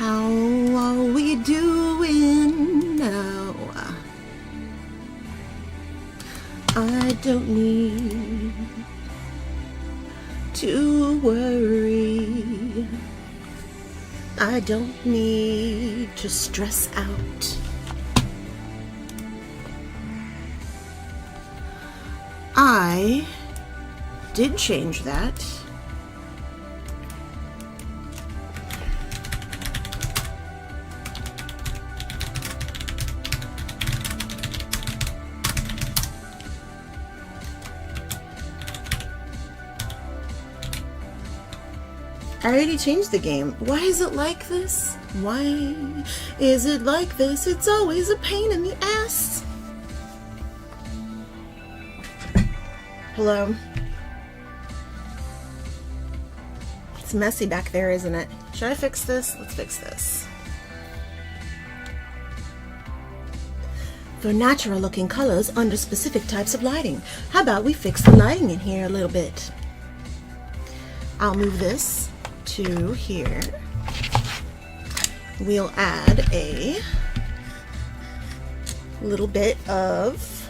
How are we doing now? I don't need to worry. I don't need to stress out. I did change that. I already changed the game. Why is it like this? Why is it like this? It's always a pain in the ass. Hello? It's messy back there, isn't it? Should I fix this? Let's fix this. For natural looking colors under specific types of lighting. How about we fix the lighting in here a little bit? I'll move this to here. We'll add a little bit of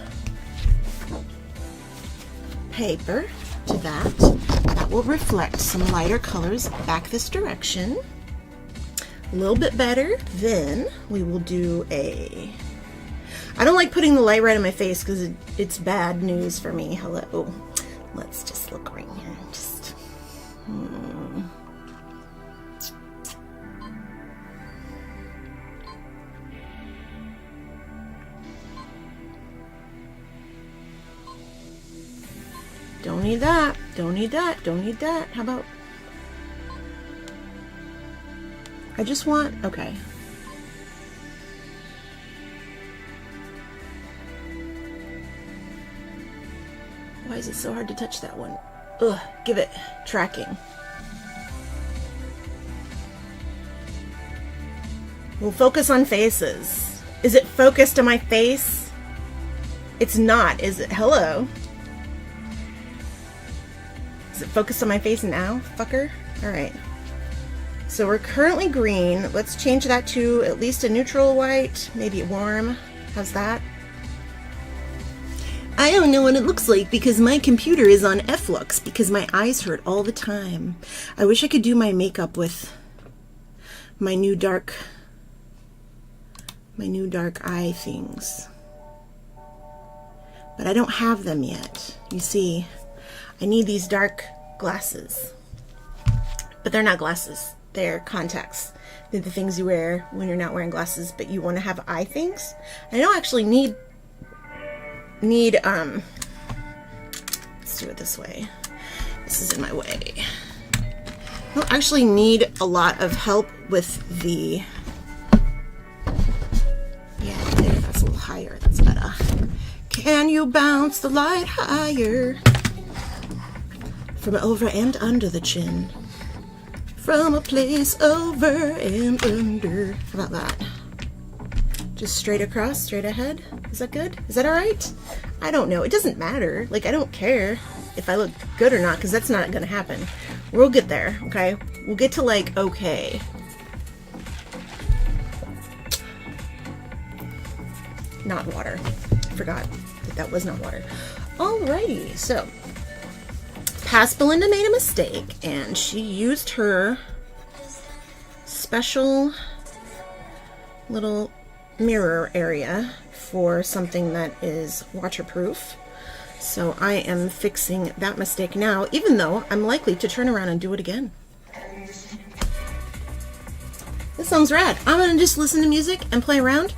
paper to that. That will reflect some lighter colors back this direction. A little bit better. Then we will do a... I don't like putting the light right in my face because it's bad news for me. Hello. Let's just look right here. Just... Don't need that. Don't need that. Don't need that. How about... I just want... Okay. Why is it so hard to touch that one? Ugh. Give it tracking. We'll focus on faces. Is it focused on my face? It's not, is it? Hello? Is it focused on my face now, fucker? Alright. So we're currently green. Let's change that to at least a neutral white, maybe warm. How's that? I don't know what it looks like because my computer is on F-Lux because my eyes hurt all the time. I wish I could do my makeup with my new dark eye things. But I don't have them yet. You see, I need these dark glasses. But they're not glasses. They're contacts. They're the things you wear when you're not wearing glasses, but you want to have eye things. I don't actually need let's do it this way. This is in my way. I don't actually need a lot of help with the... Yeah, there, that's a little higher. That's better. Can you bounce the light higher? From over and under the chin. From a place over and under. How about that? Just straight across, straight ahead. Is that good? Is that alright? I don't know. It doesn't matter. Like, I don't care if I look good or not, because that's not going to happen. We'll get there, okay? We'll get to, like, okay. Not water. I forgot that that was not water. Alrighty, so... Past Belinda made a mistake, and she used her special little mirror area for something that is waterproof. So I am fixing that mistake now, even though I'm likely to turn around and do it again. This song's rad. I'm gonna just listen to music and play around.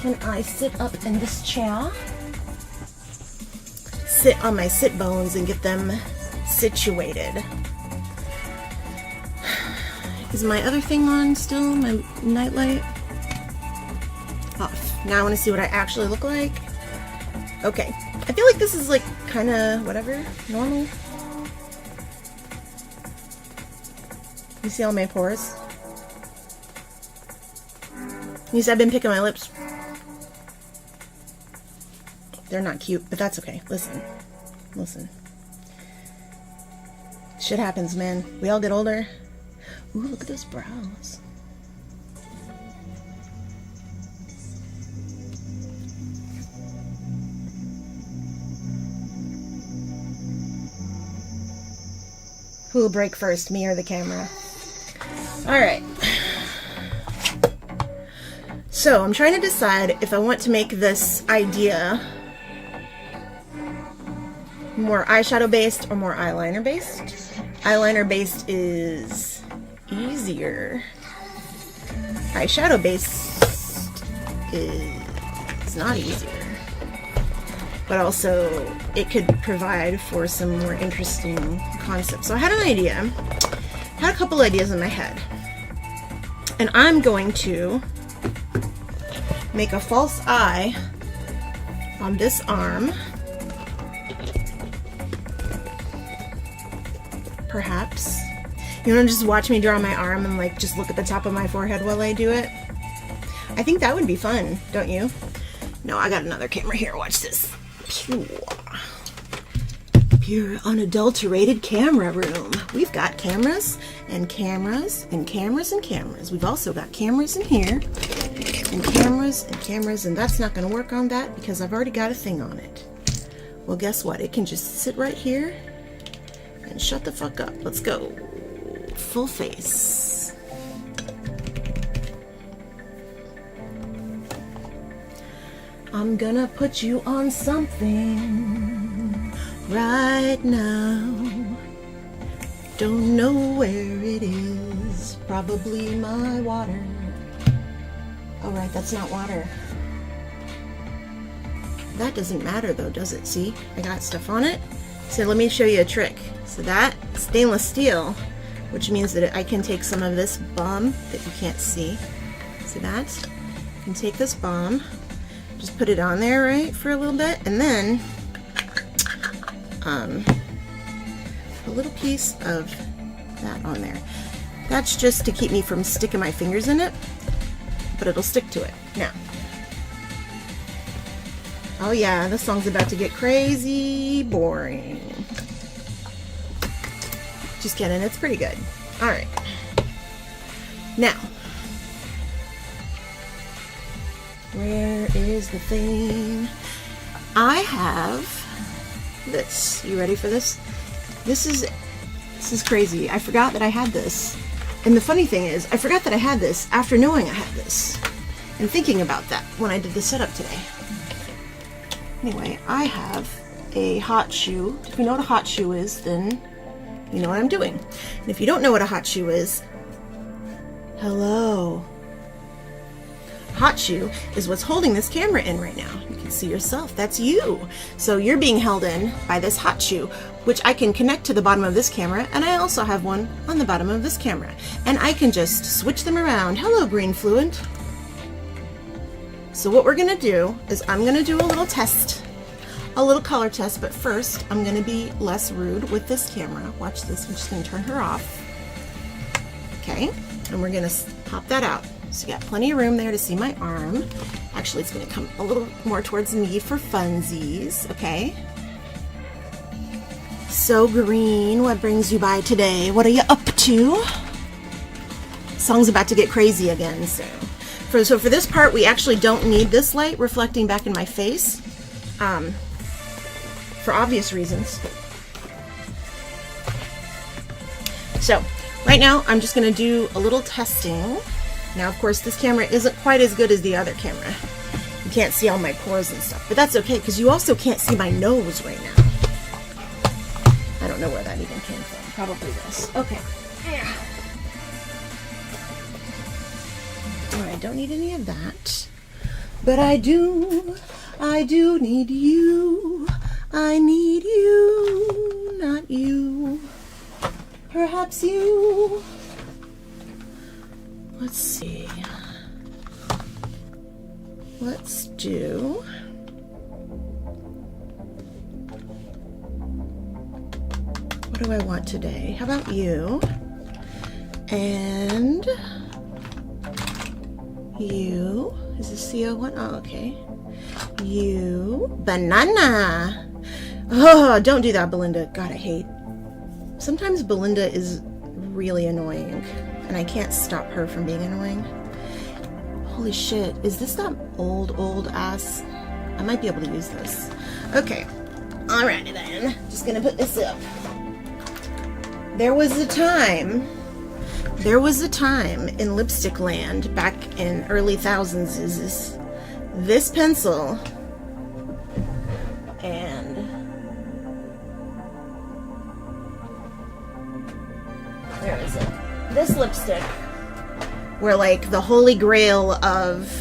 Can I sit up in this chair? Sit on my sit bones and get them situated. Is my other thing on still? My nightlight? Off. Now I want to see what I actually look like. Okay. I feel like this is like kind of whatever, normal. You see all my pores? You see I've been picking my lips. They're not cute, but that's okay. Listen. Listen. Shit happens, man. We all get older. Ooh, look at those brows. Who will break first, me or the camera? Alright. So, I'm trying to decide if I want to make this idea more eyeshadow based or more eyeliner based. Eyeliner based is easier. Eyeshadow based is not easier. But also, it could provide for some more interesting concepts. So I had an idea. I had a couple ideas in my head. And I'm going to make a false eye on this arm. Perhaps. You want to just watch me draw my arm and like just look at the top of my forehead while I do it? I think that would be fun, don't you? No, I got another camera here. Watch this. Pure unadulterated camera room. We've got cameras and cameras and cameras and cameras. We've also got cameras in here and cameras, and that's not going to work on that because I've already got a thing on it. Well, guess what? It can just sit right here and shut the fuck up. Let's go. Full face. I'm gonna put you on something right now. Don't know where it is. Probably my water. Oh, right, that's not water. That doesn't matter though, does it? See, I got stuff on it. So let me show you a trick. So that stainless steel, which means that I can take some of this balm that you can't see. See that? I can take this balm, just put it on there, right, for a little bit, and then a little piece of that on there. That's just to keep me from sticking my fingers in it, but it'll stick to it. Now, oh yeah, this song's about to get crazy boring. Just kidding, it's pretty good. Alright. Now, where is the thing? I have this. You ready for this? This is crazy. I forgot that I had this. And the funny thing is, I forgot that I had this after knowing I had this. And thinking about that when I did the setup today. Anyway, I have a hot shoe. If you know what a hot shoe is, then you know what I'm doing. And if you don't know what a hot shoe is, hello. Hot shoe is what's holding this camera in right now. You can see yourself. That's you. So you're being held in by this hot shoe, which I can connect to the bottom of this camera, and I also have one on the bottom of this camera. And I can just switch them around. Hello, green fluent. So what we're gonna do is I'm gonna do a little test, a little color test, but first I'm gonna be less rude with this camera. Watch this, I'm just gonna turn her off. Okay, and we're gonna pop that out. So you got plenty of room there to see my arm. Actually, it's gonna come a little more towards me for funsies, okay? So green, what brings you by today? What are you up to? Song's about to get crazy again, so for this part, we actually don't need this light reflecting back in my face, for obvious reasons. So, right now, I'm just gonna do a little testing. Now, of course, this camera isn't quite as good as the other camera. You can't see all my pores and stuff, but that's okay, because you also can't see my nose right now. I don't know where that even came from. Probably this. Okay. Yeah. I don't need any of that, but I do need you. I need you, not you. Perhaps you. Let's see. Let's do what do I want today? How about you? And you. Is this CO1? Oh, okay. U, banana. Oh, don't do that, Belinda. God, I hate. Sometimes Belinda is really annoying, and I can't stop her from being annoying. Holy shit, is this that old ass? I might be able to use this. Okay, alrighty then. Just gonna put this up. There was a time in lipstick land back in early thousands is this pencil and where is it? This lipstick were like the holy grail of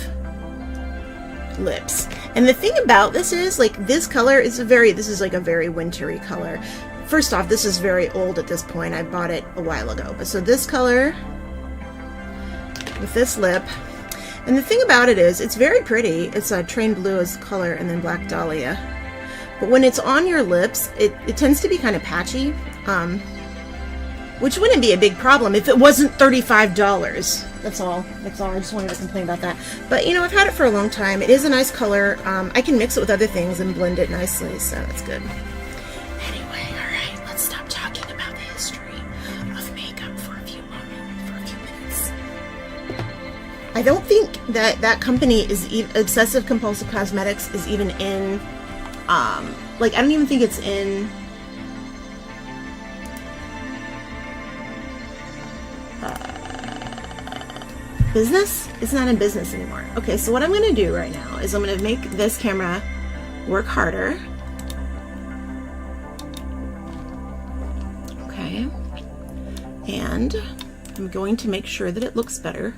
lips. And the thing about this is, like, this color is this is like a very wintry color. First off, this is very old at this point. I bought it a while ago. But so this color with this lip, and the thing about it is, it's very pretty. It's a train blue as color and then black dahlia. But when it's on your lips, it tends to be kind of patchy, which wouldn't be a big problem if it wasn't $35. That's all. That's all. I just wanted to complain about that. But, you know, I've had it for a long time. It is a nice color. I can mix it with other things and blend it nicely, so that's good. Anyway, all right, let's stop talking about the history of makeup for a few minutes. I don't think that company is Obsessive Compulsive Cosmetics is even in, like, I don't even think it's in business? It's not in business anymore. Okay, so what I'm going to do right now is I'm going to make this camera work harder. Okay. And I'm going to make sure that it looks better.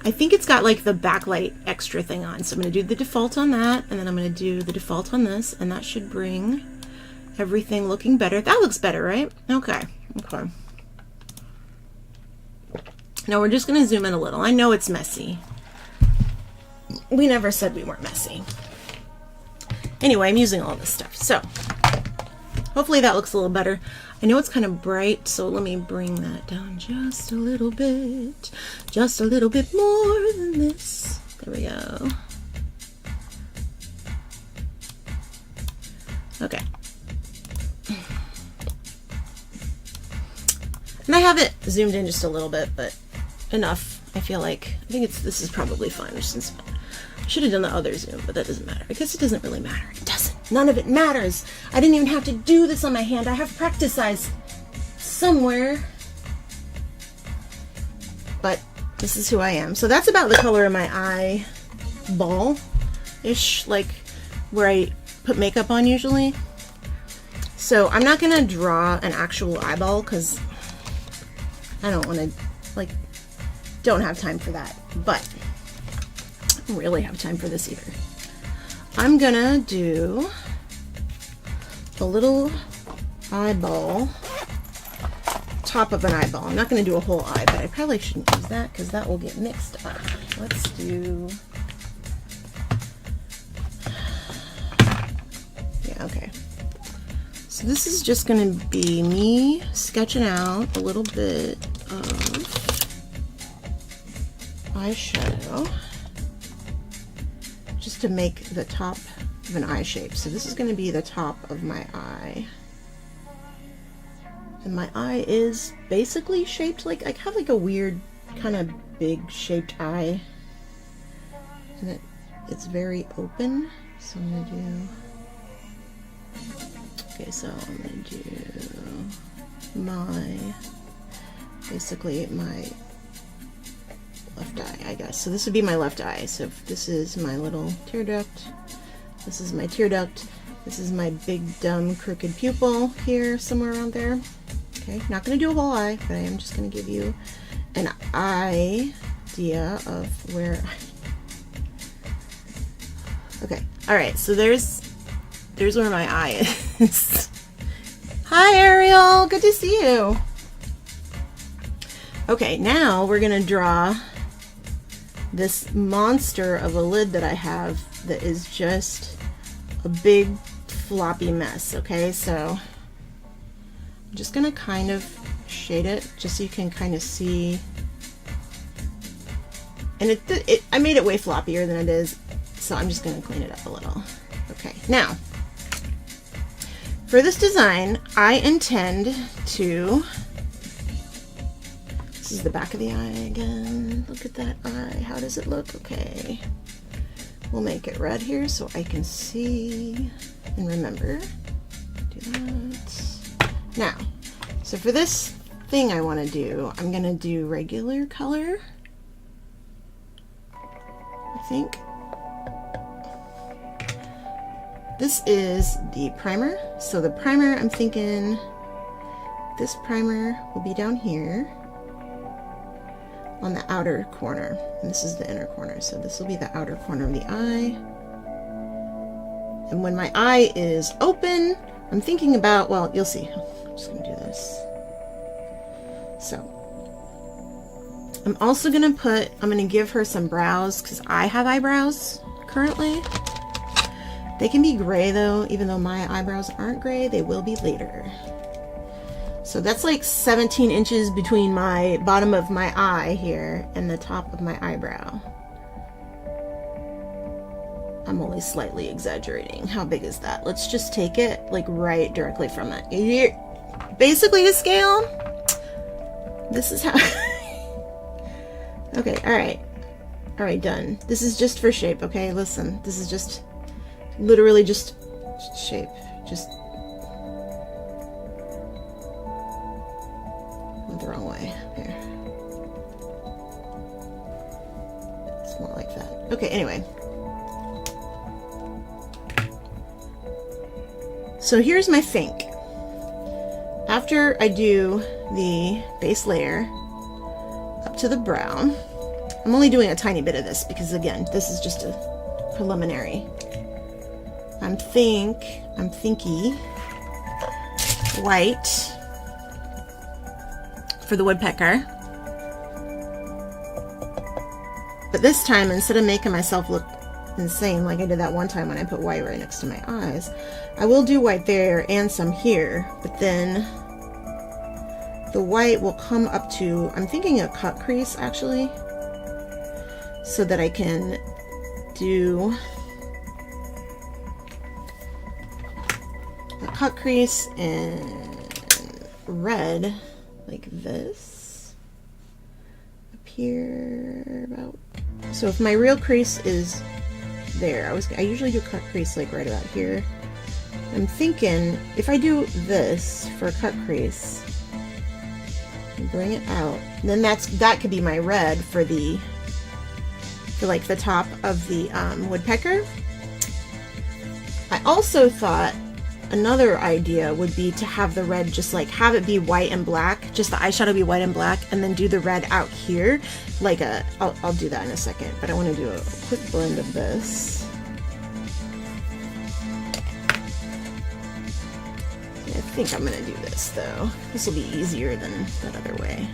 I think it's got like the backlight extra thing on. So I'm going to do the default on that, and then I'm going to do the default on this, and that should bring everything looking better. That looks better, right? Okay. Okay. Now we're just going to zoom in a little. I know it's messy. We never said we weren't messy. Anyway, I'm using all this stuff. So hopefully that looks a little better. I know it's kind of bright, so let me bring that down just a little bit. Just a little bit more than this. There we go. Okay. And I have it zoomed in just a little bit, but enough. I feel like, I think this is probably fine. Since I should have done the other zoom, but that doesn't matter. I guess it doesn't really matter. It doesn't. None of it matters. I didn't even have to do this on my hand. I have practice eyes somewhere. But this is who I am. So that's about the color of my eyeball-ish, like where I put makeup on usually. So I'm not going to draw an actual eyeball because I don't want to, like, don't have time for that, but I don't really have time for this either. I'm gonna do a little eyeball, top of an eyeball. I'm not gonna do a whole eye, but I probably shouldn't use that because that will get mixed up. Let's do, yeah, okay. So this is just gonna be me sketching out a little bit of eyeshadow just to make the top of an eye shape. So this is going to be the top of my eye, and my eye is basically shaped like I have like a weird kind of big shaped eye, and it's very open. So I'm gonna do, okay, so I'm gonna do my basically my left eye, I guess. So this would be my left eye. So this is my little tear duct. This is my tear duct. This is my big dumb crooked pupil here, somewhere around there. Okay, not going to do a whole eye, but I am just going to give you an idea of where. Okay, all right. So there's where my eye is. Hi, Ariel. Good to see you. Okay, now we're going to draw this monster of a lid that I have that is just a big floppy mess. Okay, so I'm just gonna kind of shade it just so you can kind of see. And I made it way floppier than it is, so I'm just going to clean it up a little. Okay, now, for this design, I intend to, this is the back of the eye again. Look at that eye. How does it look? Okay. We'll make it red here so I can see and remember. Do that. Now, so for this thing I want to do, I'm going to do regular color, I think. This is the primer. So the primer, I'm thinking this primer will be down here on the outer corner, and this is the inner corner, so this will be the outer corner of the eye. And when my eye is open, I'm thinking about, well, you'll see. I'm just going to do this. So I'm also going to put, I'm going to give her some brows because I have eyebrows currently. They can be gray though, even though my eyebrows aren't gray, they will be later. So that's like 17 inches between my bottom of my eye here and the top of my eyebrow. I'm only slightly exaggerating. How big is that? Let's just take it like right directly from it. Basically to scale, this is how. Okay, all right, done. This is just for shape, okay? Listen, this is just literally just shape. Just went the wrong way. Here. It's more like that. Okay, anyway. So here's my think. After I do the base layer up to the brow, I'm only doing a tiny bit of this because again, this is just a preliminary. I'm thinky white for the woodpecker. But this time, instead of making myself look insane like I did that one time when I put white right next to my eyes, I will do white there and some here, but then the white will come up to, I'm thinking a cut crease actually, so that I can do a cut crease in red like this up here about. So if my real crease is there, I usually do a cut crease like right about here. I'm thinking if I do this for a cut crease and bring it out, then that could be my red for like the top of the woodpecker. I also thought another idea would be to have the red just like have it be white and black, just the eyeshadow be white and black, and then do the red out here like I'll do that in a second, but I want to do a quick blend of this. I think I'm gonna do this though. This will be easier than that other way.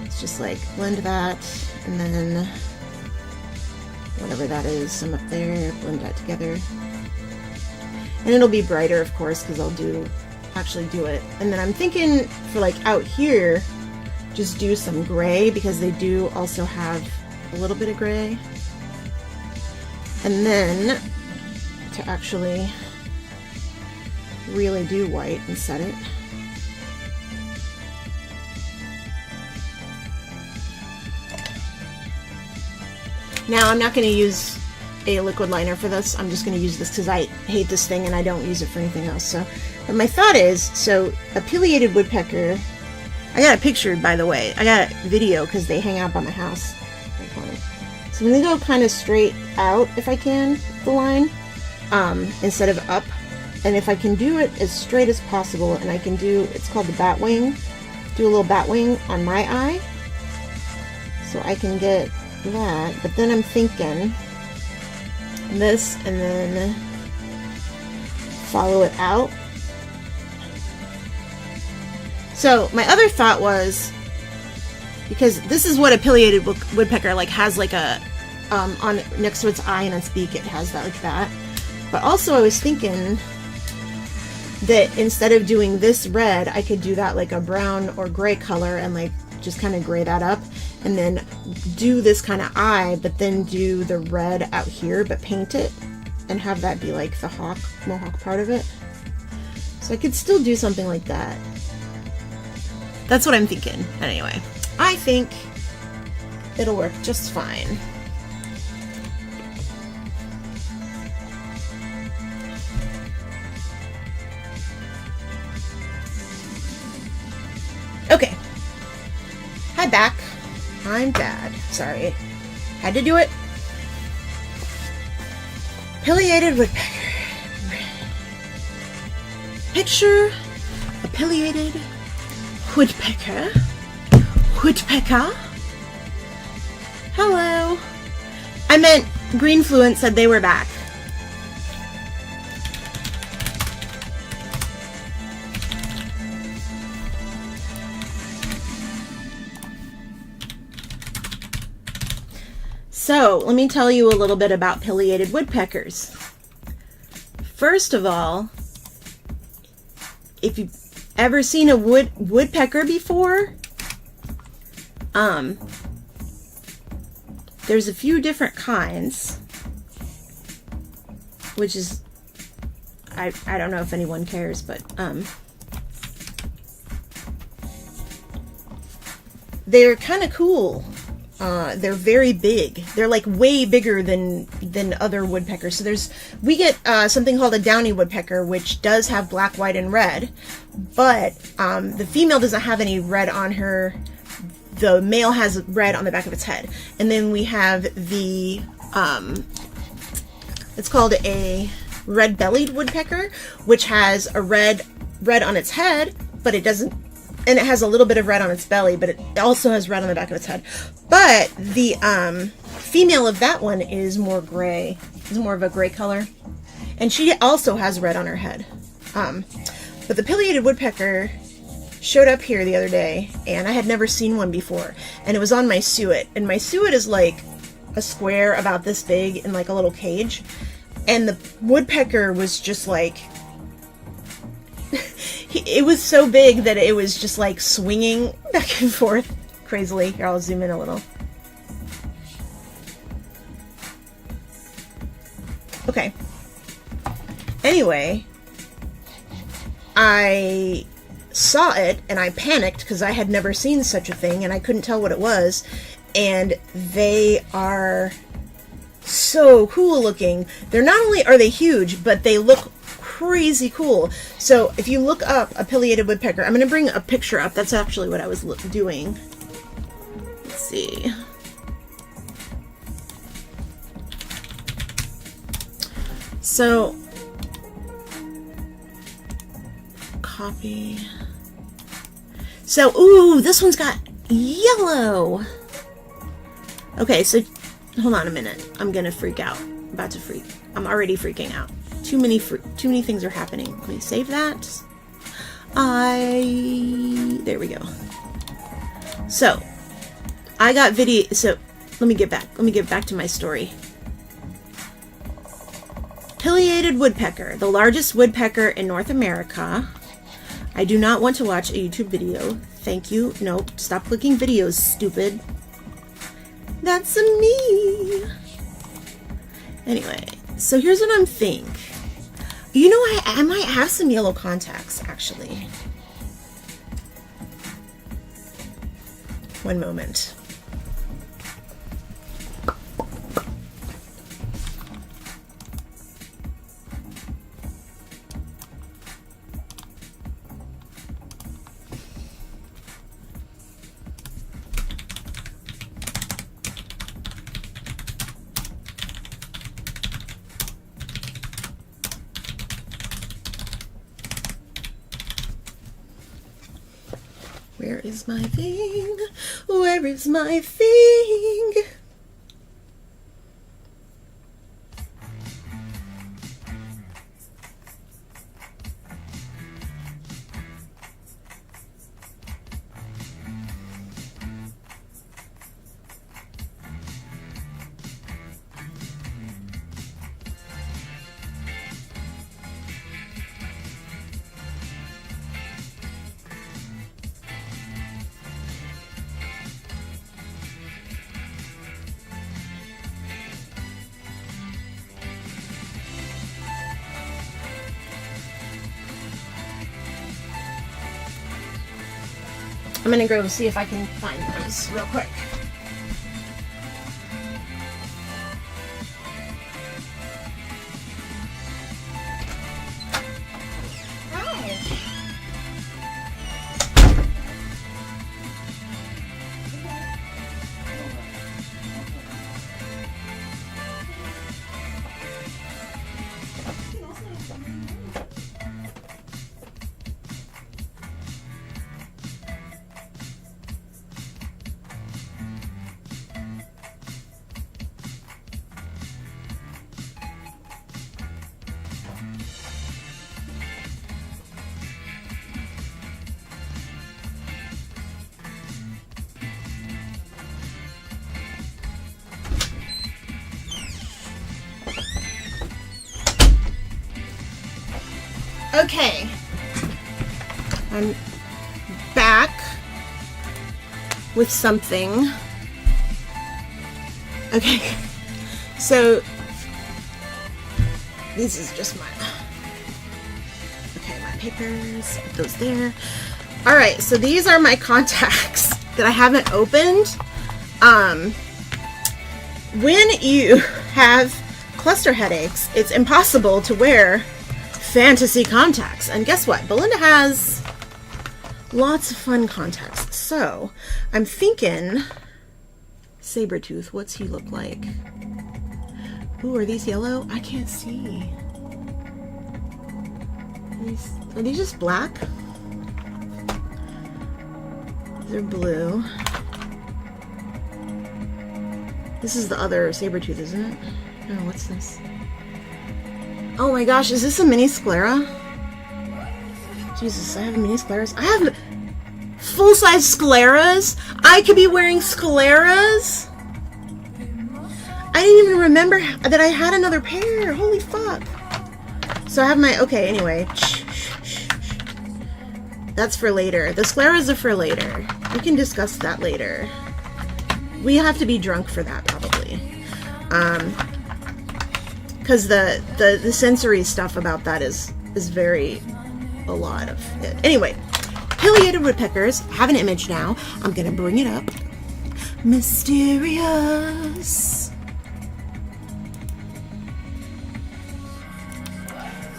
It's just like blend that, and then whatever that is, some up there, blend that together. And it'll be brighter, of course, because I'll actually do it. And then I'm thinking for like out here, just do some gray, because they do also have a little bit of gray. And then to actually really do white and set it. Now I'm not going to use a liquid liner for this. I'm just going to use this because I hate this thing and I don't use it for anything else. So, but my thought is, so a pileated woodpecker, I got a picture, by the way. I got a video because they hang out by my house. So I'm going to go kind of straight out if I can, the line, instead of up. And if I can do it as straight as possible, and I can do, it's called the bat wing, do a little bat wing on my eye. So I can get that, but then I'm thinking this and then follow it out. So my other thought was, because this is what a pileated woodpecker like has, like a on next to its eye and its beak, it has that like that. But also I was thinking that instead of doing this red, I could do that like a brown or gray color and like just kind of gray that up. and then do this kind of eye, but then do the red out here, but paint it and have that be like the mohawk part of it. So I could still do something like that. That's what I'm thinking. Anyway, I think it'll work just fine. Okay. Hi, back. I'm Dad. Sorry. Had to do it. Pileated Woodpecker. Picture a pileated woodpecker. Woodpecker. Hello. I meant Green Fluent said they were back. So, let me tell you a little bit about pileated woodpeckers. First of all, if you've ever seen a woodpecker before, there's a few different kinds, which is, I don't know if anyone cares, but they're kind of cool. They're very big. They're like way bigger than other woodpeckers. So we get something called a downy woodpecker, which does have black, white, and red, but the female doesn't have any red on her. The male has red on the back of its head. And then we have the, it's called a red-bellied woodpecker, which has a red on its head, but it doesn't, and it has a little bit of red on its belly, but it also has red on the back of its head. But the female of that one is more gray. It's more of a gray color. And she also has red on her head. But the pileated woodpecker showed up here the other day, and I had never seen one before. And it was on my suet. And my suet is like a square about this big in like a little cage. And the woodpecker was just like... it was so big that it was just like swinging back and forth crazily. Here, I'll zoom in a little. Okay. Anyway, I saw it and I panicked because I had never seen such a thing and I couldn't tell what it was. And they are so cool looking. They're not only are they huge, but they look crazy cool. So if you look up a pileated woodpecker, I'm going to bring a picture up. That's actually what I was doing. Let's see. So, copy. So, ooh, this one's got yellow. Okay, so hold on a minute. I'm going to freak out. I'm about to freak. I'm already freaking out. Too many things are happening. Let me save that. There we go. So, I got video. So, let me get back to my story. Pileated woodpecker, the largest woodpecker in North America. I do not want to watch a YouTube video. Thank you. Nope. Stop clicking videos, stupid. That's me. Anyway, so here's what I'm thinking. You know, I might have some yellow contacts, actually. One moment. Where is my thing? Where is my thing? I'm gonna go see if I can find those real quick. Okay, I'm back with something. Okay, so this is just my papers, put those there. All right, so these are my contacts that I haven't opened. When you have cluster headaches, it's impossible to wear fantasy contacts. And guess what? Belinda has lots of fun contacts. So I'm thinking Sabretooth, what's he look like? Ooh, are these yellow? I can't see. Are these just black? They're blue. This is the other Sabretooth, isn't it? Oh, what's this? Oh my gosh, is this a mini sclera? Jesus, I have mini scleras. I have full-size scleras? I could be wearing scleras? I didn't even remember that I had another pair. Holy fuck. So I have my... Okay, anyway. That's for later. The scleras are for later. We can discuss that later. We have to be drunk for that, probably. Because the sensory stuff about that is very... a lot of it. Anyway, Pileated Woodpeckers. I have an image now. I'm going to bring it up. Mysterious.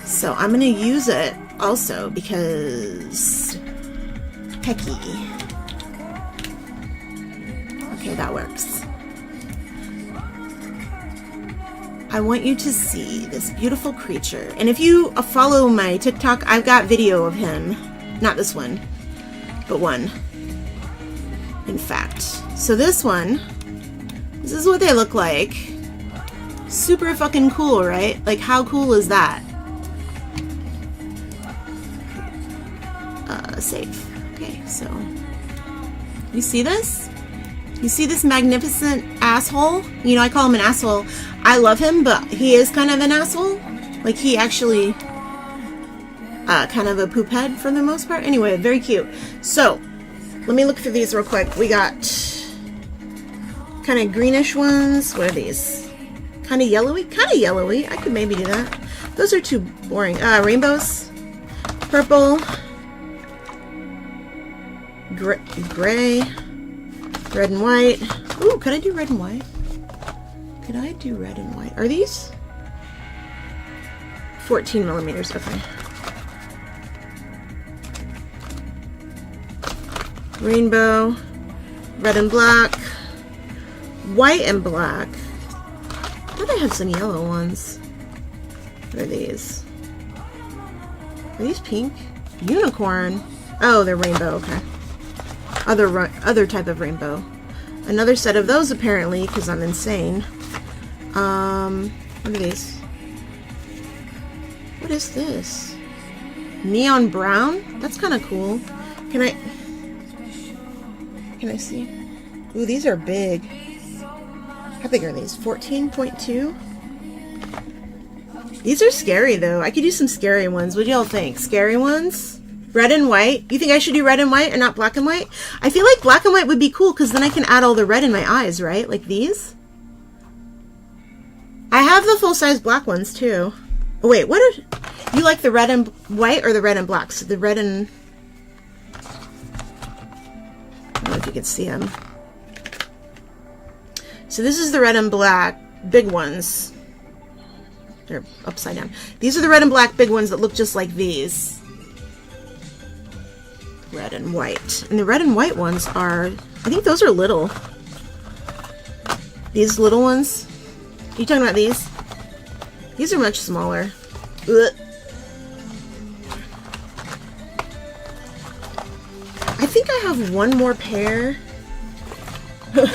So I'm going to use it also because pecky. Okay, that works. I want you to see this beautiful creature. And if you follow my TikTok, I've got video of him. Not this one, but one. In fact. So this one, this is what they look like. Super fucking cool, right? Like, how cool is that? Safe. Okay, so you see this? You see this magnificent asshole? You know, I call him an asshole. I love him, but he is kind of an asshole. Like, he actually kind of a poop head for the most part. Anyway, very cute. So, let me look through these real quick. We got kind of greenish ones. What are these? Kind of yellowy? Kind of yellowy. I could maybe do that. Those are too boring. Rainbows. Purple. Gray. Red and white. Ooh, could I do red and white? Could I do red and white? Are these 14 millimeters? Okay. Rainbow, red and black, white and black. I thought I had some yellow ones. What are these? Are these pink? Unicorn. Oh, they're rainbow. Okay. Other type of rainbow. Another set of those apparently, because I'm insane. What are these? What is this? Neon brown? That's kind of cool. Can I see? Ooh, these are big. How big are these? 14.2? These are scary though. I could do some scary ones. What do y'all think? Scary ones? Red and white? You think I should do red and white and not black and white? I feel like black and white would be cool because then I can add all the red in my eyes, right? Like these? I have the full-size black ones too. Oh wait, what are... You like the red and white or the red and black? So the red and... if you can see them. So this is the red and black big ones. They're upside down. These are the red and black big ones that look just like these. Red and white. And the red and white ones are, I think those are little. These little ones. Are you talking about these? These are much smaller. Ugh. I think I have one more pair.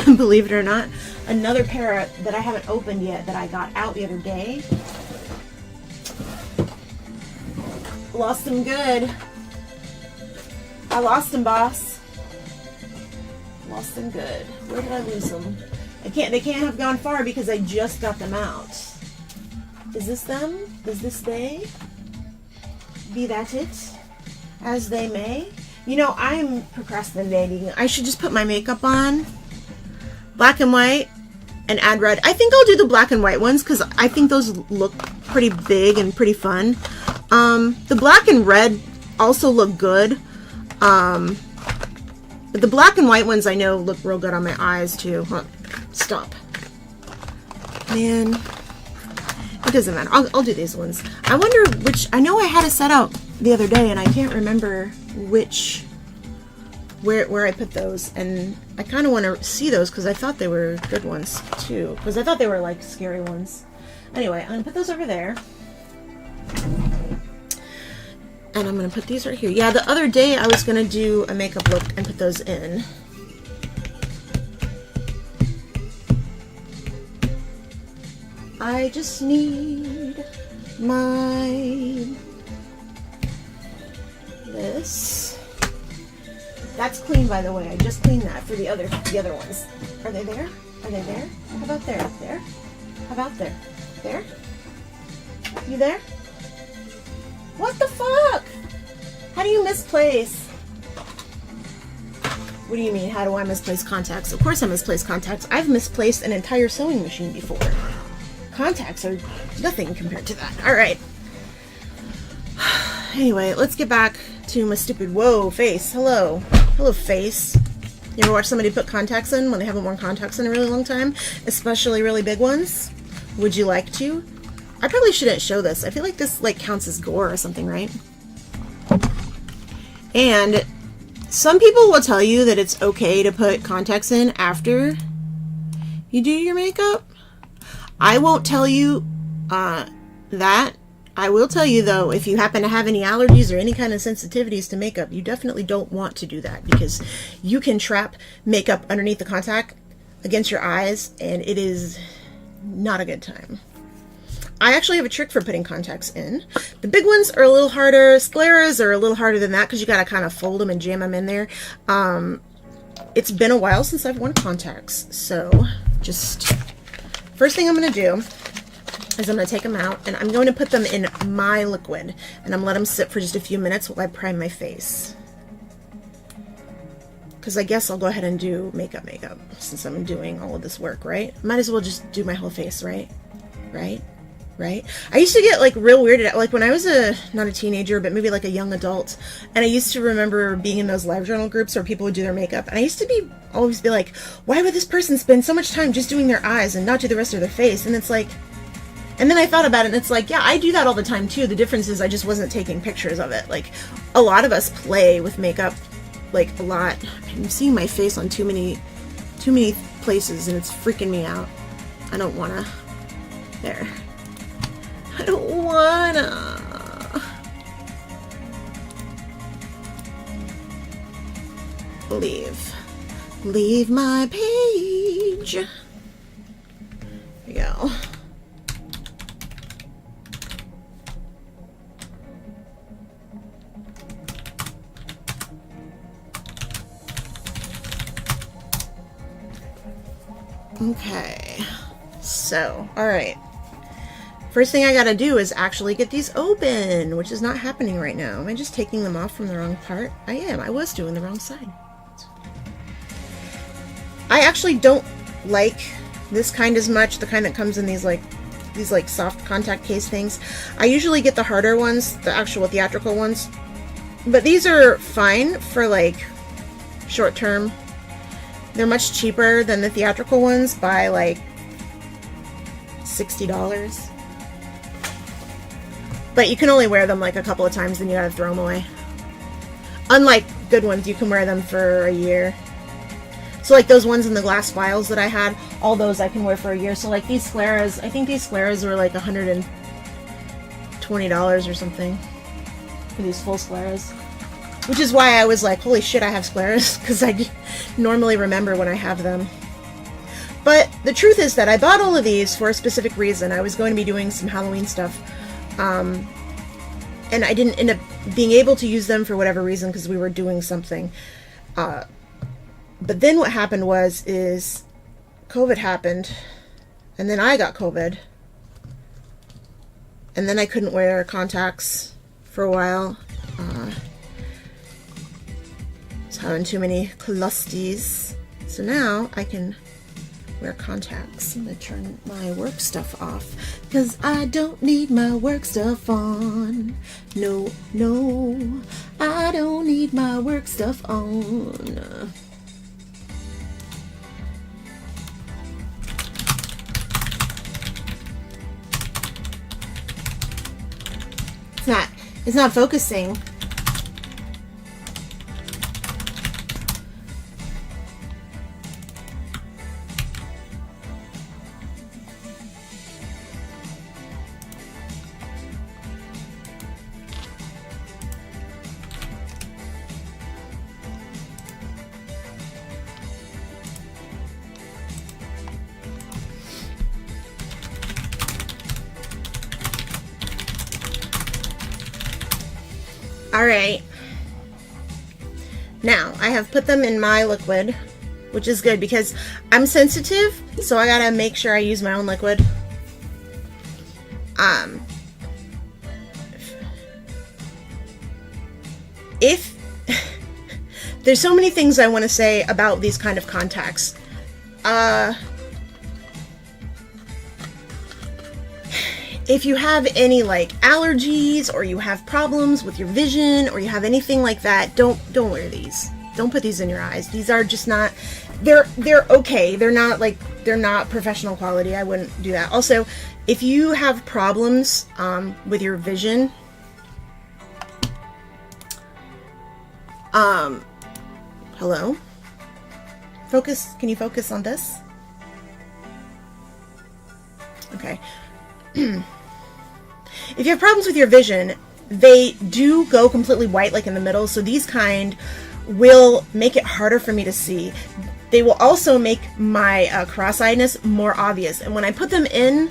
Believe it or not. Another pair that I haven't opened yet that I got out the other day. Lost them good. I lost them, boss. Lost them good. Where did I lose them? They can't have gone far because I just got them out. Is this them? Is this they? Be that it? As they may? You know, I'm procrastinating. I should just put my makeup on. Black and white. And add red. I think I'll do the black and white ones because I think those look pretty big and pretty fun. The black and red also look good. But the black and white ones I know look real good on my eyes too. Huh. Stop. Man. It doesn't matter. I'll do these ones. I wonder which... I know I had a set out the other day and I can't remember which... Where I put those, and I kind of want to see those because I thought they were good ones too, because I thought they were like scary ones. Anyway, I'm gonna put those over there, and I'm gonna put these right here. Yeah, the other day I was gonna do a makeup look and put those in. I just need my this. That's clean, by the way. I just cleaned that for the other ones. Are they there? Are they there? How about there? There? How about there? There? You there? What the fuck? How do you misplace? What do you mean? How do I misplace contacts? Of course I misplace contacts. I've misplaced an entire sewing machine before. Contacts are nothing compared to that. All right. Anyway, let's get back to my stupid face. Hello. Hello, face. You ever watch somebody put contacts in when they haven't worn contacts in a really long time? Especially really big ones? Would you like to? I probably shouldn't show this. I feel like this like counts as gore or something, right? And some people will tell you that it's okay to put contacts in after you do your makeup. I won't tell you that. I will tell you though, if you happen to have any allergies or any kind of sensitivities to makeup, you definitely don't want to do that because you can trap makeup underneath the contact against your eyes and it is not a good time. I actually have a trick for putting contacts in. The big ones are a little harder. Scleras are a little harder than that because you got to kind of fold them and jam them in there. It's been a while since I've worn contacts, so just first thing I'm going to do is I'm going to take them out and I'm going to put them in my liquid and I'm going to let them sit for just a few minutes while I prime my face. Because I guess I'll go ahead and do makeup since I'm doing all of this work, right? Might as well just do my whole face, right? Right? I used to get like real weirded out, like when I was not a teenager, but maybe like a young adult, and I used to remember being in those live journal groups where people would do their makeup, and I used to always be like, why would this person spend so much time just doing their eyes and not do the rest of their face? And it's like, and then I thought about it and it's like, yeah, I do that all the time too. The difference is I just wasn't taking pictures of it. Like a lot of us play with makeup like a lot. I'm seeing my face on too many places and it's freaking me out. I don't wanna. There. I don't wanna. Leave my page. Here we go. Okay, so, alright. First thing I gotta do is actually get these open, which is not happening right now. Am I just taking them off from the wrong part? I am. I was doing the wrong side. I actually don't like this kind as much, the kind that comes in these soft contact case things. I usually get the harder ones, the actual theatrical ones. But these are fine for like short term. They're much cheaper than the theatrical ones by like $60. But you can only wear them like a couple of times, then you gotta throw them away. Unlike good ones, you can wear them for a year. So like those ones in the glass vials that I had, all those I can wear for a year. So like these scleras, I think these scleras were like $120 or something for these full scleras. Which is why I was like, holy shit, I have scleras, because I normally remember when I have them. But the truth is that I bought all of these for a specific reason. I was going to be doing some Halloween stuff. And I didn't end up being able to use them for whatever reason because we were doing something. But then what happened is COVID happened, and then I got COVID. And then I couldn't wear contacts for a while. I was having too many clusties. So now I can wear contacts. I'm going to turn my work stuff off because I don't need my work stuff on. No, no, I don't need my work stuff on. It's not focusing. Alright, now I have put them in my liquid, which is good because I'm sensitive, so I gotta make sure I use my own liquid. If there's so many things I want to say about these kind of contacts. If you have any like allergies or you have problems with your vision or you have anything like that, don't wear these. Don't put these in your eyes. These are just not, they're okay. They're not professional quality. I wouldn't do that. Also, if you have problems with your vision, hello? Focus, can you focus on this? Okay. If you have problems with your vision, they do go completely white, like in the middle, so these kind will make it harder for me to see. They will also make my cross-eyedness more obvious, and when I put them in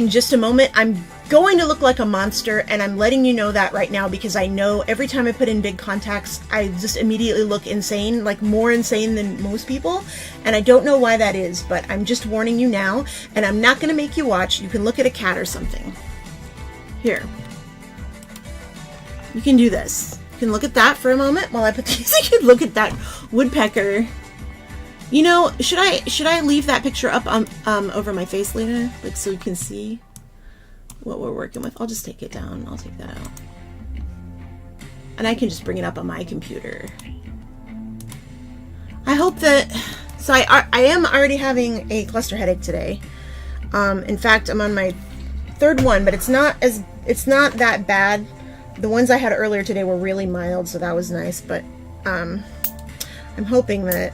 just a moment, I'm going to look like a monster, and I'm letting you know that right now because I know every time I put in big contacts, I just immediately look insane, like more insane than most people, and I don't know why that is, but I'm just warning you now, and I'm not going to make you watch. You can look at a cat or something. Here. You can do this. You can look at that for a moment while I put these. You can look at that woodpecker. You know, should I leave that picture up over my face later, like so you can see what we're working with? I'll just take it down. I'll take that out, and I can just bring it up on my computer. I hope that. So I am already having a cluster headache today. In fact, I'm on my third one, but it's not that bad. The ones I had earlier today were really mild, so that was nice. But I'm hoping that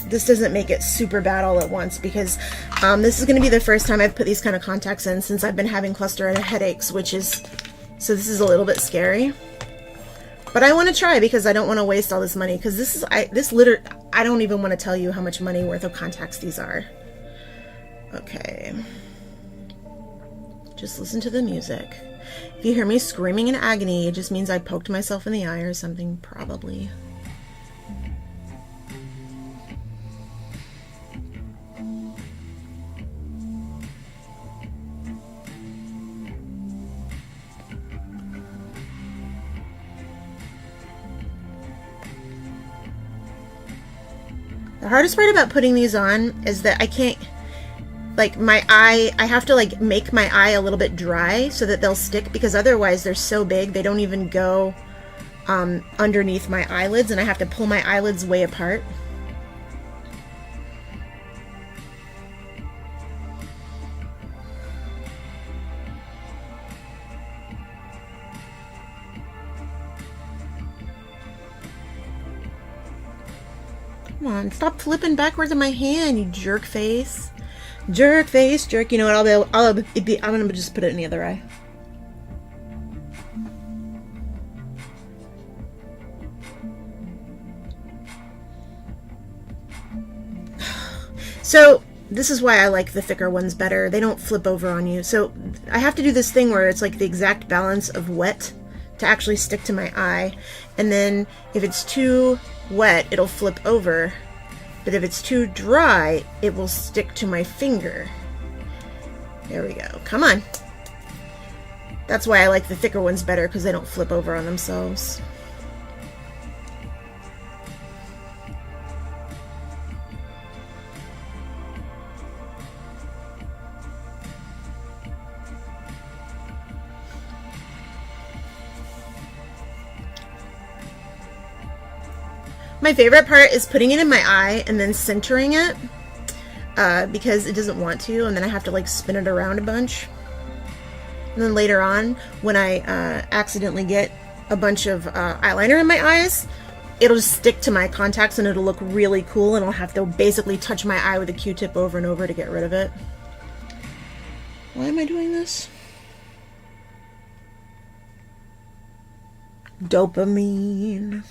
this doesn't make it super bad all at once, because this is going to be the first time I've put these kind of contacts in since I've been having cluster headaches, which is, so this is a little bit scary. But I want to try because I don't want to waste all this money, because this is, I don't even want to tell you how much money worth of contacts these are. Okay. Just listen to the music. If you hear me screaming in agony, it just means I poked myself in the eye or something, probably. The hardest part about putting these on is that I can't, like, my eye, I have to like make my eye a little bit dry so that they'll stick, because otherwise they're so big they don't even go underneath my eyelids, and I have to pull my eyelids way apart. Come on, stop flipping backwards in my hand, you jerk face. Jerk face, jerk. You know what? I'm gonna just put it in the other eye. So this is why I like the thicker ones better. They don't flip over on you. So I have to do this thing where it's like the exact balance of wet to actually stick to my eye. And then if it's too wet, it'll flip over. But if it's too dry, it will stick to my finger. There we go. Come on. That's why I like the thicker ones better, because they don't flip over on themselves. My favorite part is putting it in my eye and then centering it because it doesn't want to, and then I have to like spin it around a bunch. And then later on, when I accidentally get a bunch of eyeliner in my eyes, it'll just stick to my contacts and it'll look really cool, and I'll have to basically touch my eye with a Q-tip over and over to get rid of it. Why am I doing this? Dopamine.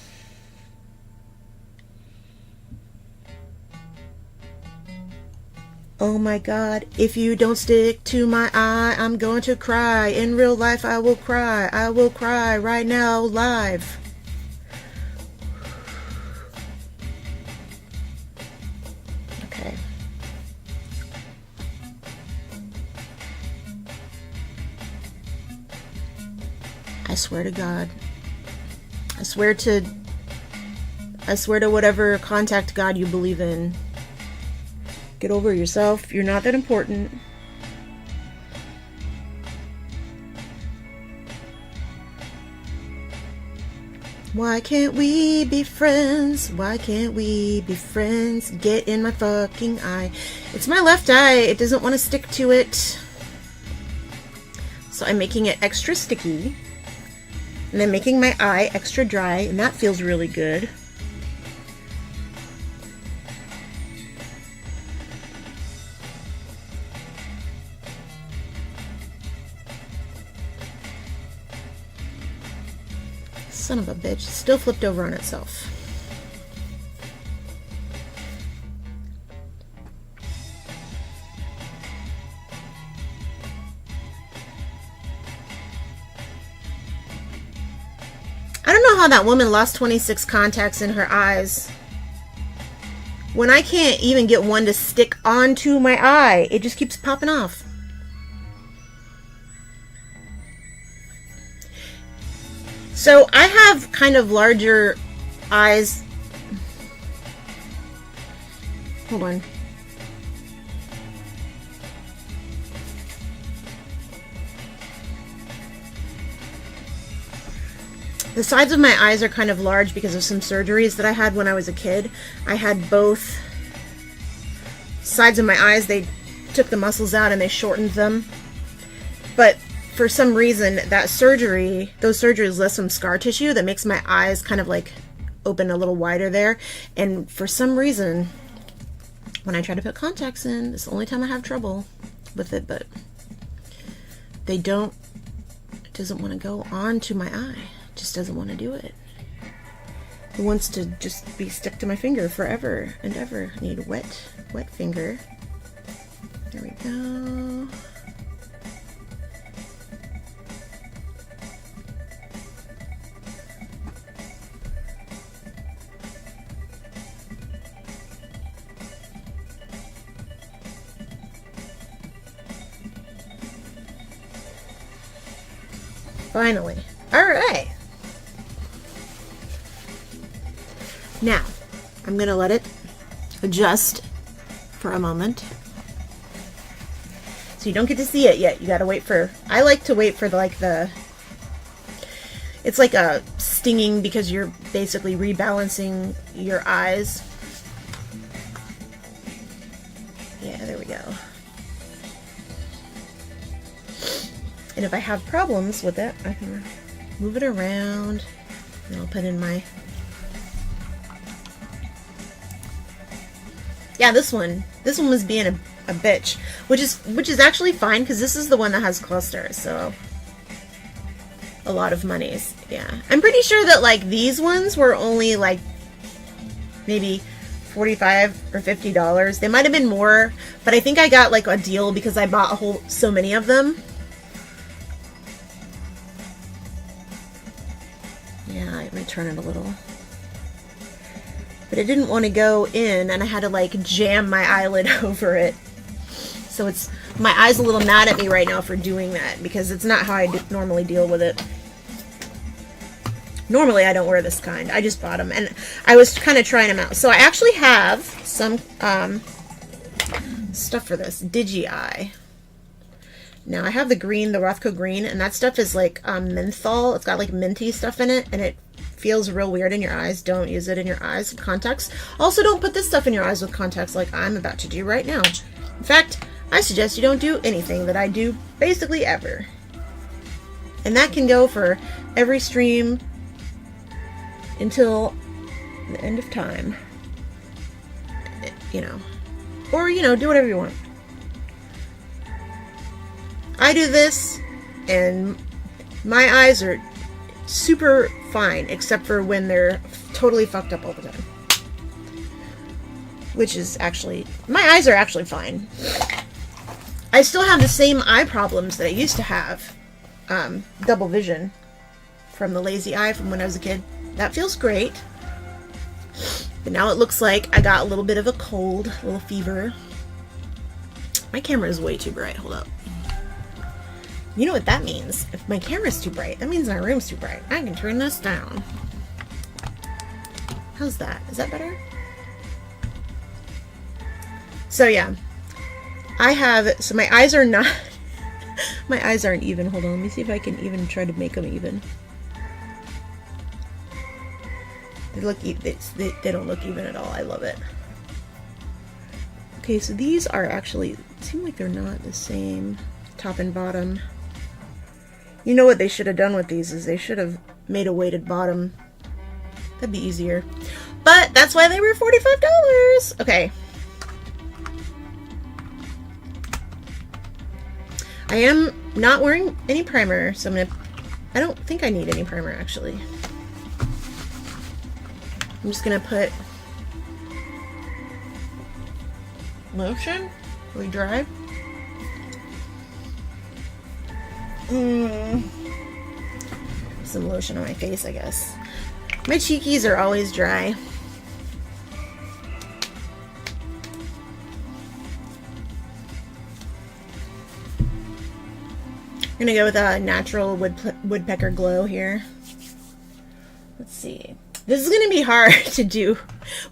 Oh my God, if you don't stick to my eye, I'm going to cry. In real life, I will cry. I will cry right now, live. Okay. I swear to God. I swear to whatever contact God you believe in. Get over yourself. You're not that important. Why can't we be friends? Why can't we be friends? Get in my fucking eye. It's my left eye. It doesn't want to stick to it. So I'm making it extra sticky. And then making my eye extra dry. And that feels really good. Son of a bitch, still flipped over on itself. I don't know how that woman lost 26 contacts in her eyes when I can't even get one to stick onto my eye. It just keeps popping off. So I have kind of larger eyes. Hold on. The sides of my eyes are kind of large because of some surgeries that I had when I was a kid. I had both sides of my eyes. They took the muscles out and they shortened them. But for some reason, those surgeries left some scar tissue that makes my eyes kind of like open a little wider there. And for some reason, when I try to put contacts in, it's the only time I have trouble with it, but it doesn't want to go onto my eye. It just doesn't want to do it. It wants to just be stuck to my finger forever and ever. I need a wet finger. There we go. Finally. All right. Now, I'm going to let it adjust for a moment. So you don't get to see it yet. You got to wait for, I like to wait for it's like a stinging because you're basically rebalancing your eyes. Yeah, there we go. And if I have problems with it, I can move it around and I'll put in my Yeah, this one was being a bitch, which is actually fine because this is the one that has clusters, so a lot of monies. Yeah, I'm pretty sure that like these ones were only like maybe $45 or $50. They might have been more, but I think I got like a deal because I bought so many of them. Yeah, I might turn it a little. But it didn't want to go in, and I had to like jam my eyelid over it. So my eye's a little mad at me right now for doing that because it's not how I normally deal with it. Normally I don't wear this kind. I just bought them, and I was kind of trying them out. So I actually have some stuff for this. Digi-Eye. Now I have the green, the Rothko green, and that stuff is like menthol. It's got like minty stuff in it, and it feels real weird in your eyes. Don't use it in your eyes with contacts. Also, don't put this stuff in your eyes with contacts like I'm about to do right now. In fact, I suggest you don't do anything that I do basically ever. And that can go for every stream until the end of time. You know. Or, you know, do whatever you want. I do this, and my eyes are super fine, except for when they're totally fucked up all the time. Which is actually, my eyes are actually fine. I still have the same eye problems that I used to have. Double vision from the lazy eye from when I was a kid. That feels great. But now it looks like I got a little bit of a cold, a little fever. My camera is way too bright. Hold up. You know what that means? If my camera's too bright, that means my room's too bright. I can turn this down. How's that? Is that better? So yeah, so my eyes are not, my eyes aren't even. Hold on, let me see if I can even try to make them even. They don't look even at all. I love it. Okay, so these are actually, seem like they're not the same top and bottom. You know what they should have done with these is they should have made a weighted bottom. That'd be easier. But that's why they were $45. Okay. I am not wearing any primer, so I don't think I need any primer actually. I'm just gonna put lotion. Really dry. Some lotion on my face, I guess. My cheekies are always dry. I'm gonna go with a natural woodpecker glow here. Let's see. This is gonna be hard to do.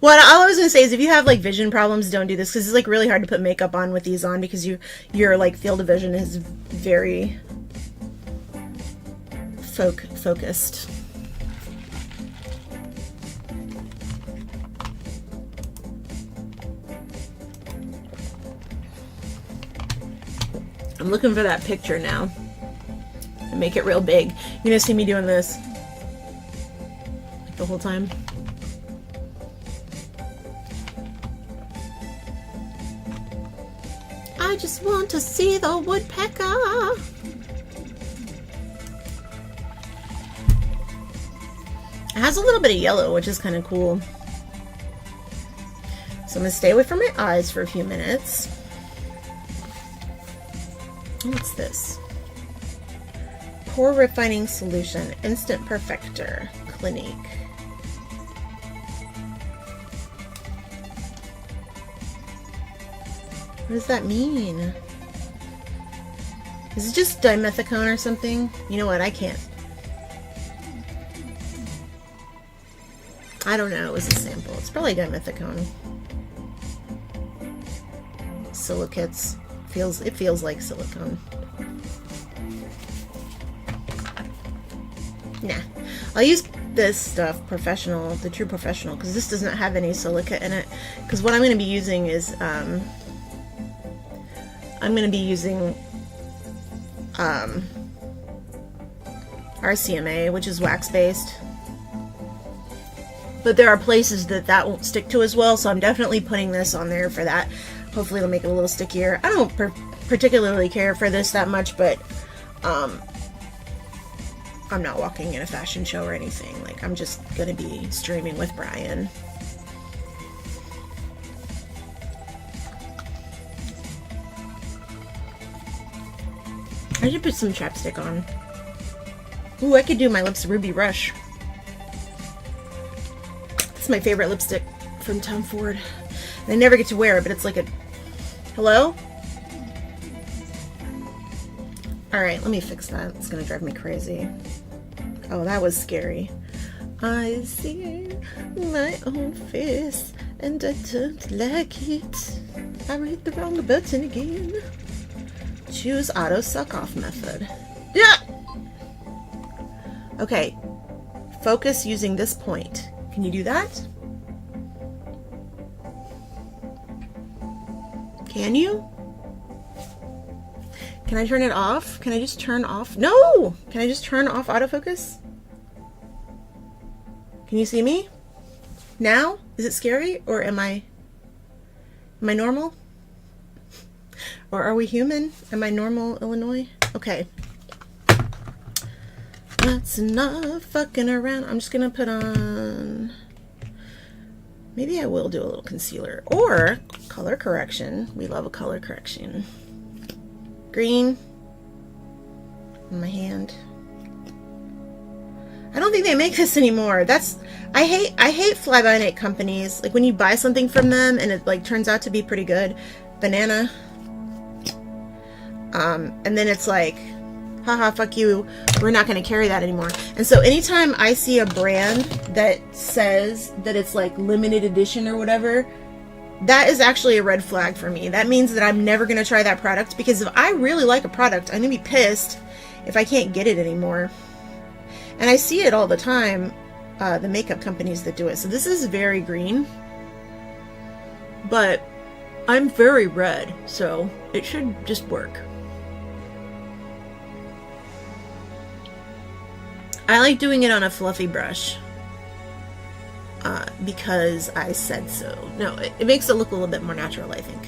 Well, all I was gonna say is if you have like vision problems, don't do this because it's like really hard to put makeup on with these on because your like field of vision is very focused. I'm looking for that picture now and make it real big. You're gonna see me doing this like the whole time. I just want to see the woodpecker. It has a little bit of yellow, which is kind of cool. So I'm going to stay away from my eyes for a few minutes. What's this? Pore Refining Solution, Instant Perfector, Clinique. What does that mean? Is it just dimethicone or something? You know what? I can't. I don't know. It was a sample. It's probably dimethicone. Silicates. It feels like silicone. Nah. I'll use this stuff, Professional, the True Professional, because this does not have any silicate in it. Because what I'm going to be using is, I'm going to be using RCMA, which is wax-based. but there are places that that won't stick to as well, so I'm definitely putting this on there for that. Hopefully it'll make it a little stickier. I don't particularly care for this that much, but I'm not walking in a fashion show or anything. Like, I'm just gonna be streaming with Brian. I should put some chapstick on. Ooh, I could do my lips Ruby Rush. It's my favorite lipstick from Tom Ford. And I never get to wear it, but it's like a... Hello? Alright, let me fix that. It's gonna drive me crazy. Oh, that was scary. I see my own face, and I don't like it. I read the wrong button again. Choose auto suck off method. Yeah! Okay. Focus using this point. Can you do that? Can you? Can I turn it off? Can I just turn off? No! Can I just turn off autofocus? Can you see me? Now? Is it scary? Or am I normal? Or are we human? Am I normal, Illinois? Okay. That's enough fucking around. I'm just gonna put on... Maybe I will do a little concealer. Or color correction. We love a color correction. Green. On my hand. I don't think they make this anymore. I hate fly-by-night companies. Like when you buy something from them and it like turns out to be pretty good. Banana. And then it's like, haha, fuck you, we're not going to carry that anymore. And so anytime I see a brand that says that it's like limited edition or whatever, that is actually a red flag for me. That means that I'm never going to try that product, because if I really like a product, I'm going to be pissed if I can't get it anymore. And I see it all the time, the makeup companies that do it. So this is very green, but I'm very red, so it should just work. I like doing it on a fluffy brush because I said so. No, it makes it look a little bit more natural, I think.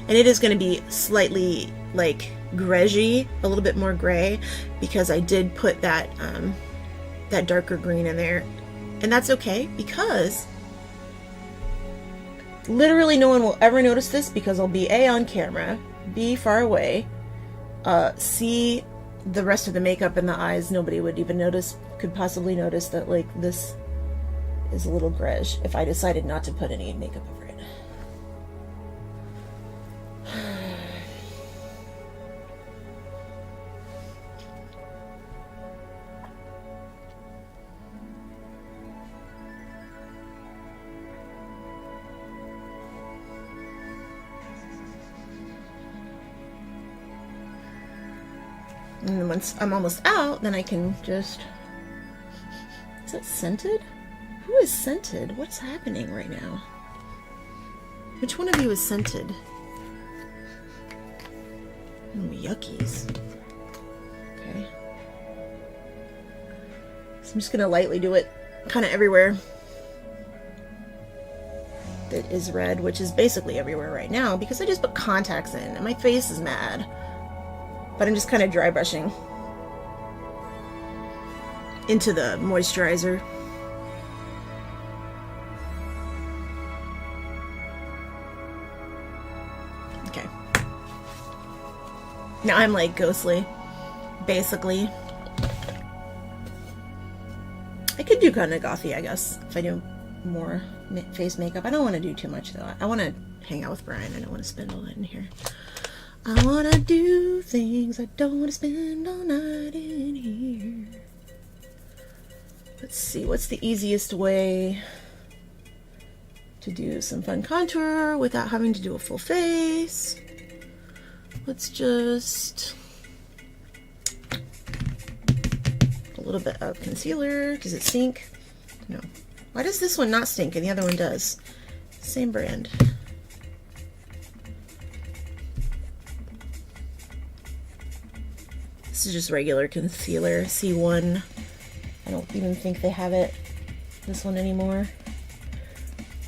And it is going to be slightly like greigey, a little bit more gray, because I did put that that darker green in there. And that's okay, because literally no one will ever notice this, because I'll be A, on camera, B, far away, C, the rest of the makeup in the eyes, nobody would even notice, could possibly notice that like this is a little greige if I decided not to put any makeup over it. And then once I'm almost out, then I can just... Is it scented? Who is scented? What's happening right now? Which one of you is scented? Oh, yuckies. Okay. So I'm just gonna lightly do it kind of everywhere that is red, which is basically everywhere right now, because I just put contacts in and my face is mad. But I'm just kind of dry brushing into the moisturizer. Okay. Now I'm like ghostly, basically. I could do kind of gothy, I guess, if I do more face makeup. I don't want to do too much though. I want to hang out with Brian. I don't want to spend all night in here. I want to do things. I don't want to spend all night in here. Let's see, what's the easiest way to do some fun contour without having to do a full face? Let's just... a little bit of concealer. Does it stink? No. Why does this one not stink and the other one does? Same brand. This is just regular concealer, C1. I don't even think they have it this one anymore.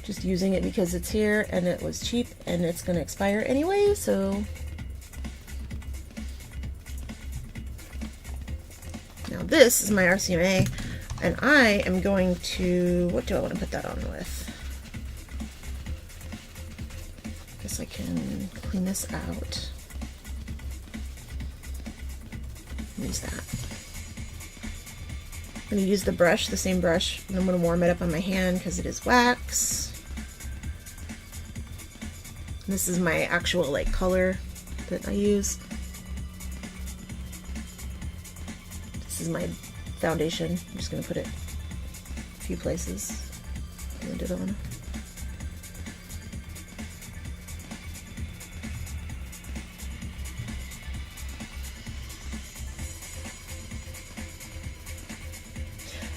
Just using it because it's here and it was cheap and it's gonna expire anyway, so. Now this is my RCMA, and I am going to, what do I want to put that on with? Guess I can clean this out. Use that. I'm going to use the brush, the same brush, and I'm going to warm it up on my hand because it is wax. And this is my actual like color that I use. This is my foundation. I'm just going to put it a few places. Blend it on.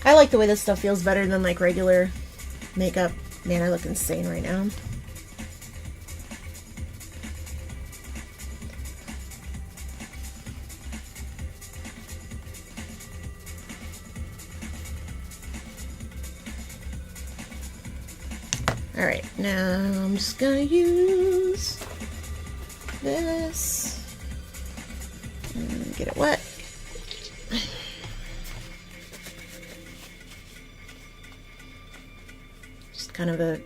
I like the way this stuff feels better than like regular makeup. Man, I look insane right now. All right, now I'm just gonna use this and get it wet. Kind of a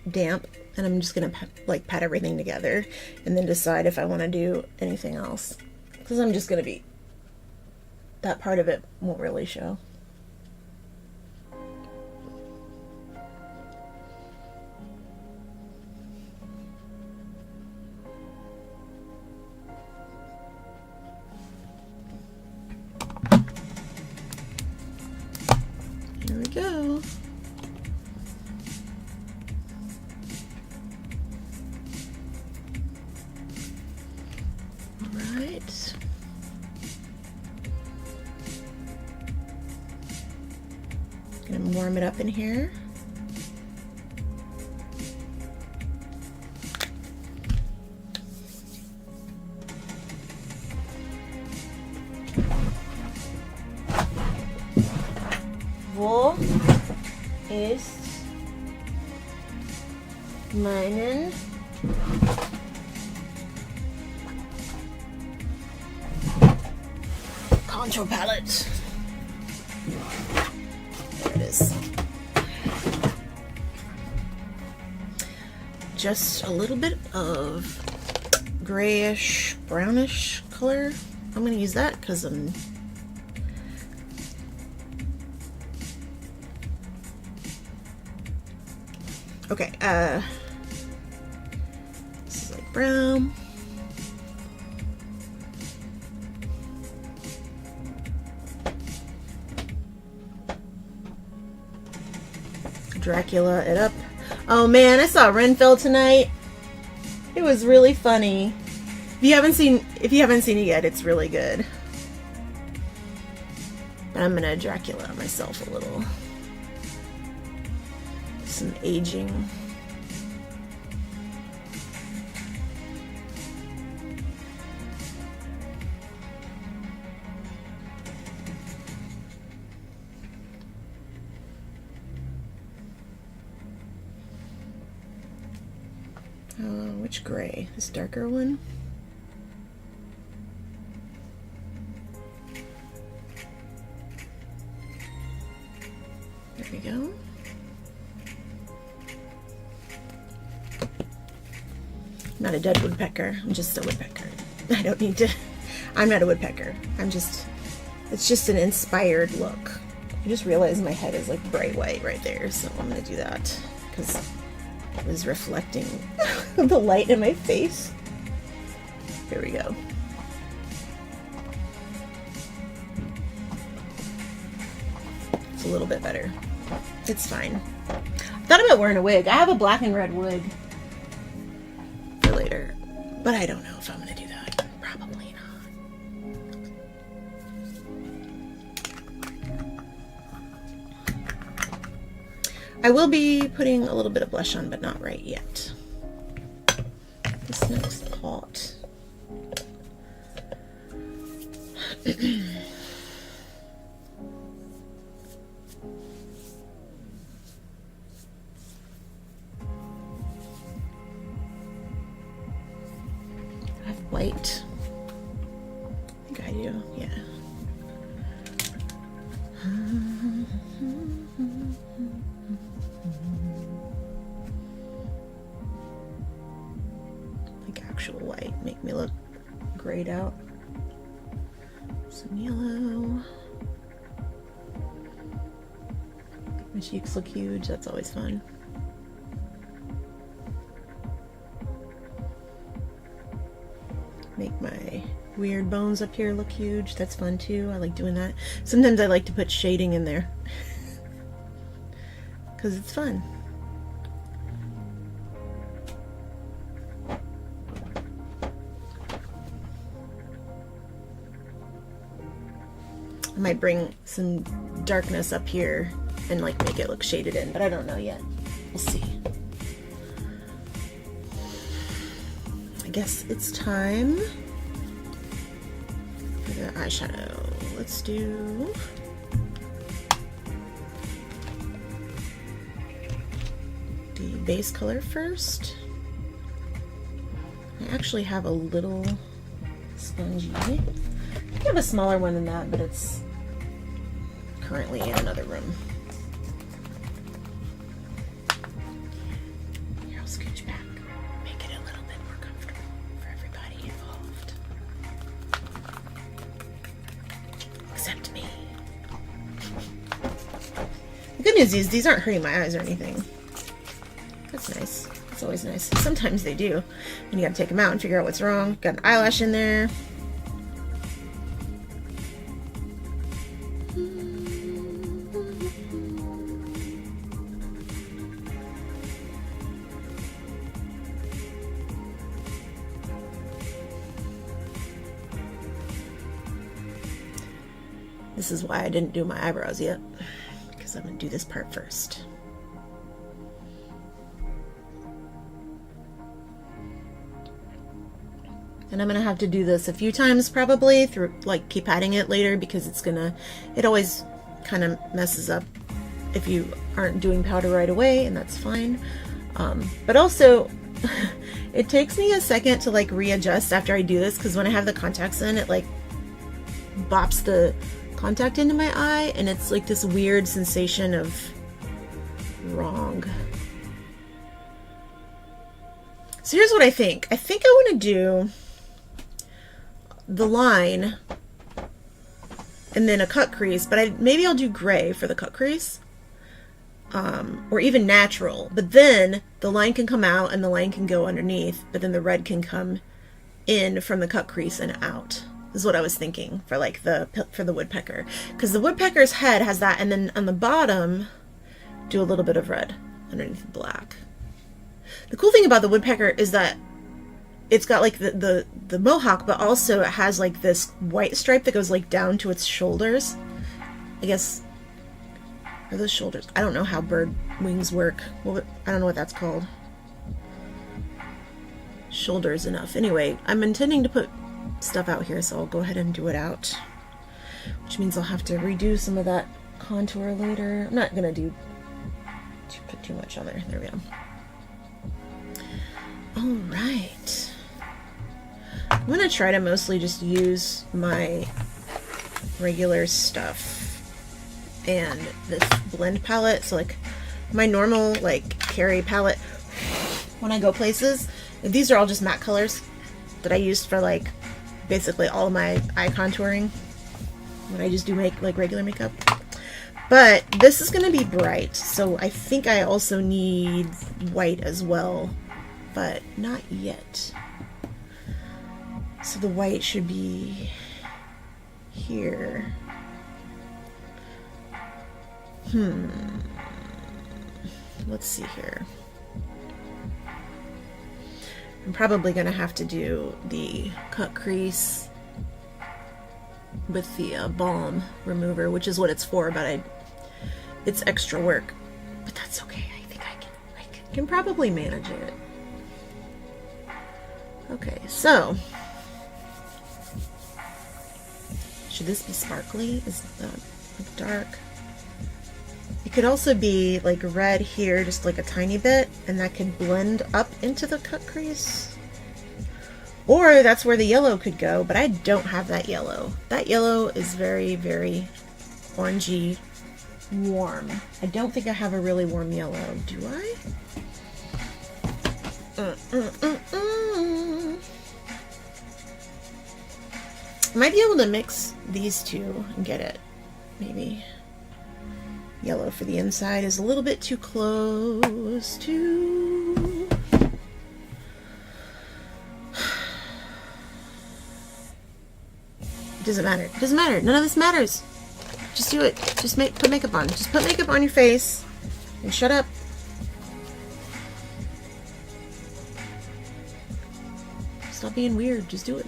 damp, and I'm just gonna like pat everything together and then decide if I want to do anything else, because I'm just gonna be, that part of it won't really show. Here we go. Right. Gonna warm it up in here. Wo ist meinen contour palette? There it is. Just a little bit of grayish, brownish color. I'm going to use that because I'm okay. This is like brown. Dracula it up. Oh man, I saw Renfield tonight. It was really funny. If you haven't seen it yet, it's really good. But I'm gonna Dracula myself a little. Some aging. Which gray? This darker one? There we go. I'm not a dead woodpecker. I'm just a woodpecker. I don't need to. I'm not a woodpecker. It's just an inspired look. I just realized my head is like bright white right there, so I'm gonna do that because it was reflecting the light in my face. Here we go. It's a little bit better. It's fine. I thought about wearing a wig. I have a black and red wig for later, but I don't know if I'm gonna do that. Probably not. I will be putting a little bit of blush on, but not right yet. This next pot. white. I think I do, yeah. Like actual white, make me look grayed out. Some yellow. My cheeks look huge, that's always fun. Make my weird bones up here look huge, that's fun too. I like doing that. Sometimes I like to put shading in there because it's fun. I might bring some darkness up here and like make it look shaded in, but I don't know yet. We'll see. I guess it's time for the eyeshadow. Let's do the base color first. I actually have a little spongy. I have a smaller one than that, but it's currently in another room. Here, I'll scooch back. Make it a little bit more comfortable for everybody involved. Except me. The good news is these aren't hurting my eyes or anything. That's nice. That's always nice. Sometimes they do. And you gotta take them out and figure out what's wrong. Got an eyelash in there. This is why I didn't do my eyebrows yet, because I'm going to do this part first. And I'm going to have to do this a few times probably, through like keep adding it later, because it always kind of messes up if you aren't doing powder right away, and that's fine. But also, it takes me a second to like readjust after I do this, because when I have the contacts in, it like bops the contact into my eye, and it's like this weird sensation of wrong. So here's what I think. I think I want to do the line and then a cut crease, but maybe I'll do gray for the cut crease, or even natural, but then the line can come out and the line can go underneath, but then the red can come in from the cut crease and out. Is what I was thinking for like for the woodpecker, because the woodpecker's head has that, and then on the bottom do a little bit of red underneath the black. The cool thing about the woodpecker is that it's got like the mohawk, but also it has like this white stripe that goes like down to its shoulders. I guess, are those shoulders? I don't know how bird wings work. Well, I don't know what that's called. Shoulders enough. Anyway, I'm intending to put stuff out here, so I'll go ahead and do it out, which means I'll have to redo some of that contour later. I'm not gonna put too much on there. There we go. All right, I'm gonna try to mostly just use my regular stuff and this blend palette. So like my normal like Carry palette when I go places, these are all just matte colors that I used for like basically all of my eye contouring when I just do like regular makeup. But this is going to be bright, so I think I also need white as well, but not yet. So the white should be here. Let's see here. I'm probably going to have to do the cut crease with the balm remover, which is what it's for, but it's extra work. But that's okay. I think I can probably manage it. Okay, so should this be sparkly? Is like dark? It could also be like red here, just like a tiny bit, and that could blend up into the cut crease. Or that's where the yellow could go, but I don't have that yellow. That yellow is very, very orangey warm. I don't think I have a really warm yellow. Do I? I might be able to mix these two and get it. Maybe yellow for the inside is a little bit too close to... It doesn't matter. It doesn't matter. None of this matters. Just do it. Just put makeup on. Just put makeup on your face and shut up. Stop being weird. Just do it.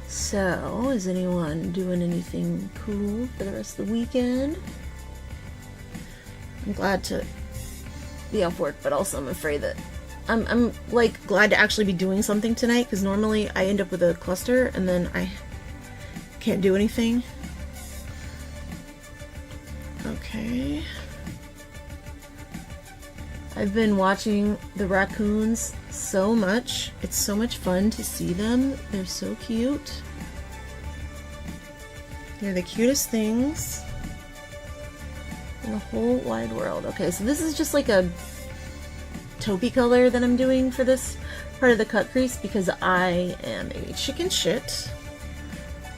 So, is anyone doing anything cool for the rest of the weekend? I'm glad to be off work, but also I'm afraid that I'm like glad to actually be doing something tonight, because normally I end up with a cluster and then I can't do anything. Okay. I've been watching the raccoons so much. It's so much fun to see them. They're so cute. They're the cutest things in the whole wide world. Okay, so this is just like a taupey color that I'm doing for this part of the cut crease, because I am a chicken shit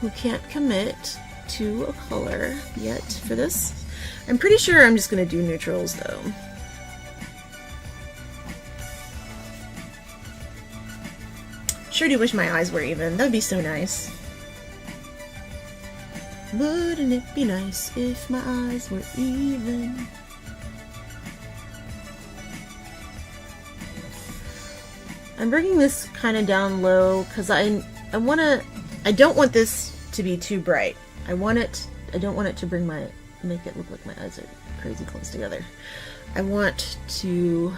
who can't commit to a color yet for this. I'm pretty sure I'm just gonna do neutrals though. Sure do wish my eyes were even. That'd be so nice. Wouldn't it be nice if my eyes were even? I'm bringing this kind of down low because I don't want this to be too bright. I don't want it to make it look like my eyes are crazy close together. I want to,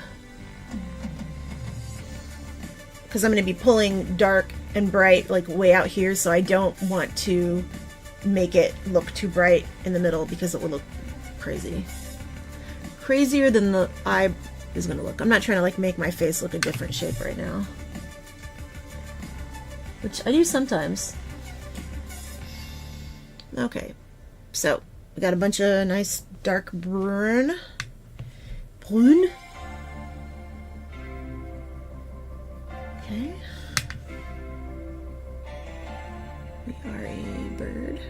because I'm going to be pulling dark and bright like way out here, so I don't want to make it look too bright in the middle because it would look crazy. Crazier than the eye is going to look. I'm not trying to like make my face look a different shape right now, which I do sometimes. Okay, so we got a bunch of nice dark brune. Okay. We are a bird.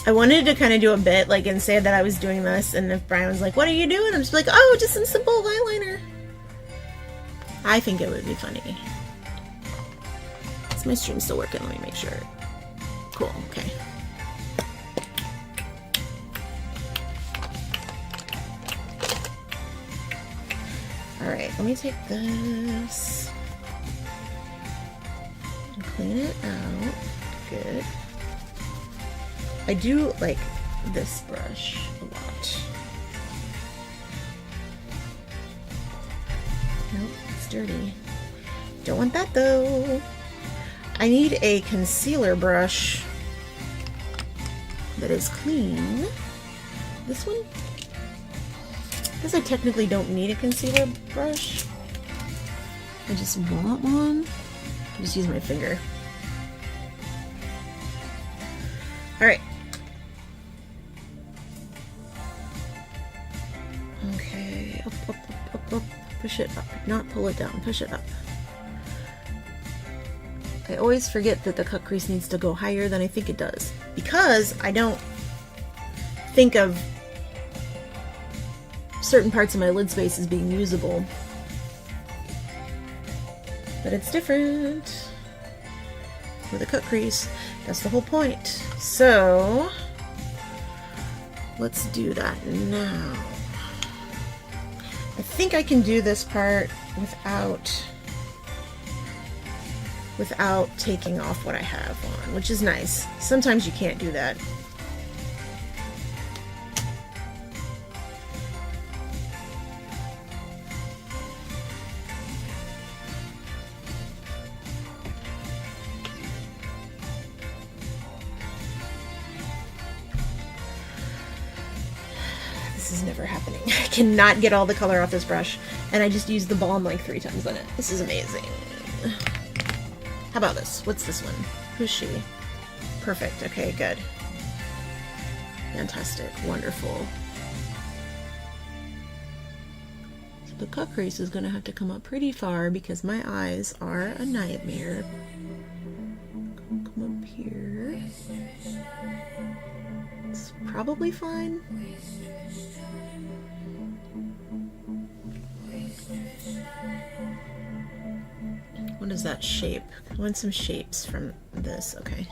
I wanted to kind of do a bit like and say that I was doing this, and if Brian was like, "What are you doing?" I'm just like, "Oh, just some simple eyeliner." I think it would be funny. Is my stream still working? Let me make sure. Cool, okay. Alright, let me take this and clean it out. Good. I do like this brush a lot. Nope, it's dirty. Don't want that though. I need a concealer brush that is clean. This one? I guess I technically don't need a concealer brush. I just want one. I'll just use my finger. Alright. Okay. Up. Push it up. Not pull it down. Push it up. I always forget that the cut crease needs to go higher than I think it does, because I don't think of certain parts of my lid space as being usable. But it's different. with a cut crease. That's the whole point. So let's do that now. I think I can do this part without taking off what I have on, which is nice. Sometimes you can't do that. This is never happening. I cannot get all the color off this brush, and I just used the balm like 3 times on it. This is amazing. How about this? What's this one? Who's she? Perfect. Okay, good. Fantastic. Wonderful. So the cut crease is going to have to come up pretty far because my eyes are a nightmare. Come up here. It's probably fine. What is that shape? I want some shapes from this. Okay.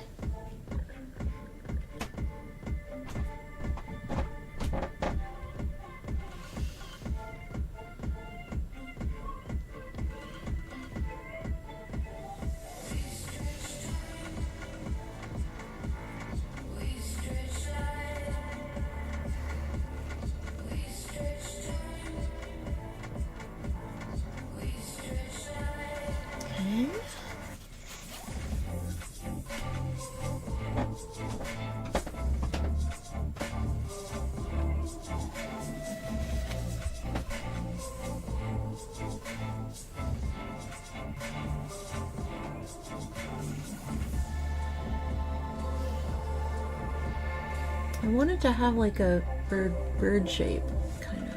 I wanted to have like a bird shape, kind of,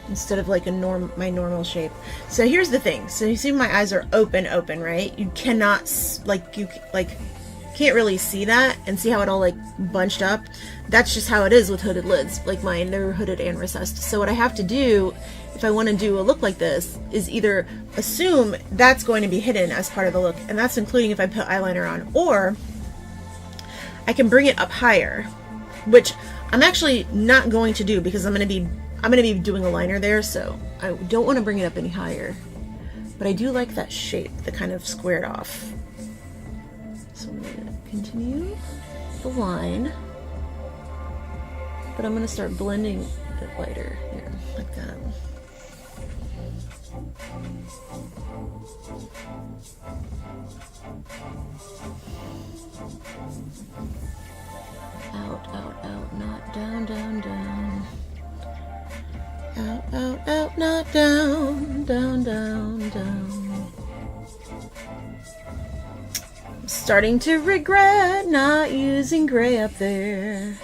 instead of like my normal shape. So here's the thing. So you see my eyes are open, right? You cannot, can't really see that and see how it all like bunched up. That's just how it is with hooded lids. Like mine, they're hooded and recessed. So what I have to do, if I want to do a look like this, is either assume that's going to be hidden as part of the look, and that's including if I put eyeliner on, or I can bring it up higher, which I'm actually not going to do because I'm going to be doing a liner there, so I don't want to bring it up any higher. But I do like that shape, the kind of squared off. So I'm going to continue the line, but I'm going to start blending it lighter here, like that. Out, out, out, not down, down, down. Out, out, out, not down, down, down, down. I'm starting to regret not using gray up there.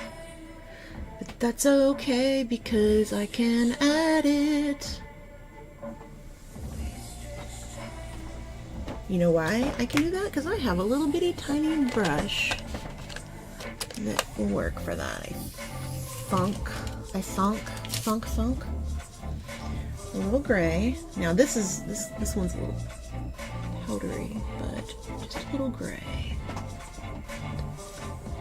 But that's okay because I can add it. You know why I can do that? Because I have a little bitty tiny brush that will work for that. I thunk a little gray. Now this one's a little powdery, but just a little gray.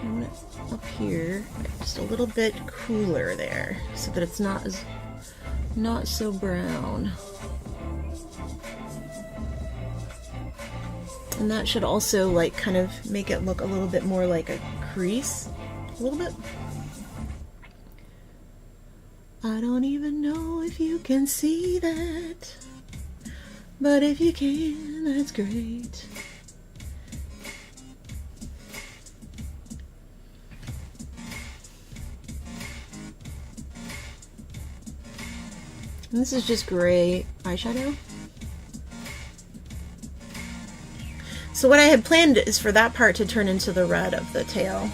I want it up here, just a little bit cooler there, so that it's not so brown. And that should also like kind of make it look a little bit more like a crease. A little bit. I don't even know if you can see that, but if you can, that's great. And this is just gray eyeshadow. So what I had planned is for that part to turn into the red of the tail.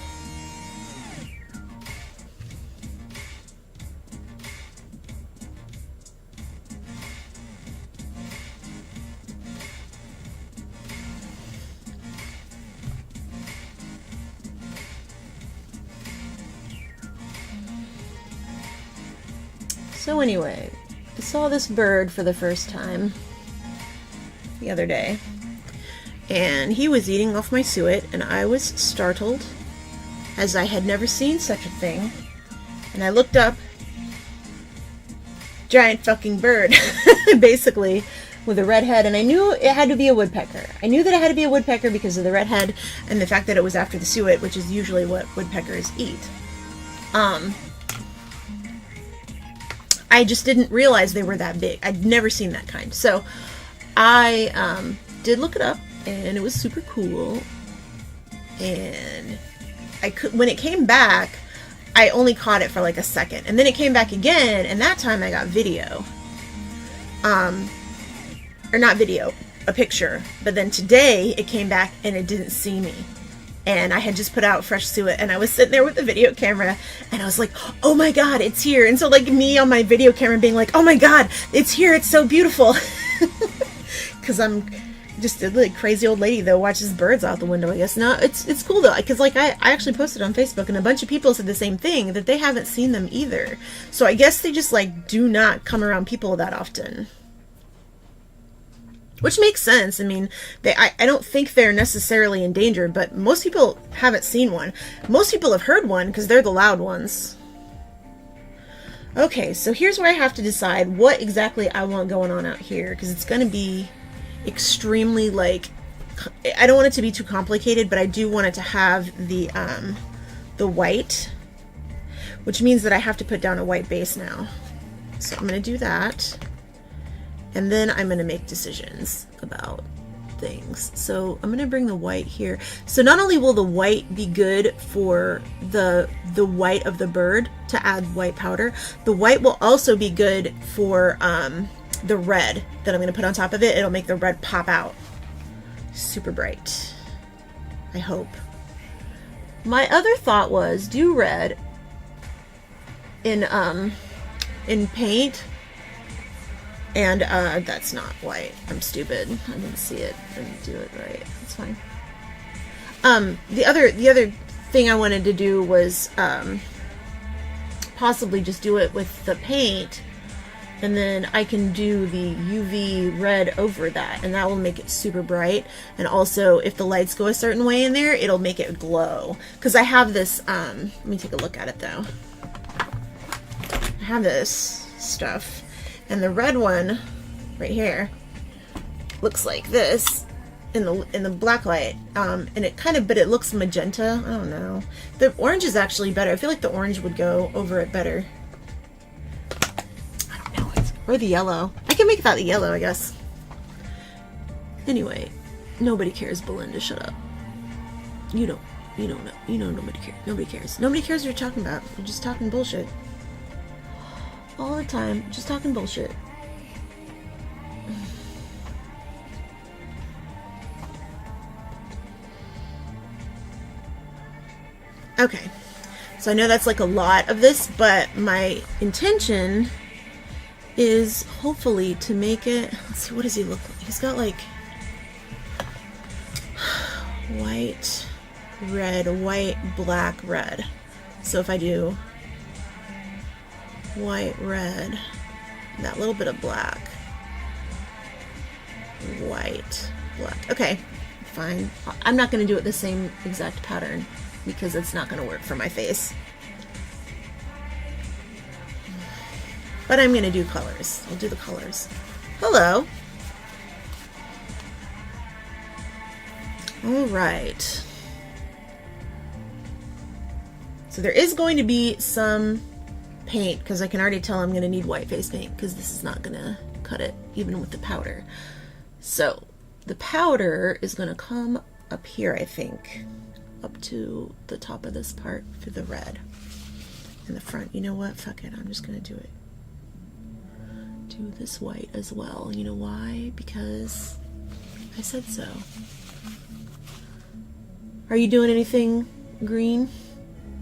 So anyway, I saw this bird for the first time the other day. and he was eating off my suet, and I was startled, as I had never seen such a thing. And I looked up, giant fucking bird, basically, with a red head, and I knew it had to be a woodpecker. I knew that it had to be a woodpecker because of the red head and the fact that it was after the suet, which is usually what woodpeckers eat. I just didn't realize they were that big. I'd never seen that kind. So I did look it up, and it was super cool. And when it came back, I only caught it for like a second, and then it came back again, and that time I got video. Or not video, a picture. But then today it came back and it didn't see me. And I had just put out fresh suet, and I was sitting there with the video camera, and I was like, oh my god, it's here. And so like me on my video camera being like, oh my god, it's here, it's so beautiful. Because I'm just a like crazy old lady that watches birds out the window, I guess. No, it's cool though, because like I actually posted on Facebook, and a bunch of people said the same thing, that they haven't seen them either. So I guess they just like do not come around people that often. Which makes sense. I mean, I don't think they're necessarily endangered, but most people haven't seen one. Most people have heard one because they're the loud ones. Okay, so here's where I have to decide what exactly I want going on out here, because it's going to be extremely, like, I don't want it to be too complicated, but I do want it to have the white, which means that I have to put down a white base now. So I'm going to do that. And then I'm going to make decisions about things. So I'm going to bring the white here. So not only will the white be good for the white of the bird to add white powder, the white will also be good for the red that I'm going to put on top of it. It'll make the red pop out super bright, I hope. My other thought was do red in paint. And that's not white. I'm stupid. I didn't see it. I didn't do it right. It's fine. The other thing I wanted to do was possibly just do it with the paint, and then I can do the UV red over that, and that will make it super bright. And also, if the lights go a certain way in there, it'll make it glow. Because I have this. Let me take a look at it though. I have this stuff. And the red one right here looks like this in the black light, and it kind of, but it looks magenta. I don't know. The orange is actually better. I feel like the orange would go over it better. I don't know. Or the yellow. I can make without the yellow, I guess. Anyway, nobody cares, Belinda. Shut up. You don't know. You know nobody cares. Nobody cares. Nobody cares what you're talking about. You're just talking bullshit. All the time, just talking bullshit. Okay, so I know that's like a lot of this, but my intention is hopefully to make it, let's see, what does he look like? He's got like white, red, white, black, red. So if I do white, red, that little bit of black, white, black. Okay, fine. I'm not going to do it the same exact pattern because it's not going to work for my face. But I'm going to do colors. I'll do the colors. Hello. All right. So there is going to be some paint, because I can already tell I'm going to need white face paint, because this is not going to cut it even with the powder. So the powder is going to come up here, I think, up to the top of this part for the red in the front. You know what? Fuck it. I'm just going to do it. Do this white as well. You know why? Because I said so. Are you doing anything green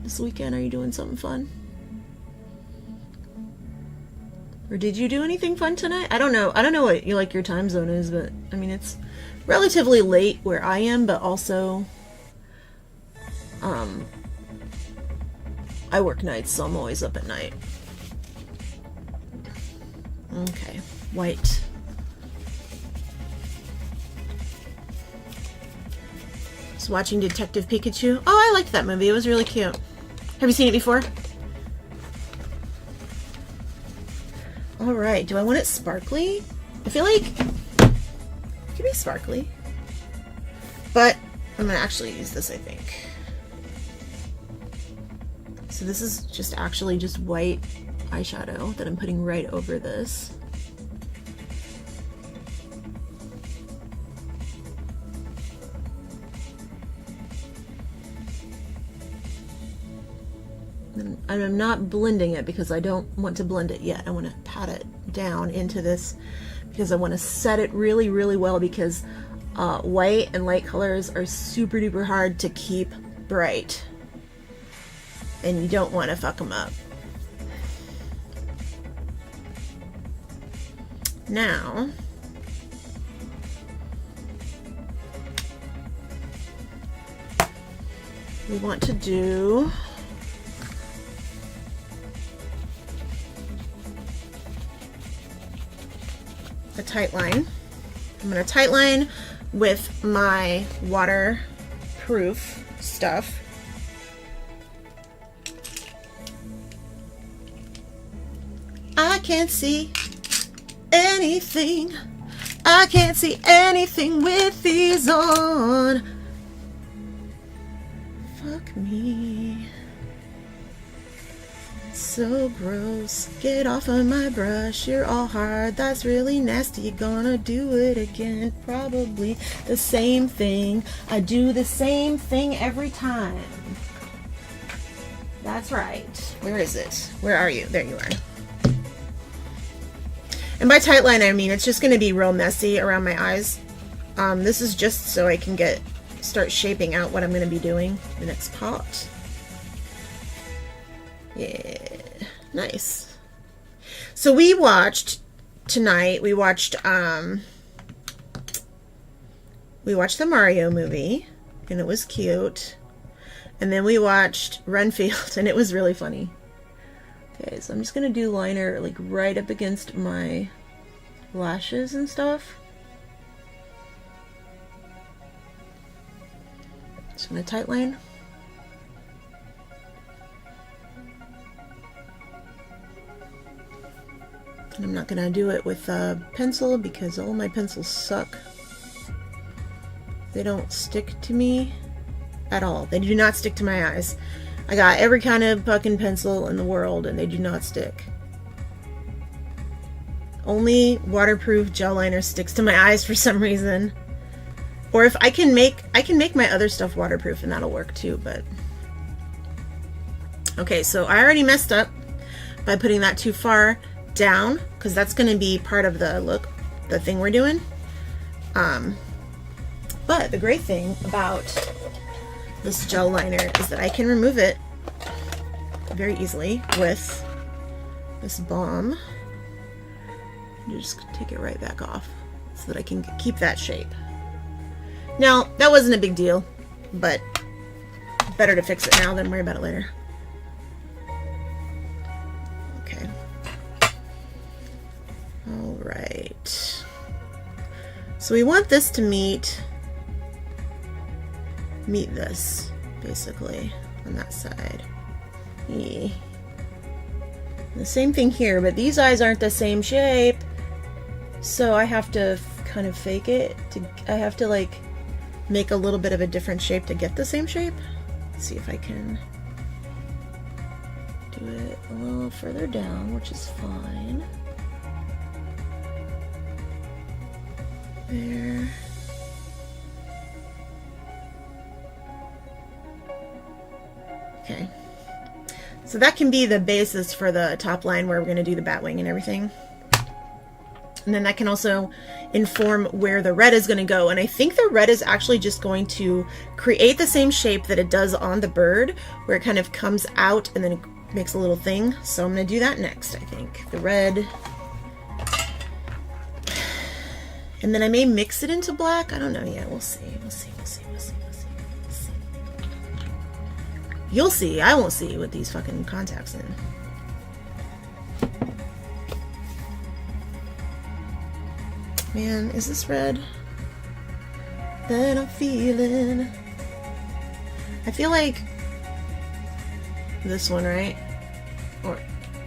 this weekend? Are you doing something fun? Or did you do anything fun tonight? I don't know. I don't know what your time zone is, but I mean, it's relatively late where I am, but also I work nights, so I'm always up at night. Okay, white. was watching Detective Pikachu. Oh, I liked that movie. It was really cute. Have you seen it before? All right. Do I want it sparkly? I feel like it could be sparkly. But I'm going to actually use this, I think. So this is just actually just white eyeshadow that I'm putting right over this. And I'm not blending it because I don't want to blend it yet. I want to pat it down into this because I want to set it really, really well, because white and light colors are super duper hard to keep bright. And you don't want to fuck them up. Now, we want to do a tight line. I'm going to tight line with my waterproof stuff. I can't see anything. I can't see anything with these on. Fuck me. So gross. Get off of my brush. You're all hard. That's really nasty. Gonna do it again. Probably the same thing. I do the same thing every time. That's right. Where is it? Where are you? There you are. And by tight line, I mean it's just going to be real messy around my eyes. This is just so I can start shaping out what I'm going to be doing the next pot. Yeah, nice. So we watched tonight. We watched the Mario movie, and it was cute. And then we watched Renfield, and it was really funny. Okay, so I'm just gonna do liner like right up against my lashes and stuff. Just gonna tight line. And I'm not gonna do it with a pencil because all my pencils suck. They don't stick to me at all. They do not stick to my eyes. I got every kind of fucking pencil in the world and they do not stick. Only waterproof gel liner sticks to my eyes for some reason. Or if I can make my other stuff waterproof and that'll work too, but okay, so I already messed up by putting that too far down because that's going to be part of the thing we're doing. But the great thing about this gel liner is that I can remove it very easily with this balm. Just take it right back off so that I can keep that shape. Now, that wasn't a big deal, but better to fix it now than worry about it later. Okay. All right. So we want this to meet this, basically, on that side. Yeah. The same thing here, but these eyes aren't the same shape, so I have to kind of fake it. I have to like make a little bit of a different shape to get the same shape. Let's see if I can do it a little further down, which is fine. There. Okay, so that can be the basis for the top line where we're going to do the bat wing and everything. And then that can also inform where the red is going to go. And I think the red is actually just going to create the same shape that it does on the bird, where it kind of comes out and then it makes a little thing. So I'm going to do that next, I think. The red. And then I may mix it into black. I don't know yet. We'll see. We'll see. We'll see. We'll see. You'll see. I won't see with these fucking contacts in. Man, is this red that I'm feeling? I feel like this one, right? Or,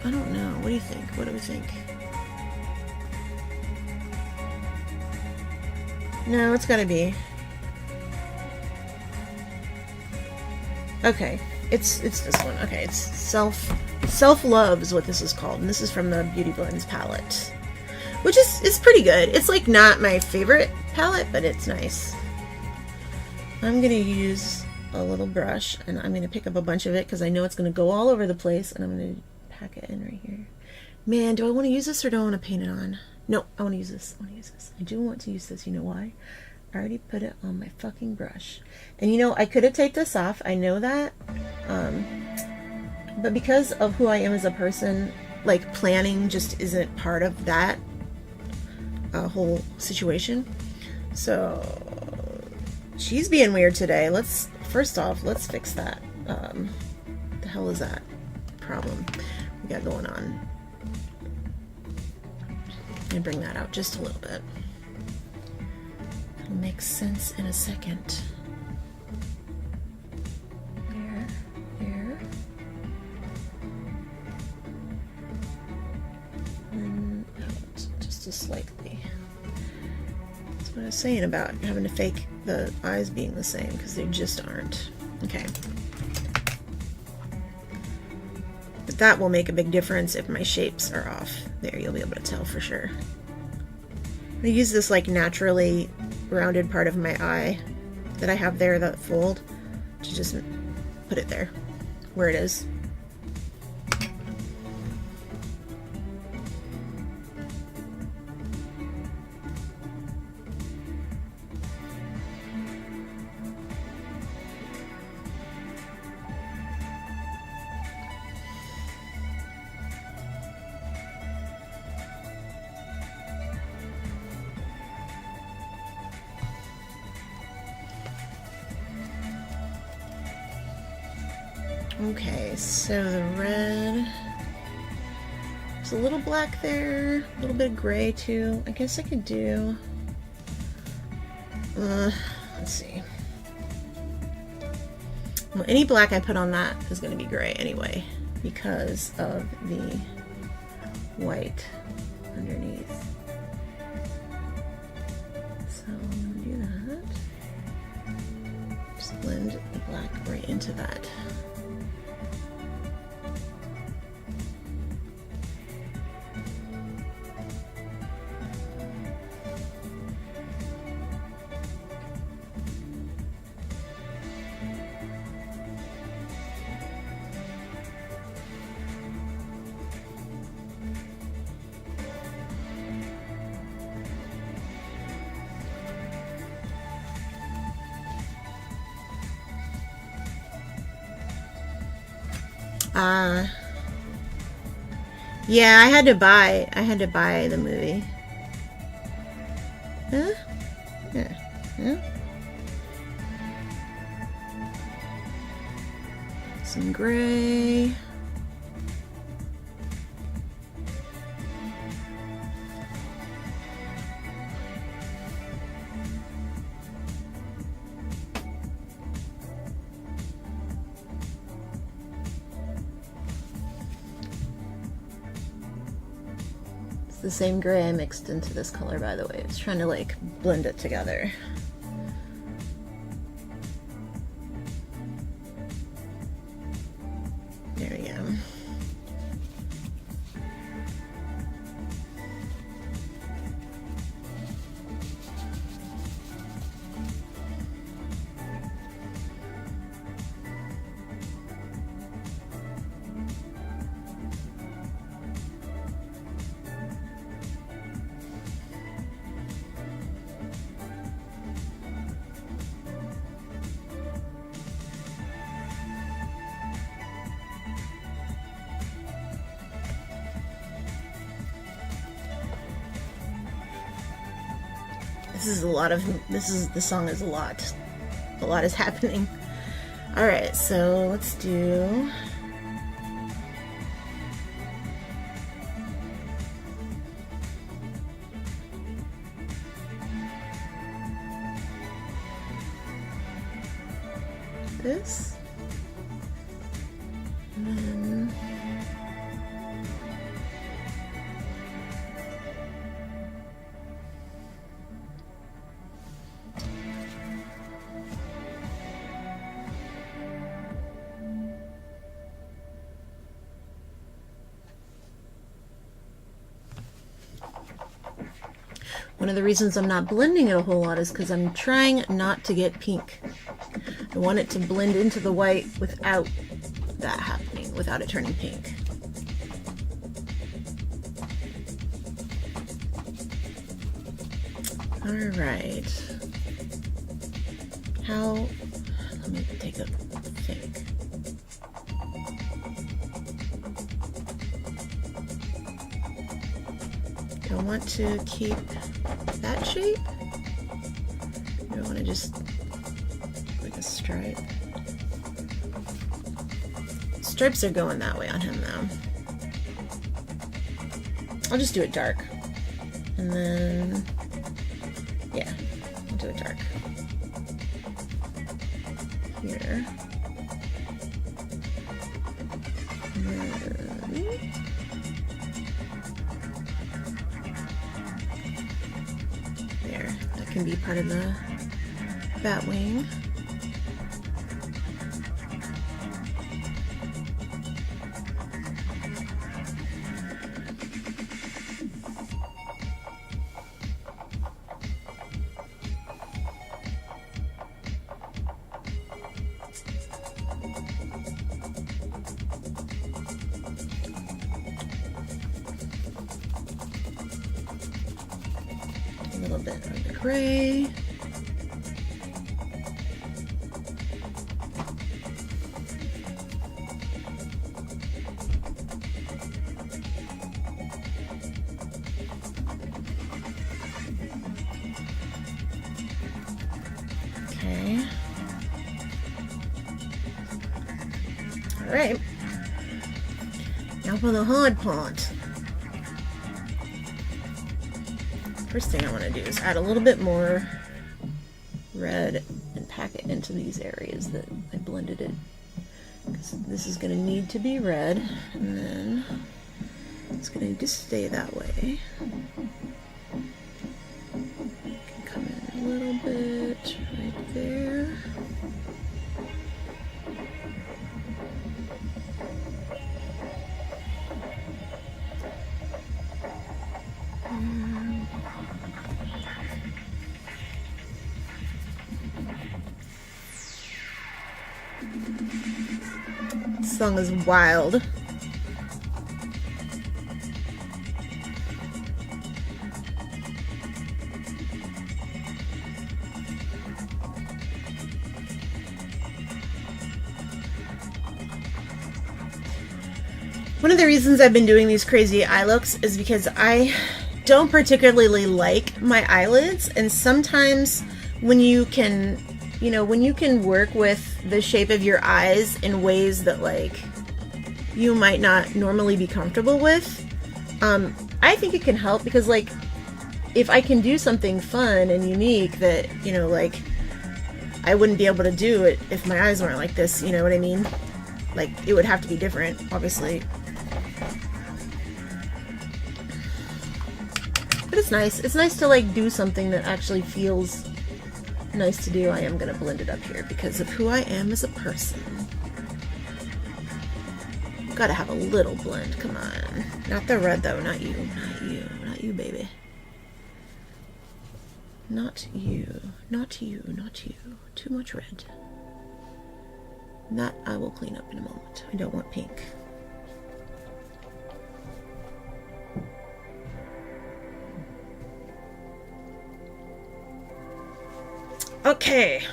I don't know. What do you think? What do we think? No, it's gotta be. Okay, it's this one. Okay, it's Self-Love is what this is called, and this is from the Beauty Blends palette, which is pretty good. It's like not my favorite palette, but it's nice. I'm gonna use a little brush, and I'm gonna pick up a bunch of it because I know it's gonna go all over the place, and I'm gonna pack it in right here. Man, do I want to use this or do I want to paint it on? No, I want to use this. I want to use this. I do want to use this. You know why? I already put it on my fucking brush. And you know, I could have taped this off. I know that. But because of who I am as a person, like planning just isn't part of that whole situation. So she's being weird today. First off, let's fix that. The hell is that problem we got going on? And bring that out just a little bit. It'll make sense in a second. There. And out just slightly. That's what I was saying about having to fake the eyes being the same, because they just aren't. Okay. But that will make a big difference if my shapes are off. There, you'll be able to tell for sure. I use this like naturally rounded part of my eye that I have there, that fold, to just put it there where it is. Okay, so the red, there's a little black there, a little bit of gray too. I guess I could do, let's see. Well, any black I put on that is going to be gray anyway, because of the white underneath. So I'm going to do that. Just blend the black right into that. Yeah, I had to buy the movie. Huh? Yeah. Huh? Some gray. The same gray I mixed into this color, by the way. I was trying to like blend it together. There we go. This song is a lot. A lot is happening. Alright, so let's do... this. And then one of the reasons I'm not blending it a whole lot is because I'm trying not to get pink. I want it to blend into the white without that happening, without it turning pink. All right. Let me take a think. Do I want to keep that shape? Do I want to just like a stripe? Stripes are going that way on him though. I'll just do it dark. And then, yeah, I'll do it dark. Here. And then, there, that can be part of the bat wing. A little bit of the gray. Okay. All right. Now for the hard part. First thing I want to do is add a little bit more red and pack it into these areas that I blended it. Because this is going to need to be red, and then it's going to need to stay that way. Can come in a little bit right there. This song is wild. One of the reasons I've been doing these crazy eye looks is because I don't particularly like my eyelids, and sometimes when you can, when you can work with the shape of your eyes in ways that like you might not normally be comfortable with, I think it can help, because like if I can do something fun and unique that, like I wouldn't be able to do it if my eyes weren't like this, you know what I mean? Like it would have to be different, obviously. But it's nice. It's nice to like do something that actually feels nice to do. I am going to blend it up here because of who I am as a person. Gotta have a little blend, come on. Not the red though, not you, not you, not you, baby. Not you, not you, not you. Too much red. That I will clean up in a moment. I don't want pink. Okay.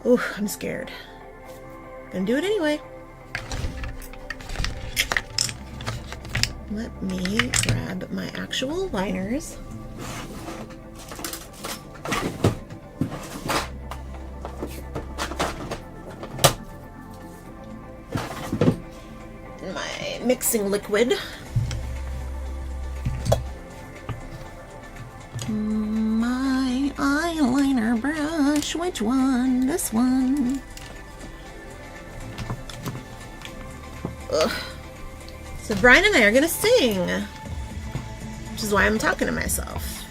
Ooh, I'm scared. Gonna do it anyway. Let me grab my actual liners. My mixing liquid. My eyeliner. brush. Which one? This one. Ugh. So Brian and I are gonna sing, which is why I'm talking to myself.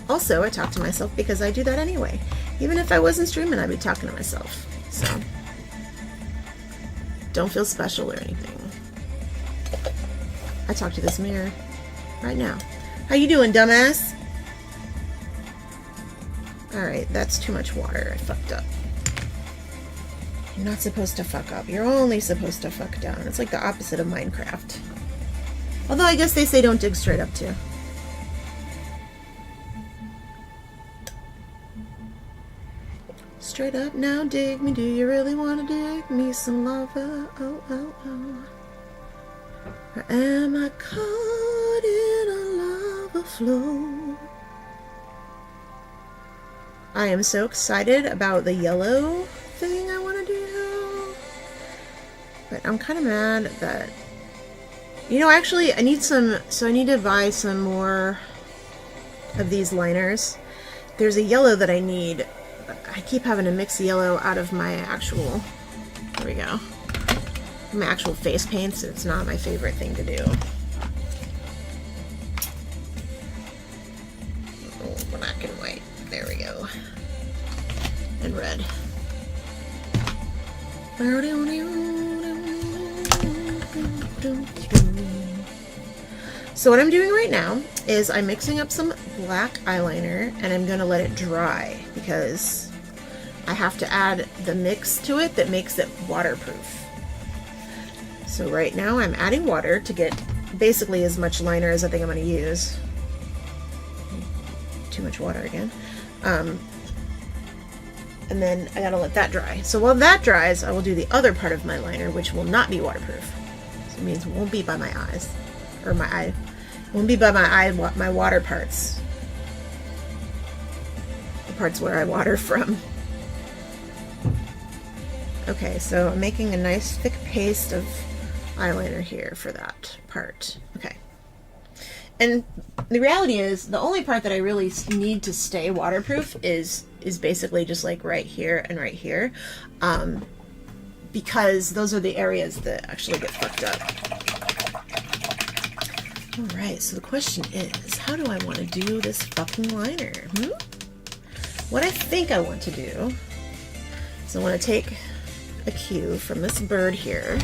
Also, I talk to myself because I do that anyway. Even if I wasn't streaming, I'd be talking to myself. So don't feel special or anything. I talk to this mirror right now. How you doing, dumbass? Alright, that's too much water. I fucked up. You're not supposed to fuck up. You're only supposed to fuck down. It's like the opposite of Minecraft. Although I guess they say don't dig straight up too. Straight up now, dig me. Do you really want to dig me some lava? Oh, oh, oh. Or am I caught in a lava flow? I am so excited about the yellow thing I want to do. But I'm kind of mad that... You know, actually, I need some... So I need to buy some more of these liners. There's a yellow that I need. I keep having to mix the yellow out of my actual... There we go. My actual face paints. It's not my favorite thing to do. Oh, black and white. There we go. And red. So what I'm doing right now is I'm mixing up some black eyeliner and I'm going to let it dry because I have to add the mix to it that makes it waterproof. So right now I'm adding water to get basically as much liner as I think I'm going to use. Too much water again. And then I gotta let that dry. So while that dries, I will do the other part of my liner, which will not be waterproof. So it means it won't be by my eyes. Or my eye. It won't be by my eye, my water parts. The parts where I water from. Okay, so I'm making a nice thick paste of eyeliner here for that part. Okay. And the reality is, the only part that I really need to stay waterproof is basically just like right here and right here. Because those are the areas that actually get fucked up. Alright, so the question is, how do I want to do this fucking liner? What I think I want to do is I want to take a cue from this bird here.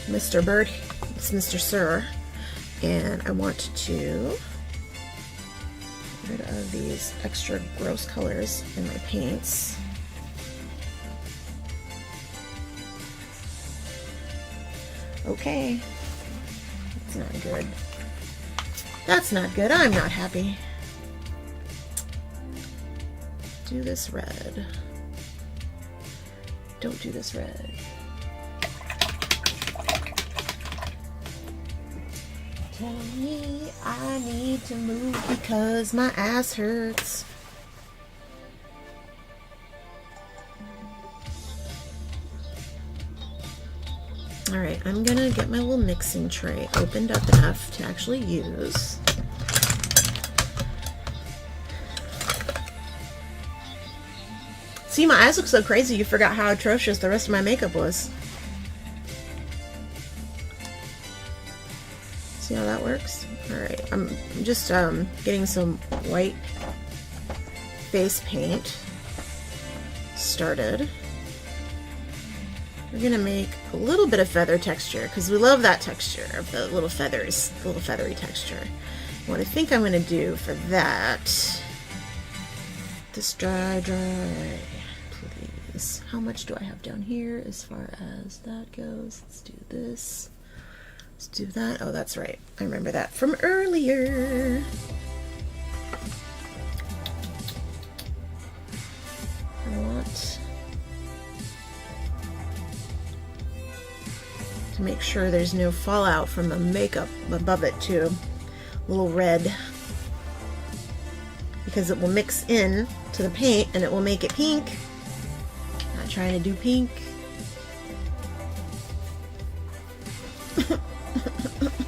Mr. Bird, it's Mr. Sir. And I want to get rid of these extra gross colors in my paints. Okay. That's not good. That's not good. I'm not happy. Do this red. Don't do this red. Tell me I need to move because my ass hurts. Alright, I'm gonna get my little mixing tray opened up enough to actually use. See, my eyes look so crazy you forgot how atrocious the rest of my makeup was. See how that works? Alright, I'm just getting some white face paint started. We're gonna make a little bit of feather texture because we love that texture of the little feathers, the little feathery texture. What I think I'm gonna do for that, this dry, please. How much do I have down here as far as that goes? Let's do this. Let's do that. Oh, that's right. I remember that from earlier. I want to make sure there's no fallout from the makeup above it too. A little red. Because it will mix in to the paint and it will make it pink. Not trying to do pink.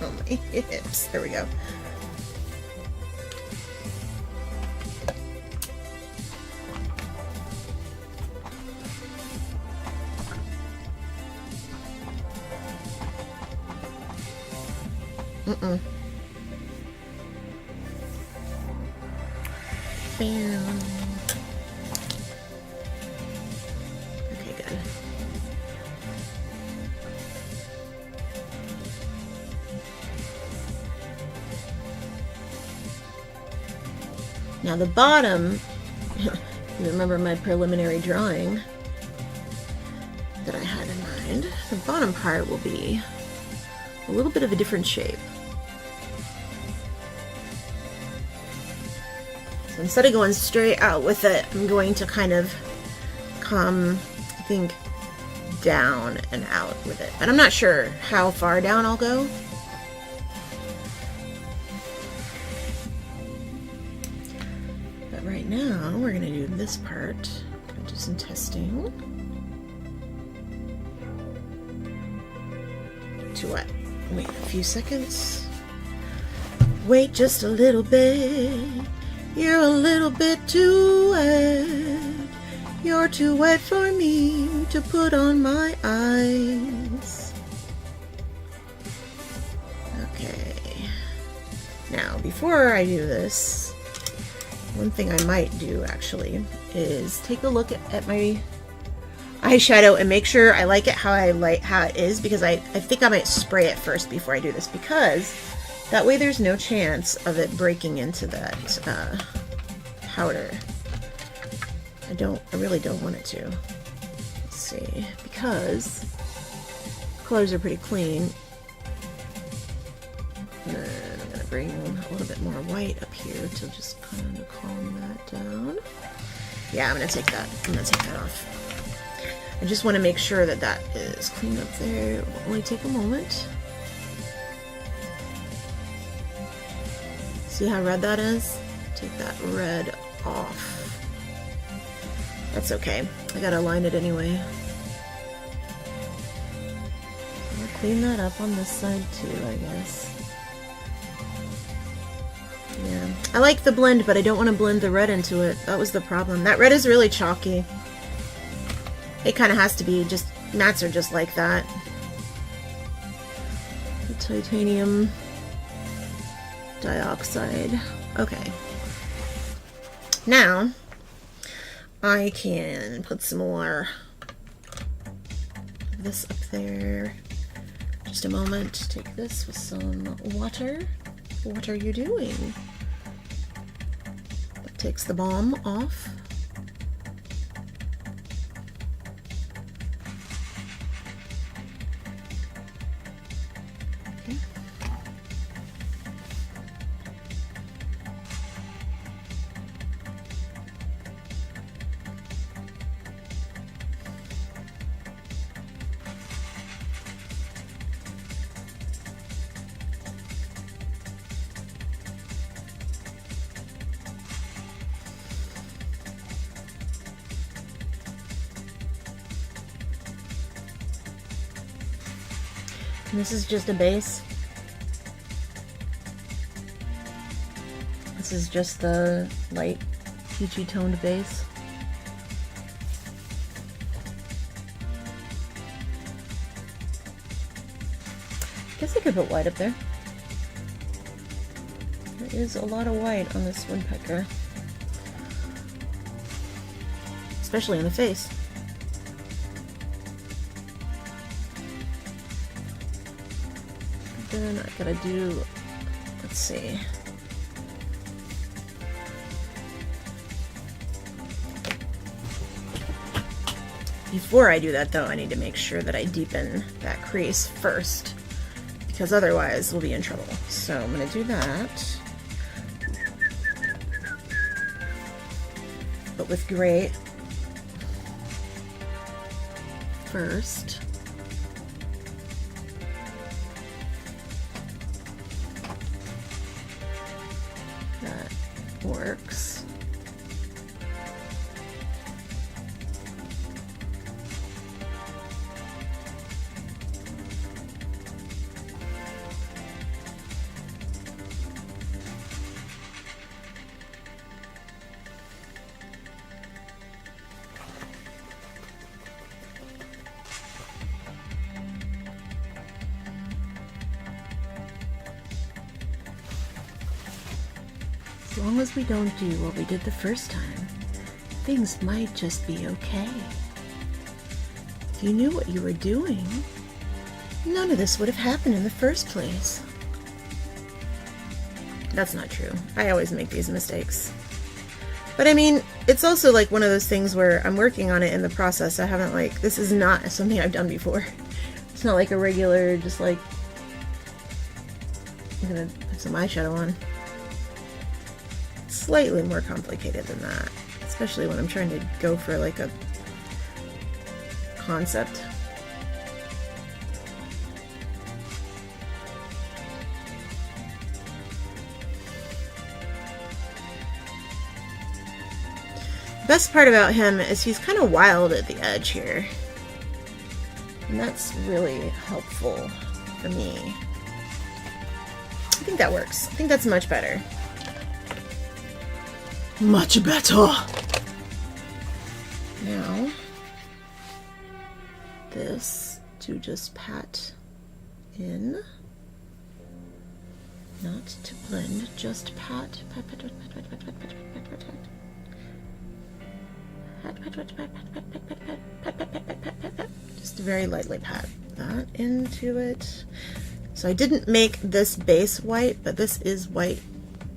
Oh, my hips. There we go. Bam. Okay, good. Now the bottom, you remember my preliminary drawing that I had in mind, the bottom part will be a little bit of a different shape. So instead of going straight out with it, I'm going to kind of come, I think, down and out with it. But I'm not sure how far down I'll go. But right now, we're going to do this part. Gonna do some testing. To what? Wait a few seconds. Wait just a little bit. You're a little bit too wet. You're too wet for me to put on my eyes. Okay. Now, before I do this, one thing I might do actually is take a look at my eyeshadow and make sure I like it how it is, because I think I might spray it first before I do this, because that way there's no chance of it breaking into that powder. I really don't want it to. Let's see, because colors are pretty clean. And then I'm gonna bring a little bit more white up here to just kind of calm that down. Yeah, I'm gonna take that off. I just want to make sure that that is cleaned up there. It will only take a moment. See how red that is? Take that red off. That's okay. I gotta line it anyway. I'll clean that up on this side too, I guess. Yeah. I like the blend, but I don't want to blend the red into it. That was the problem. That red is really chalky. It kind of has to be, just mattes are just like that. The titanium dioxide. Okay. Now, I can put some more of this up there. Just a moment. Take this with some water. What are you doing? That takes the balm off. And this is just a base. This is just the light peachy toned base. I guess I could put white up there. There is a lot of white on this woodpecker. Especially in the face. Then I gotta do, let's see. Before I do that though, I need to make sure that I deepen that crease first, because otherwise we'll be in trouble. So I'm gonna do that. But with gray first. Works. As long as we don't do what we did the first time, things might just be okay. If you knew what you were doing, none of this would have happened in the first place. That's not true. I always make these mistakes. But I mean, it's also like one of those things where I'm working on it in the process. I haven't like, this is not something I've done before. It's not like a regular, just like, I'm gonna put some eyeshadow on. It's slightly more complicated than that. Especially when I'm trying to go for like a concept. Best part about him is he's kind of wild at the edge here. And that's really helpful for me. I think that works. I think that's much better. Much better! Now, this to just pat in. Not to blend, just pat, pat, pat, pat, pat, pat, pat, pat, pat, pat, pat, pat. Just very lightly pat that into it. So I didn't make this base white, but this is white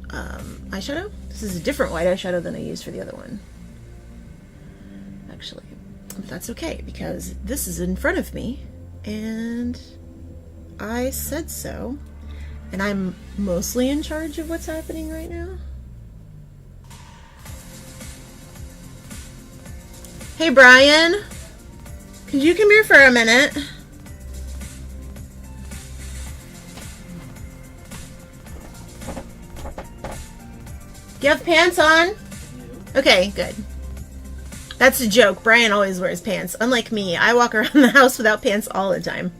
eyeshadow. This is a different white eyeshadow than I used for the other one. Actually, but that's okay because this is in front of me and I said so. And I'm mostly in charge of what's happening right now. Hey Brian, could you come here for a minute? Do you have pants on? Okay, good. That's a joke. Brian always wears pants. Unlike me, I walk around the house without pants all the time.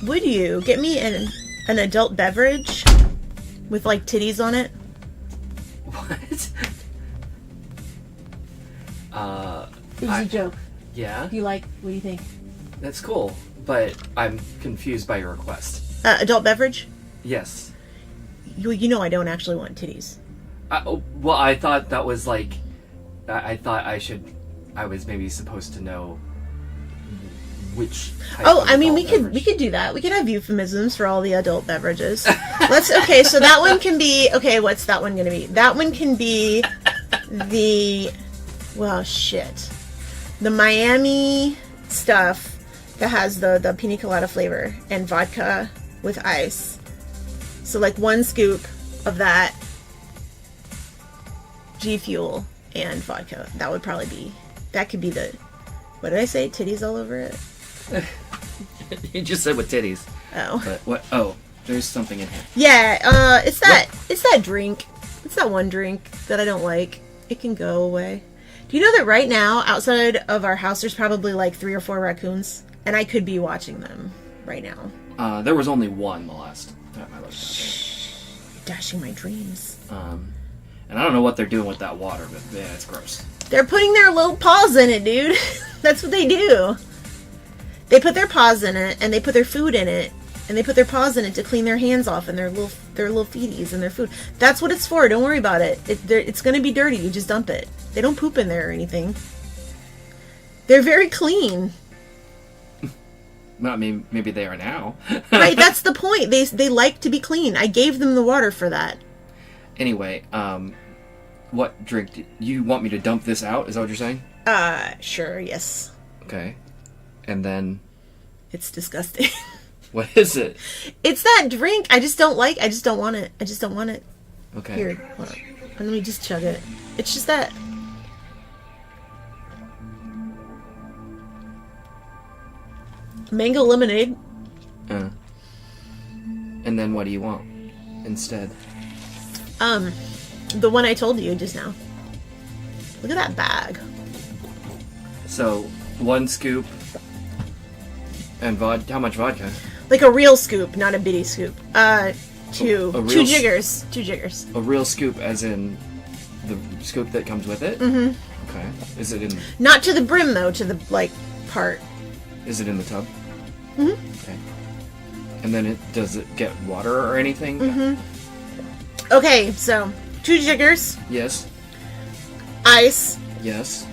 Would you get me an adult beverage with like titties on it? What? It was a joke. Yeah? Do you like, what do you think? That's cool, but I'm confused by your request. Adult beverage? Yes. You know I don't actually want titties. Well, I thought that was like... I thought I was maybe supposed to know which type of I mean, we beverage. could do that. We could have euphemisms for all the adult beverages. Okay, so that one can be, okay, what's that one gonna be? That one can be the, well, shit. The Miami stuff that has the pina colada flavor and vodka with ice. So like 1 scoop of that, G Fuel and vodka. That would probably be, that could be the, what did I say? Titties all over it? You just said with titties. Oh. But what? Oh, there's something in here. Yeah, it's that drink. It's that one drink that I don't like. It can go away. Do you know that right now, outside of our house, there's probably like 3 or 4 raccoons? And I could be watching them right now. There was only one the last time I looked at it. Shh. You're dashing my dreams. And I don't know what they're doing with that water, but yeah, it's gross. They're putting their little paws in it, dude. That's what they do. They put their paws in it, and they put their food in it, and they put their paws in it to clean their hands off and their little feeties and their food. That's what it's for. Don't worry about it. It's going to be dirty. You just dump it. They don't poop in there or anything. They're very clean. Well, I mean, maybe they are now. Right, that's the point. They like to be clean. I gave them the water for that. Anyway, what drink do you want me to dump this out? Is that what you're saying? Sure, yes. Okay. And then... It's disgusting. What is it? It's that drink. I just don't like. I just don't want it. I just don't want it. Okay. Here, hold on. Let me just chug it. It's just that... Mango lemonade. And then what do you want instead? The one I told you just now. Look at that bag. So, 1 scoop and vodka. How much vodka? Like a real scoop, not a bitty scoop. Two real jiggers. 2 jiggers. A real scoop, as in the scoop that comes with it? Mm-hmm. Okay. Is it in... Not to the brim, though, to the, like, part. Is it in the tub? Mm-hmm. Okay. And then does it get water or anything? Mm-hmm. Okay, so 2 jiggers. Yes. Ice. Yes.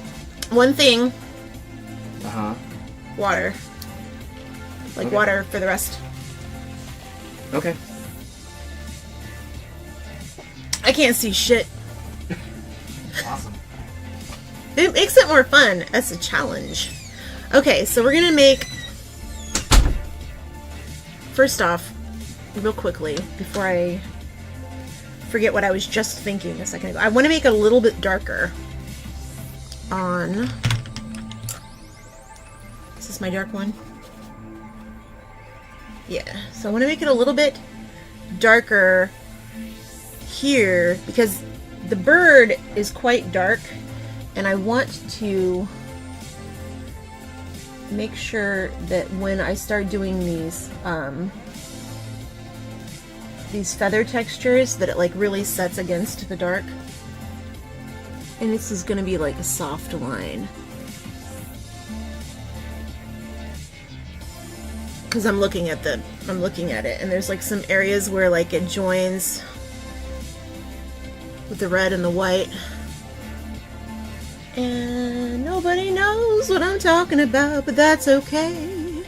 1 thing. Uh-huh. Water. Like Okay. water for the rest. Okay. I can't see shit. Awesome. It makes it more fun as a challenge. Okay, so we're gonna make... First off, real quickly, before I forget what I was just thinking a second ago, I want to make it a little bit darker on... Is this my dark one? Yeah, so I want to make it a little bit darker here because the bird is quite dark and I want to make sure that when I start doing these feather textures that it like really sets against the dark. And this is going to be like a soft line. Because I'm looking at it and there's like some areas where like it joins with the red and the white. And nobody knows what I'm talking about, but that's okay.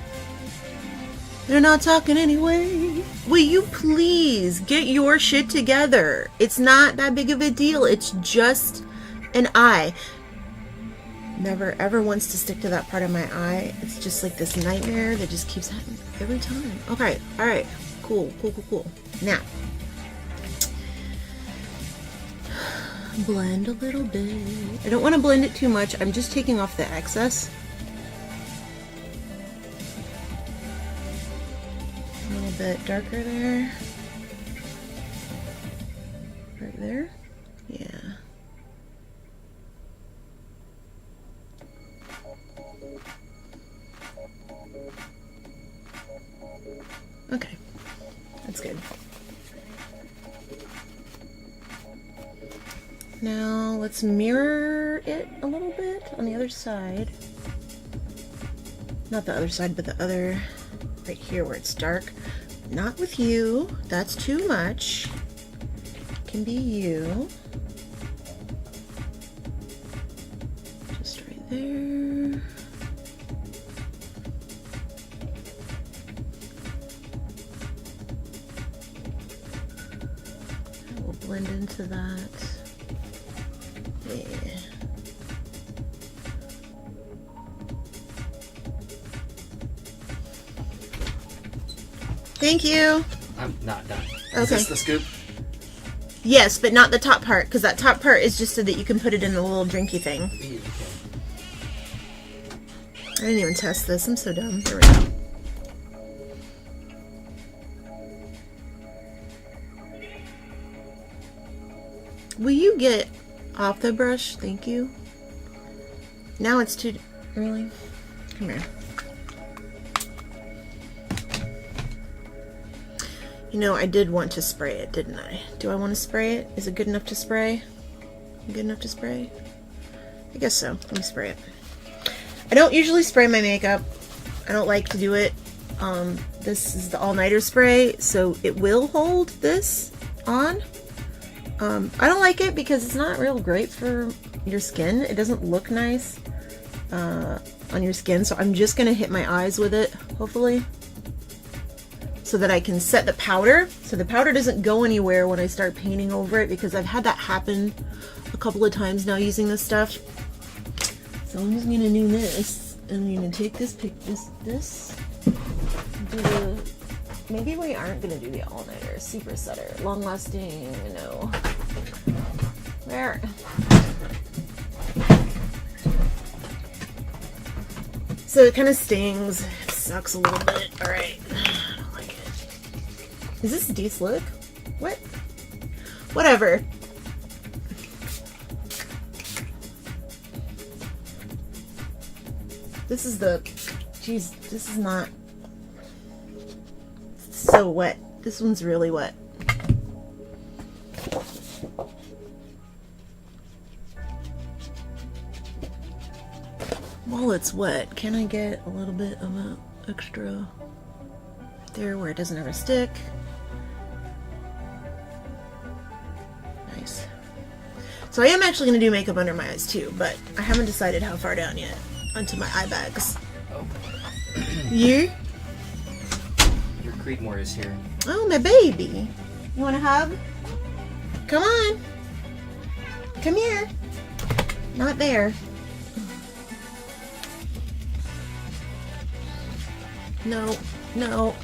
They're not talking anyway. Will you please get your shit together? It's not that big of a deal. It's just an eye. Never ever wants to stick to that part of my eye. It's just like this nightmare that just keeps happening every time. Okay, alright. Cool. Now, blend a little bit. I don't want to blend it too much. I'm just taking off the excess. A little bit darker there. Right there. Yeah. Okay. That's good. Now let's mirror it a little bit on the other side. Not the other side, but the other, right here where it's dark. Not with you, that's too much. Can be you. Just right there. That will blend into that. Yeah. Thank you. I'm not done. Okay. Is this the scoop? Yes, but not the top part, because that top part is just so that you can put it in the little drinky thing. I didn't even test this. I'm so dumb. There we go. Will you get off the brush? Thank you. Now it's too... Really? Come here. You know, I did want to spray it, didn't I? Do I want to spray it? Is it good enough to spray? Good enough to spray? I guess so. Let me spray it. I don't usually spray my makeup. I don't like to do it. This is the all-nighter spray, so it will hold this on. I don't like it because it's not real great for your skin. It doesn't look nice on your skin, so I'm just going to hit my eyes with it, hopefully, so that I can set the powder, so the powder doesn't go anywhere when I start painting over it, because I've had that happen a couple of times now using this stuff. So I'm just going to do this, and I'm going to take this, maybe we aren't going to do the all-nighter, super setter, long-lasting, no. There. So it kind of stings, it sucks a little bit. Alright, I don't like it. Is this de-slick? What? Whatever. This is the, geez, this is not so wet. This one's really wet. While it's wet, can I get a little bit of an extra there where it doesn't ever stick. Nice. So I am actually going to do makeup under my eyes too, but I haven't decided how far down yet onto my eye bags. Oh. You? Your Creedmoor is here. Oh, my baby. You want a hug? Come on. Come here. Not there. No, no.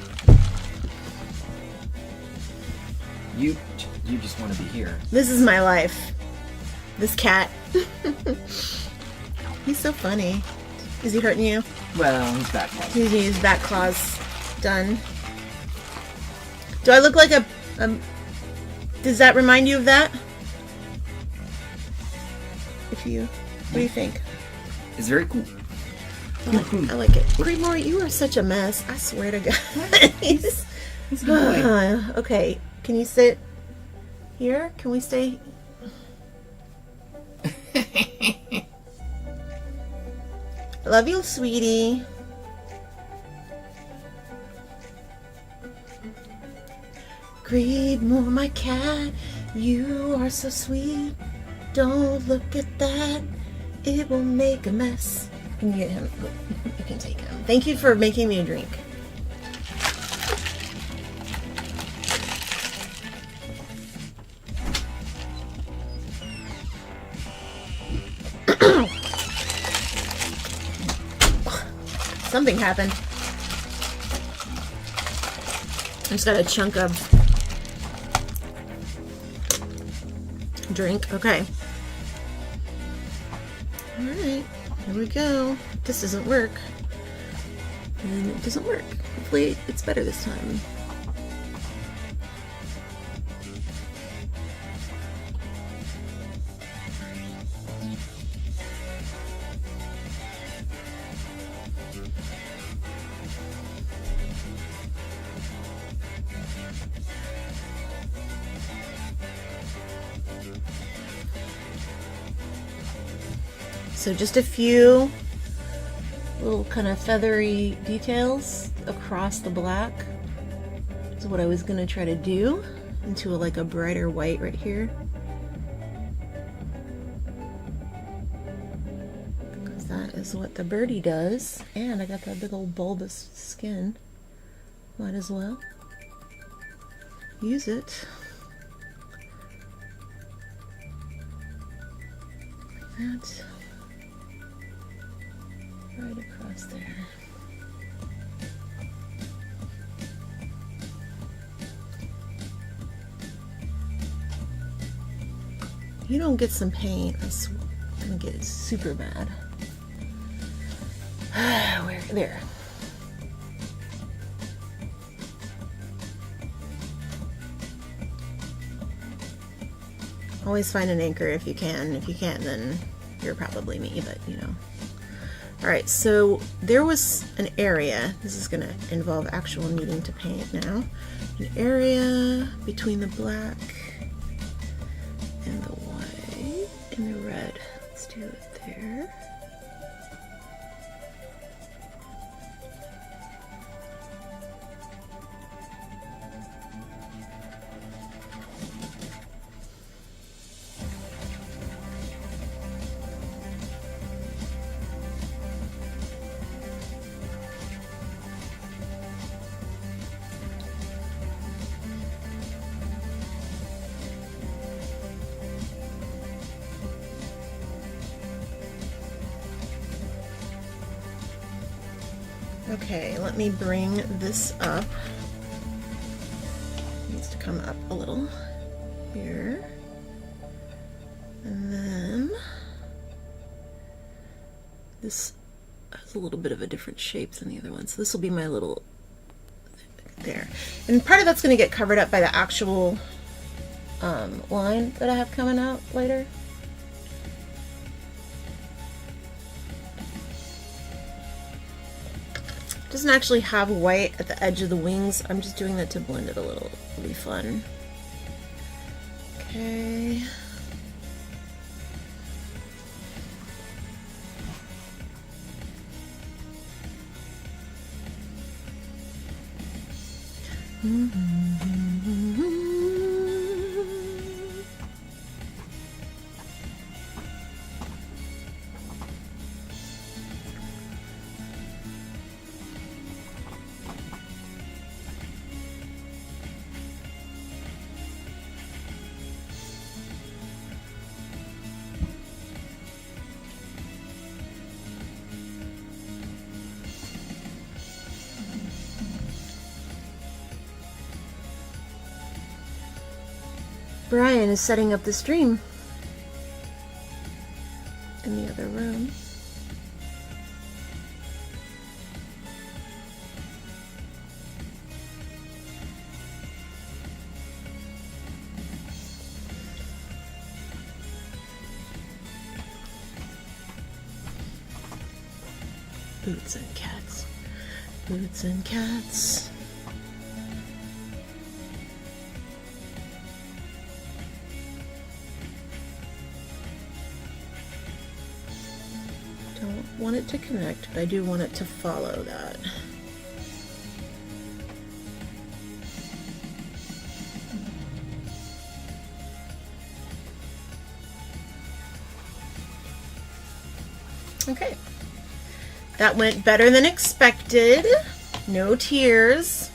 You just want to be here. This is my life. This cat. He's so funny. Is he hurting you? Well, he's back. He's used back claws. Done. Do I look like a... Does that remind you of that? If you... What do you think? It's very cool. I like it. Creedmoor, you are such a mess. I swear to God. He's a good boy. Okay. Can you sit here? Can we stay... I love you, sweetie. Creedmoor, my cat, you are so sweet. Don't look at that. It will make a mess. Can you get him? You can take him. Thank you for making me a drink. Something happened. I just got a chunk of drink. Okay. Alright. Here we go. This doesn't work. And it doesn't work. Hopefully it's better this time. So just a few little kind of feathery details across the black is what I was going to try to do into like a brighter white right here. Because that is what the birdie does. And I got that big old bulbous skin. Might as well use it. Like that. Right across there. You don't get some paint, I'm gonna get super mad. Where? There. Always find an anchor if you can. If you can't, then you're probably me, but you know. Alright, so there was an area, this is going to involve actual needing to paint now, an area between the black and the white and the red. Let's do it there. Okay, let me bring this up. It needs to come up a little here. And then this has a little bit of a different shape than the other one. So this will be my little there. And part of that's going to get covered up by the actual line that I have coming out later. Doesn't actually have white at the edge of the wings. I'm just doing that to blend it a little. It'll be fun. Okay. Brian is setting up the stream in the other room. Boots and cats. Boots and cats. Don't want it to connect, but I do want it to follow that. Okay. That went better than expected. No tears,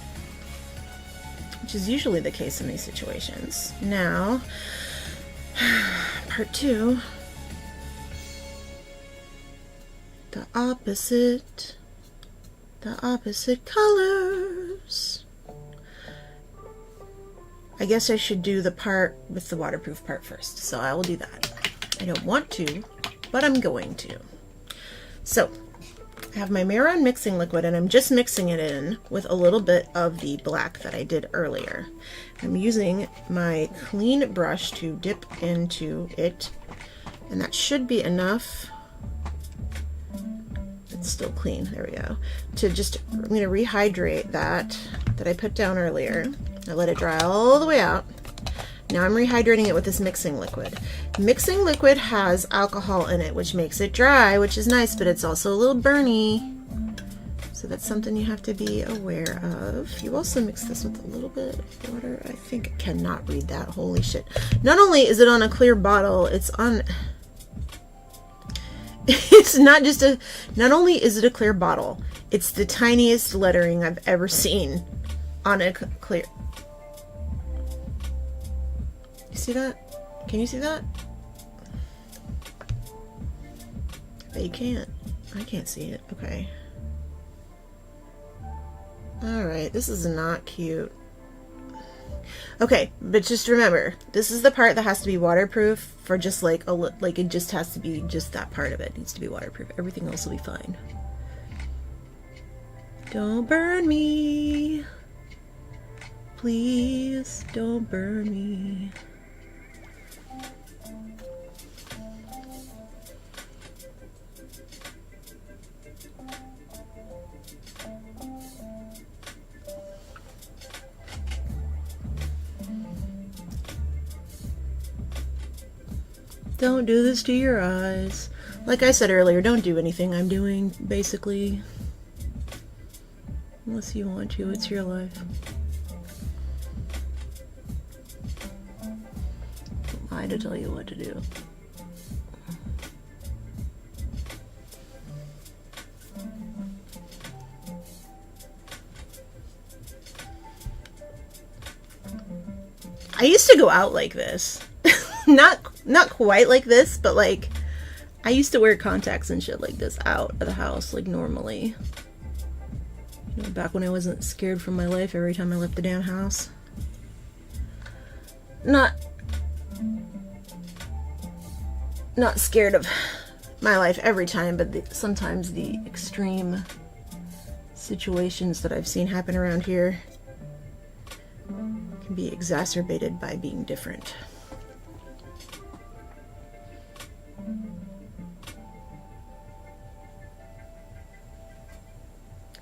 which is usually the case in these situations. Now, part 2. The opposite colors. I guess I should do the part with the waterproof part first, so I will do that. I don't want to, but I'm going to. So, I have my Mehron mixing liquid, and I'm just mixing it in with a little bit of the black that I did earlier. I'm using my clean brush to dip into it, and that should be enough. It's still clean, there we go. To just, I'm going to rehydrate that I put down earlier. I let it dry all the way out. Now I'm rehydrating it with this mixing liquid. Mixing liquid has alcohol in it, which makes it dry, which is nice, but it's also a little burny. So that's something you have to be aware of. You also mix this with a little bit of water. I think I cannot read that. Holy shit. Not only is it on a clear bottle, it's on... It's not just a... Not only is it a clear bottle, it's the tiniest lettering I've ever seen on a clear... You see that? Can you see that? I bet you can't. I can't see it. Okay. Alright, this is not cute. Okay, but just remember, this is the part that has to be waterproof for just like a like it just has to be just that part of it needs to be waterproof. Everything else will be fine. Don't burn me. Please don't burn me. Don't do this to your eyes. Like I said earlier, don't do anything I'm doing, basically. Unless you want to, it's your life. Who am I to tell you what to do? I used to go out like this. Not quite like this, but like I used to wear contacts and shit like this out of the house, like normally. You know, back when I wasn't scared for my life every time I left the damn house. Not scared of my life every time, but sometimes the extreme situations that I've seen happen around here can be exacerbated by being different.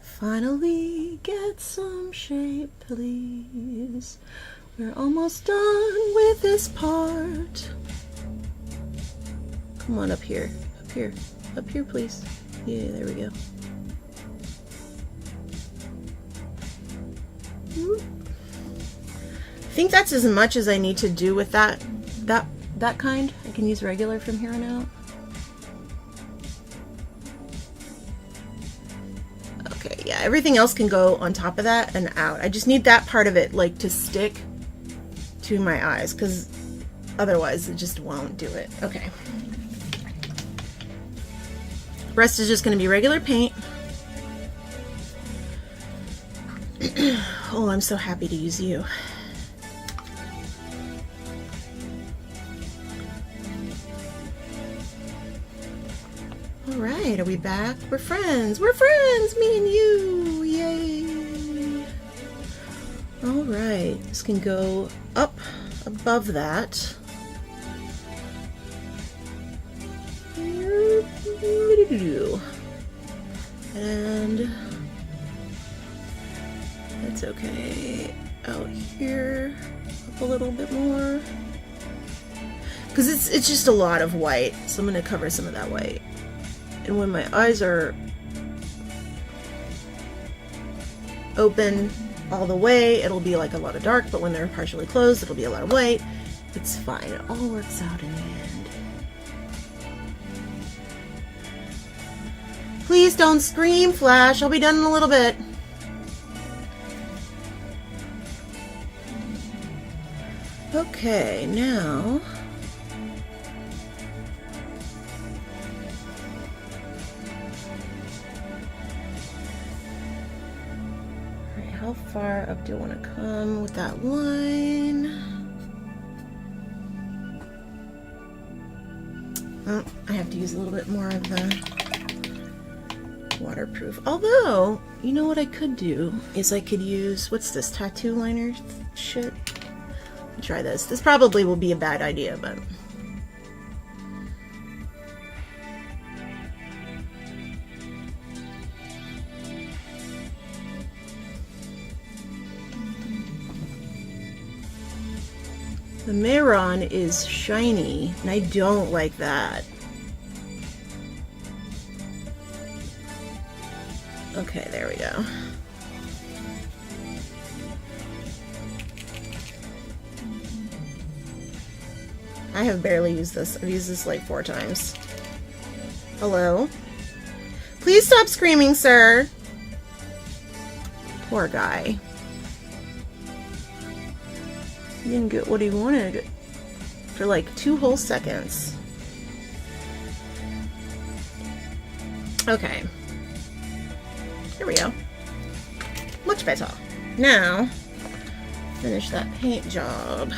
Finally, get some shape, please. We're almost done with this part. Come on up here. Up here. Up here, please. Yeah, there we go. think that's as much as I need to do with that kind. I can use regular from here on out. Okay, yeah, everything else can go on top of that and out. I just need that part of it like to stick to my eyes, because otherwise it just won't do it. Okay. Rest is just going to be regular paint. Oh, I'm so happy to use you. All right, are we back? We're friends. We're friends, me and you. Yay. All right, this can go up above that. And that's okay. Out here, up a little bit more, because it's just a lot of white, so I'm going to cover some of that white. And when my eyes are open all the way, it'll be like a lot of dark, but when they're partially closed, it'll be a lot of white. It's fine. It all works out in the end. Please don't scream, Flash. I'll be done in a little bit. Okay, now... Alright, how far up do I want to come with that line? Oh, I have to use a little bit more of the waterproof. Although, you know what I could do is I could use, what's this, tattoo liner shit? Let me try this. This probably will be a bad idea, but the Mehron is shiny, and I don't like that. Okay, there we go. I have barely used this. I've used this like 4 times. Hello? Please stop screaming, sir. Poor guy. He didn't get what he wanted for like 2 whole seconds. Okay. There we go. Much better. Now, finish that paint job.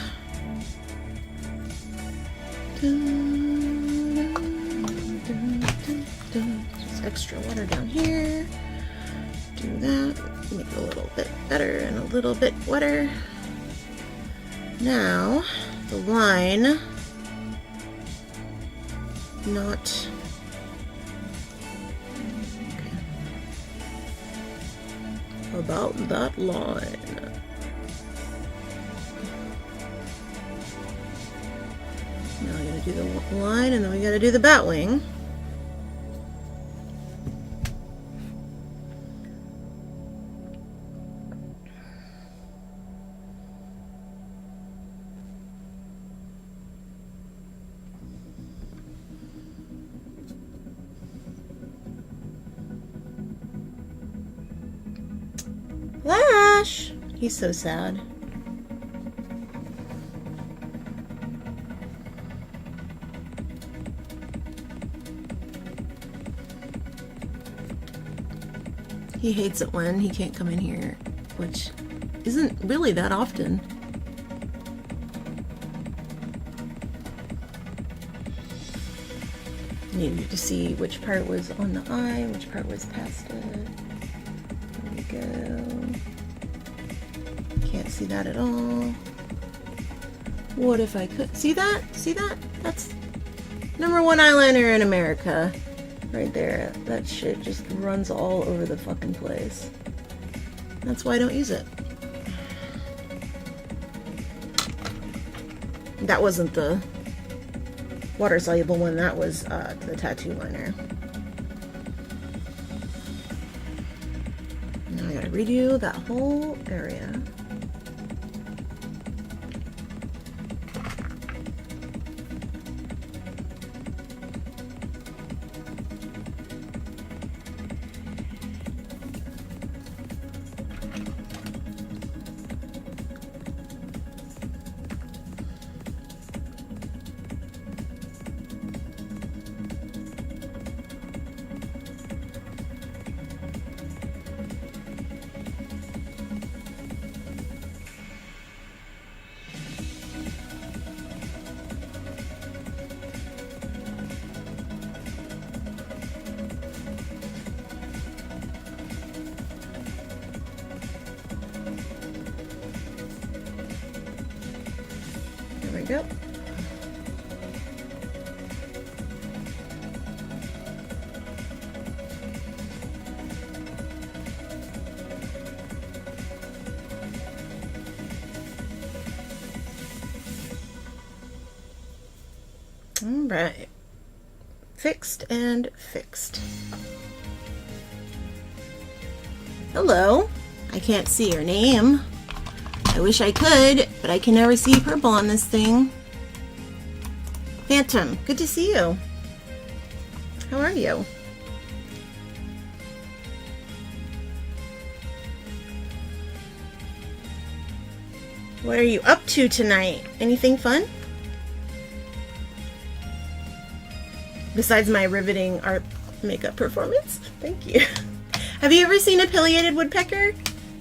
Just extra water down here. Do that. Make it a little bit better and a little bit wetter. Now, the line. Not... about that line. Now I gotta do the line, and then we gotta do the bat wing. Flash! He's so sad. He hates it when he can't come in here, which isn't really that often. Needed to see which part was on the eye, which part was past it. There we go. Can't see that at all. What if I could? See that? See that? That's #1 eyeliner in America. Right there. That shit just runs all over the fucking place. That's why I don't use it. That wasn't the water-soluble one. That was the tattoo liner. Now I gotta redo that whole area. Yep. All right. Fixed and fixed. Hello. I can't see your name. I wish I could, but I can never see purple on this thing. Phantom, good to see you. How are you? What are you up to tonight? Anything fun? Besides my riveting art makeup performance? Thank you. Have you ever seen a pileated woodpecker?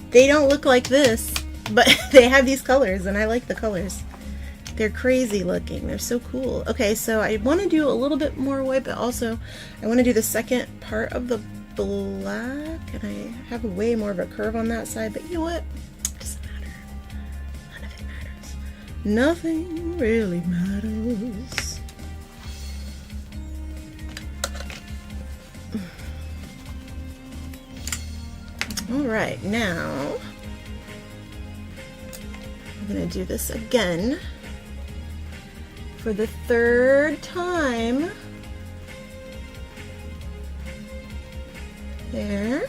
They don't look like this, but they have these colors, and I like the colors. They're crazy looking. They're so cool. Okay, so I want to do a little bit more white, but also I want to do the second part of the black, and I have way more of a curve on that side, but you know what? It doesn't matter. None of it matters. Nothing really matters. All right, now I'm gonna do this again for the third time. There.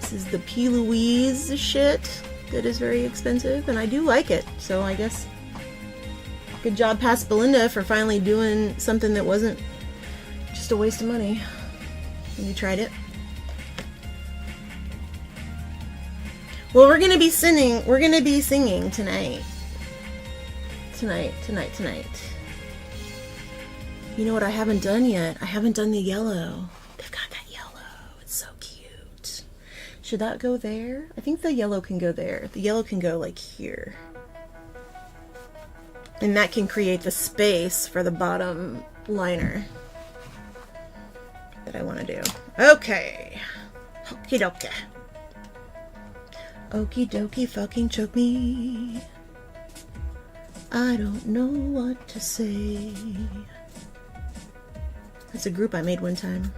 This is the P. Louise shit that is very expensive, and I do like it, so I guess good job past Belinda for finally doing something that wasn't just a waste of money when you tried it. Well, we're gonna be singing. We're gonna be singing tonight. Tonight. You know what I haven't done yet? I haven't done the yellow. They've got that yellow. It's so cute. Should that go there? I think the yellow can go there. The yellow can go like here. And that can create the space for the bottom liner that I want to do. Okay. Okie dokie. Okie dokie fucking choke me. I don't know what to say. That's a group I made one time.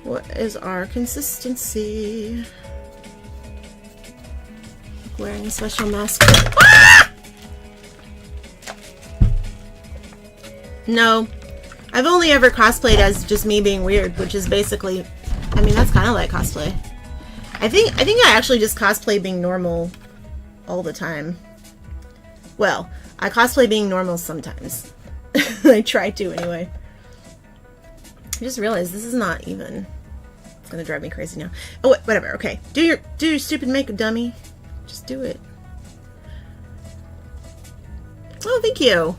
What is our consistency? Wearing a special mask. Ah! No, I've only ever cosplayed as just me being weird, which is basically, I mean, that's kind of like cosplay. I think I actually just cosplay being normal all the time. Well, I cosplay being normal sometimes. I try to anyway. I just realized this is not even. It's gonna drive me crazy now. Oh, whatever. Okay, do your stupid makeup, dummy. Just do it. Oh, thank you.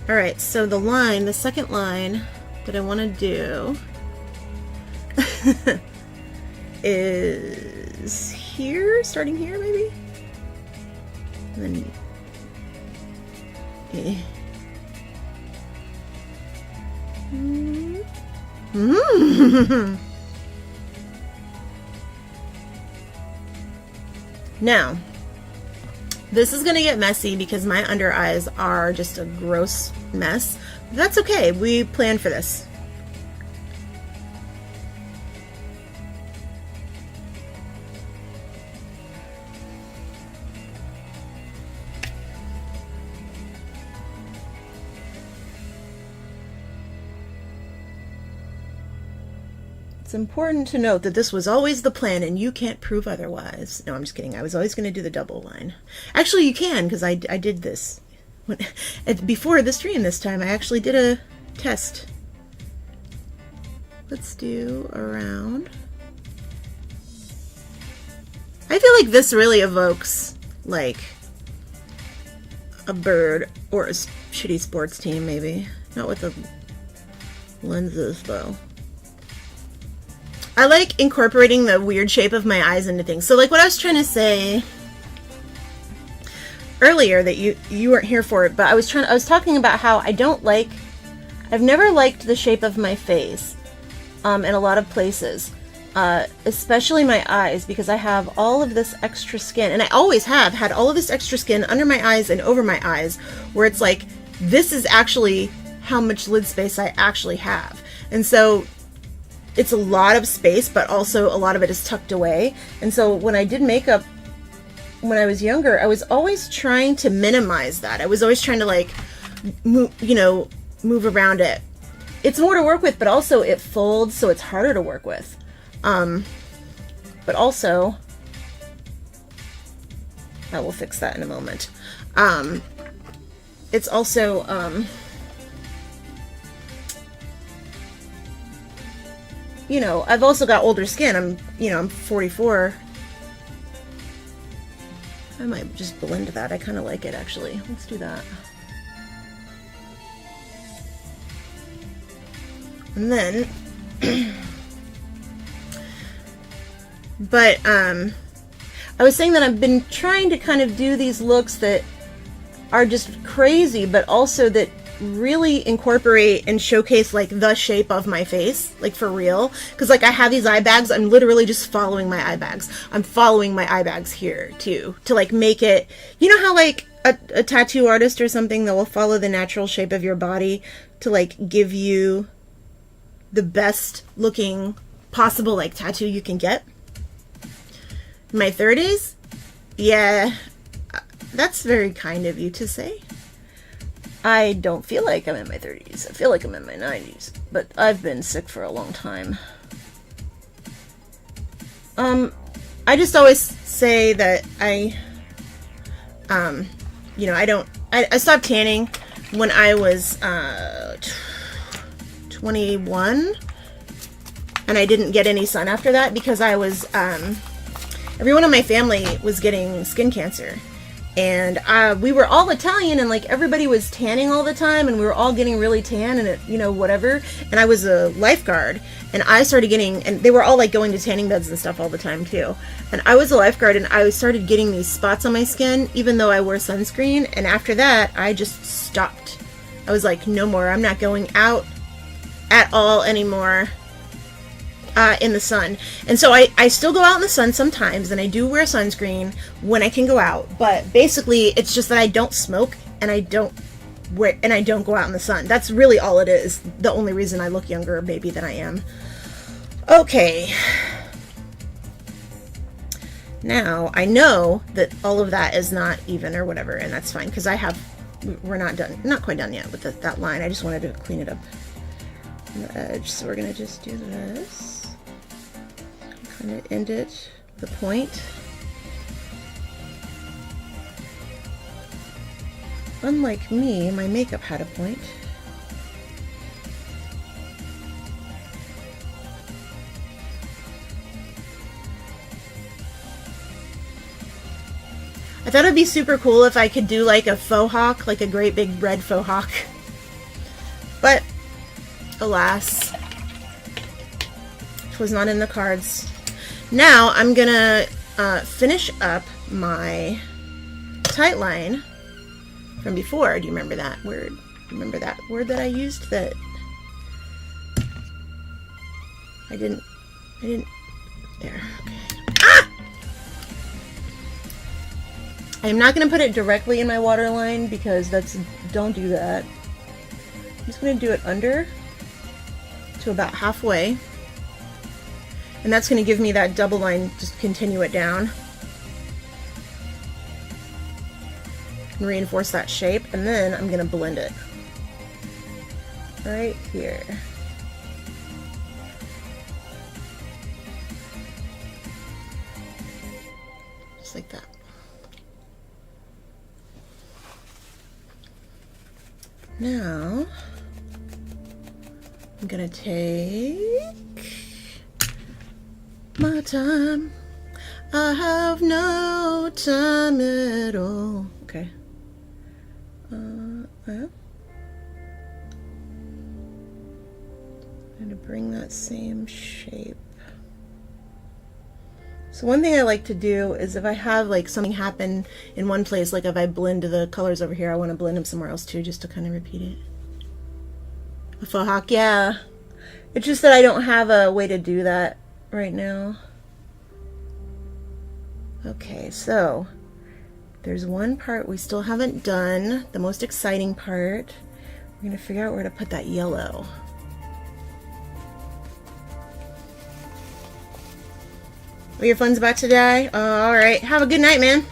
All right, so the line, the second line that I want to do is here, starting here maybe, and then Now, this is going to get messy because my under eyes are just a gross mess. That's okay. We planned for this. It's important to note that this was always the plan and you can't prove otherwise. No, I'm just kidding. I was always going to do the double line. Actually, you can, because I did this. Before the stream this time, I actually did a test. Let's do around. I feel like this really evokes, like, a bird or a shitty sports team, maybe. Not with the lenses, though. I like incorporating the weird shape of my eyes into things. So like what I was trying to say earlier that you weren't here for it, but I was talking about how I've never liked the shape of my face in a lot of places, especially my eyes, because I have all of this extra skin, and I always have had all of this extra skin under my eyes and over my eyes, where it's like, this is actually how much lid space I actually have. And so it's a lot of space, but also a lot of it is tucked away. And so when I did makeup when I was younger, I was always trying to minimize that. I was always trying to like, move around it. It's more to work with, but also it folds, so it's harder to work with. But also, I will fix that in a moment. It's also, I've also got older skin. I'm 44. I might just blend that. I kind of like it, actually. Let's do that. And then, but, I was saying that I've been trying to kind of do these looks that are just crazy, but also that really incorporate and showcase like the shape of my face, like for real. Because like I have these eye bags, I'm literally just following my eye bags. I'm following my eye bags here too, to like make it, you know how like a tattoo artist or something that will follow the natural shape of your body to like give you the best looking possible like tattoo you can get. In my 30s? Yeah, that's very kind of you to say. I don't feel like I'm in my 30s. I feel like I'm in my 90s, but I've been sick for a long time. I just always say that I stopped tanning when I was 21, and I didn't get any sun after that because I was everyone in my family was getting skin cancer, and we were all Italian, and like everybody was tanning all the time, and we were all getting really tan, and whatever. And I was a lifeguard, and I started getting, and they were all like going to tanning beds and stuff all the time too. And I was a lifeguard, and I started getting these spots on my skin, even though I wore sunscreen. And after that, I just stopped. I was like, no more. I'm not going out at all anymore in the sun. And so I still go out in the sun sometimes, and I do wear sunscreen when I can go out, but basically it's just that I don't smoke, and I don't go out in the sun. That's really all it is. The only reason I look younger maybe than I am. Okay, now I know that all of that is not even or whatever, and that's fine, because we're not quite done yet with that line. I just wanted to clean it up on the edge. So we're gonna just do this. Kind of end it with a point. Unlike me, my makeup had a point. I thought it'd be super cool if I could do like a faux hawk, like a great big red faux hawk. But alas, it was not in the cards. Now I'm gonna finish up my tightline from before. Do you remember that word? Remember that word that I used that I didn't there. Okay. Ah! I'm not gonna put it directly in my waterline because don't do that. I'm just gonna do it under to about halfway. And that's going to give me that double line, just continue it down. And reinforce that shape, and then I'm going to blend it. Right here. Just like that. Now, I'm going to take my time. I have no time at all. Okay. Well, I'm gonna bring that same shape So one thing I like to do is if I have like something happen in one place, like if I blend the colors over here, I want to blend them somewhere else too, just to kind of repeat it. A faux hawk, yeah. It's just that I don't have a way to do that right now. Okay, so there's one part we still haven't done, the most exciting part. We're gonna figure out where to put that yellow. Oh, your phone's about to die? Oh, all right, have a good night, man.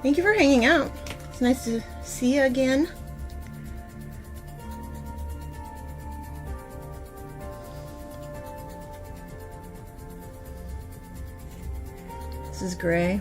Thank you for hanging out. It's nice to see you again. This is gray.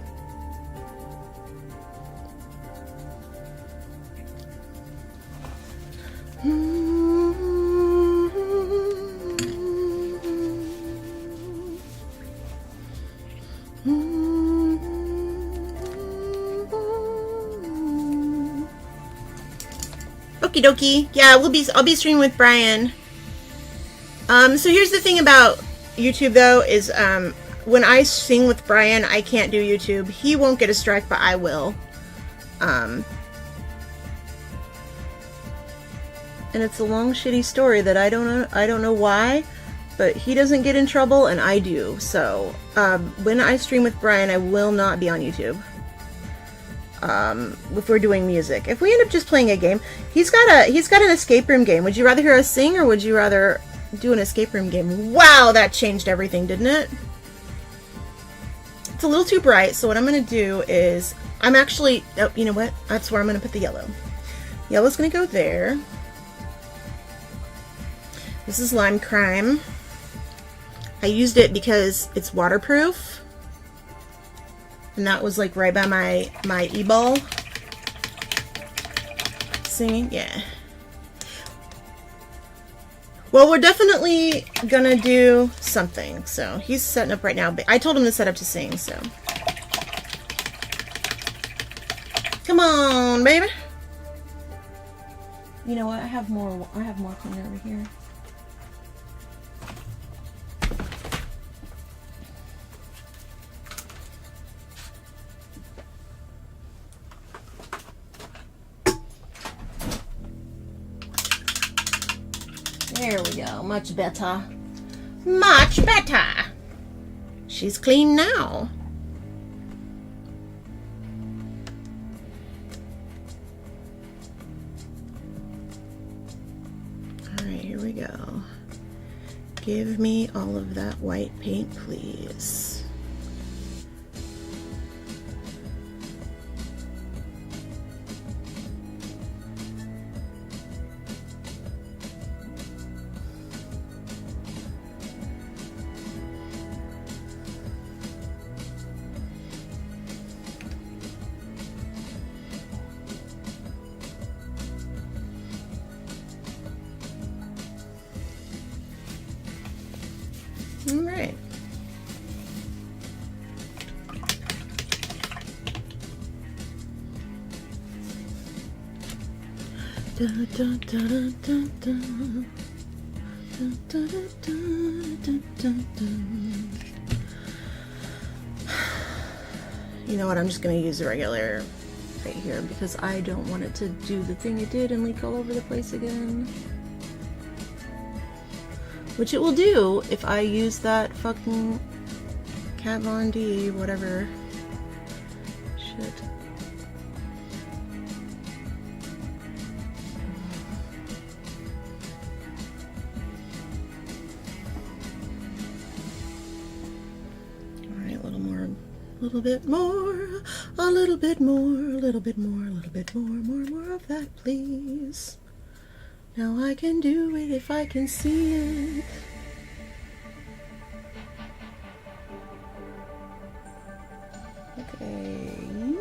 Okie dokie. Yeah, I'll be streaming with Brian. So here's the thing about YouTube though, is when I sing with Brian, I can't do YouTube. He won't get a strike, but I will. And it's a long shitty story that I don't know why, but he doesn't get in trouble and I do. So when I stream with Brian, I will not be on YouTube. If we're doing music. If we end up just playing a game, he's got an escape room game. Would you rather hear us sing or would you rather do an escape room game? Wow, that changed everything, didn't it? It's a little too bright, so what I'm going to do is, I'm actually, oh, you know what? That's where I'm going to put the yellow. Yellow's going to go there. This is Lime Crime. I used it because it's waterproof. And that was like right by my e-ball. Singing, yeah. Well, we're definitely gonna do something. So he's setting up right now. But I told him to set up to sing, so. Come on, baby. You know what? I have more cleaner over here. There we go. Much better. Much better. She's clean now. Alright, here we go. Give me all of that white paint, please. All right. Da, da, da, da, da, da, da, da, da, da. You know what? I'm just going to use the regular right here because I don't want it to do the thing it did and leak all over the place again. Which it will do if I use that fucking Kat Von D, whatever. Shit. Alright, a little more, a little bit more, a little bit more, a little bit more, a little bit more of that, please. Now I can do it if I can see it. Okay.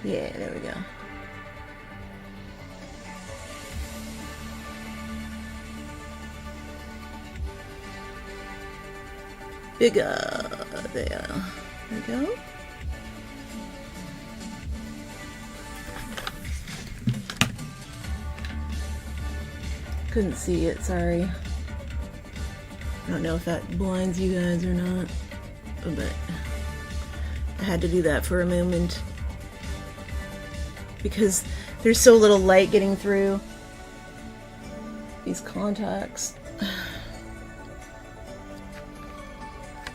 Yeah, there we go. Bigger. There we go. Couldn't see it, sorry. don't know if that blinds you guys or not, but I had to do that for a moment because there's so little light getting through these contacts.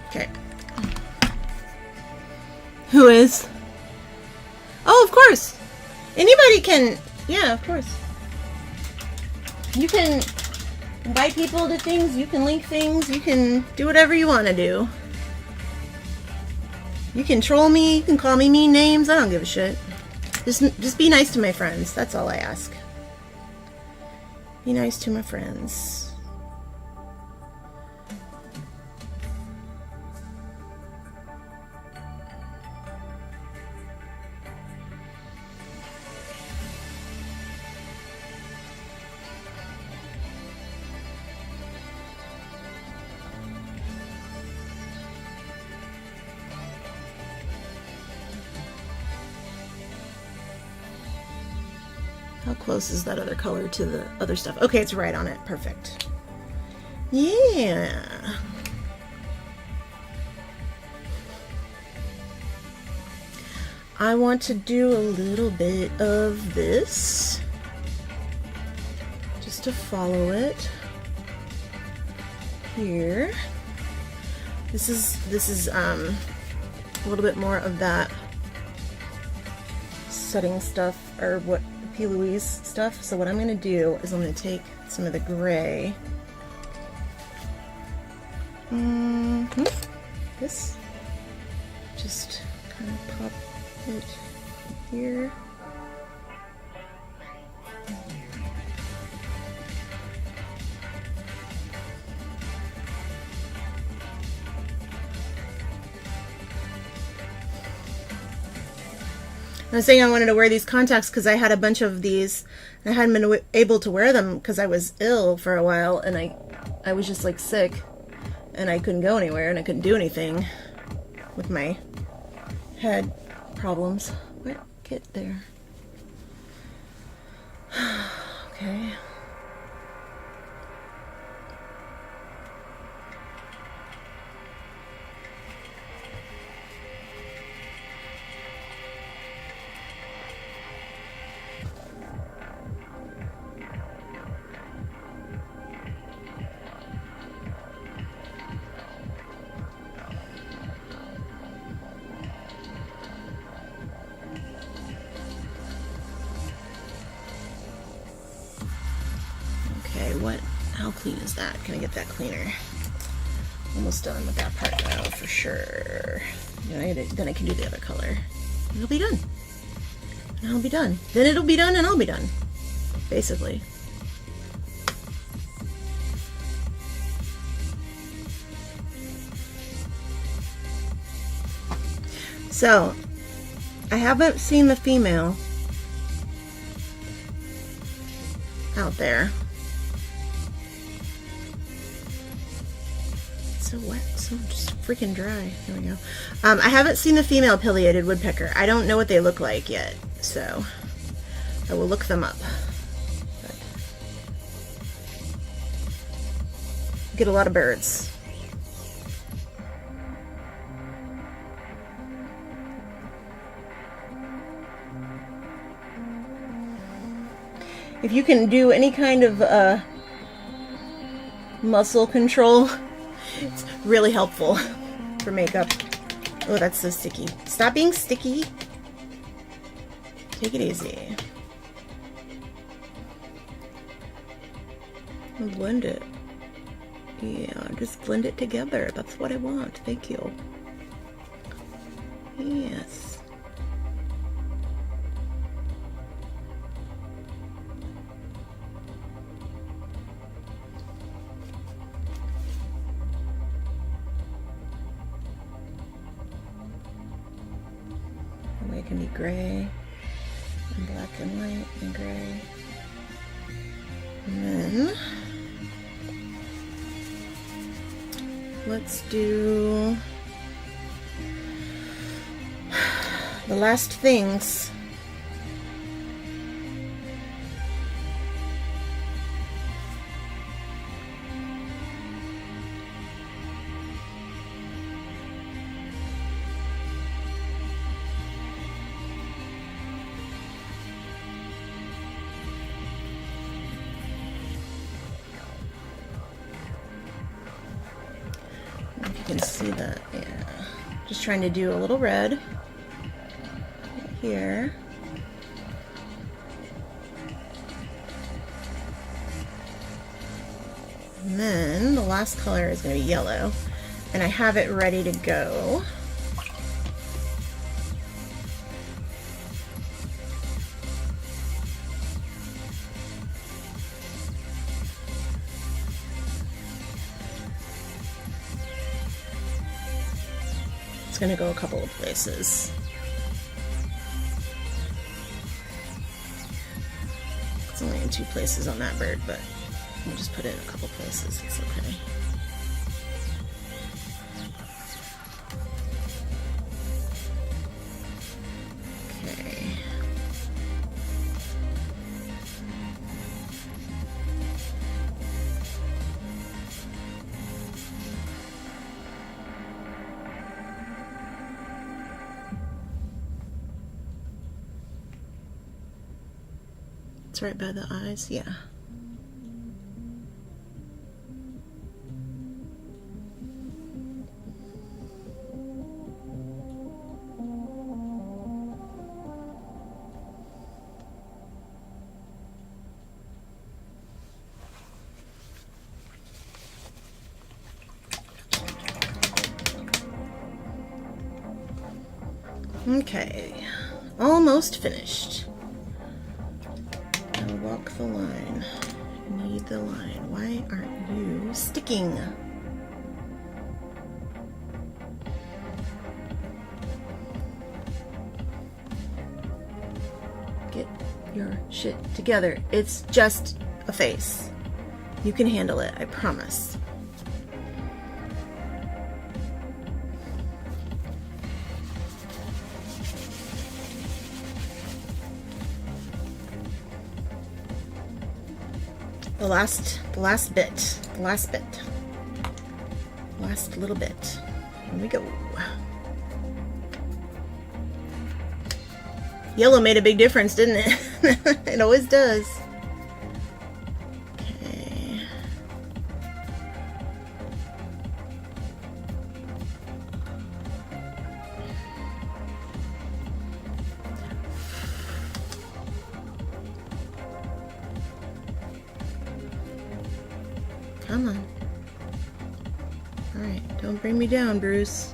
Okay. Who is? Oh, of course. Anybody can. Yeah, of course. You can invite people to things. You can link things. You can do whatever you want to do. You can troll me. You can call me mean names. I don't give a shit. Just be nice to my friends. That's all I ask. Be nice to my friends. How close is that other color to the other stuff? Okay, it's right on it. Perfect. Yeah. I want to do a little bit of this just to follow it here. This is a little bit more of that setting stuff, or what Pileated stuff. So what I'm going to do is I'm going to take some of the gray. This. Just kind of pop it here. I was saying I wanted to wear these contacts because I had a bunch of these. I hadn't been able to wear them because I was ill for a while, and I was just like sick, and I couldn't go anywhere, and I couldn't do anything with my head problems. Where? Get there. Okay. How clean is that? Can I get that cleaner? Almost done with that part now, for sure. Then I can do the other color. It'll be done. And I'll be done. Then it'll be done and I'll be done. Basically. So, I haven't seen the female out there. So wet, so just freaking dry. There we go. I haven't seen the female Pileated Woodpecker. I don't know what they look like yet, so I will look them up. But get a lot of birds. If you can do any kind of muscle control, it's really helpful for makeup. Oh, that's so sticky. Stop being sticky. Take it easy. And blend it. Yeah, just blend it together. That's what I want. Thank you. Yes. It can be gray and black and white and gray. And then let's do the last things. can see that. Yeah. Just trying to do a little red right here. And then the last color is going to be yellow. And I have it ready to go. It's going to go a couple of places. It's only in 2 places on that bird, but we'll just put it in a couple places. It's okay. Okay. It's right by the eyes, yeah. Okay, almost finished. Now walk the line. Need the line. Why aren't you sticking? Get your shit together. It's just a face. You can handle it, I promise. The last little bit. Here we go. Yellow made a big difference, didn't it? It always does. Okay. Come on. Alright, don't bring me down, Bruce.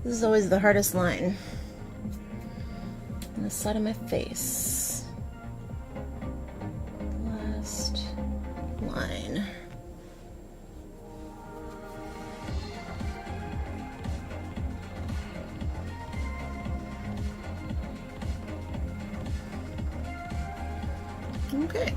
This is always the hardest line. On the side of my face. Last line. Okay.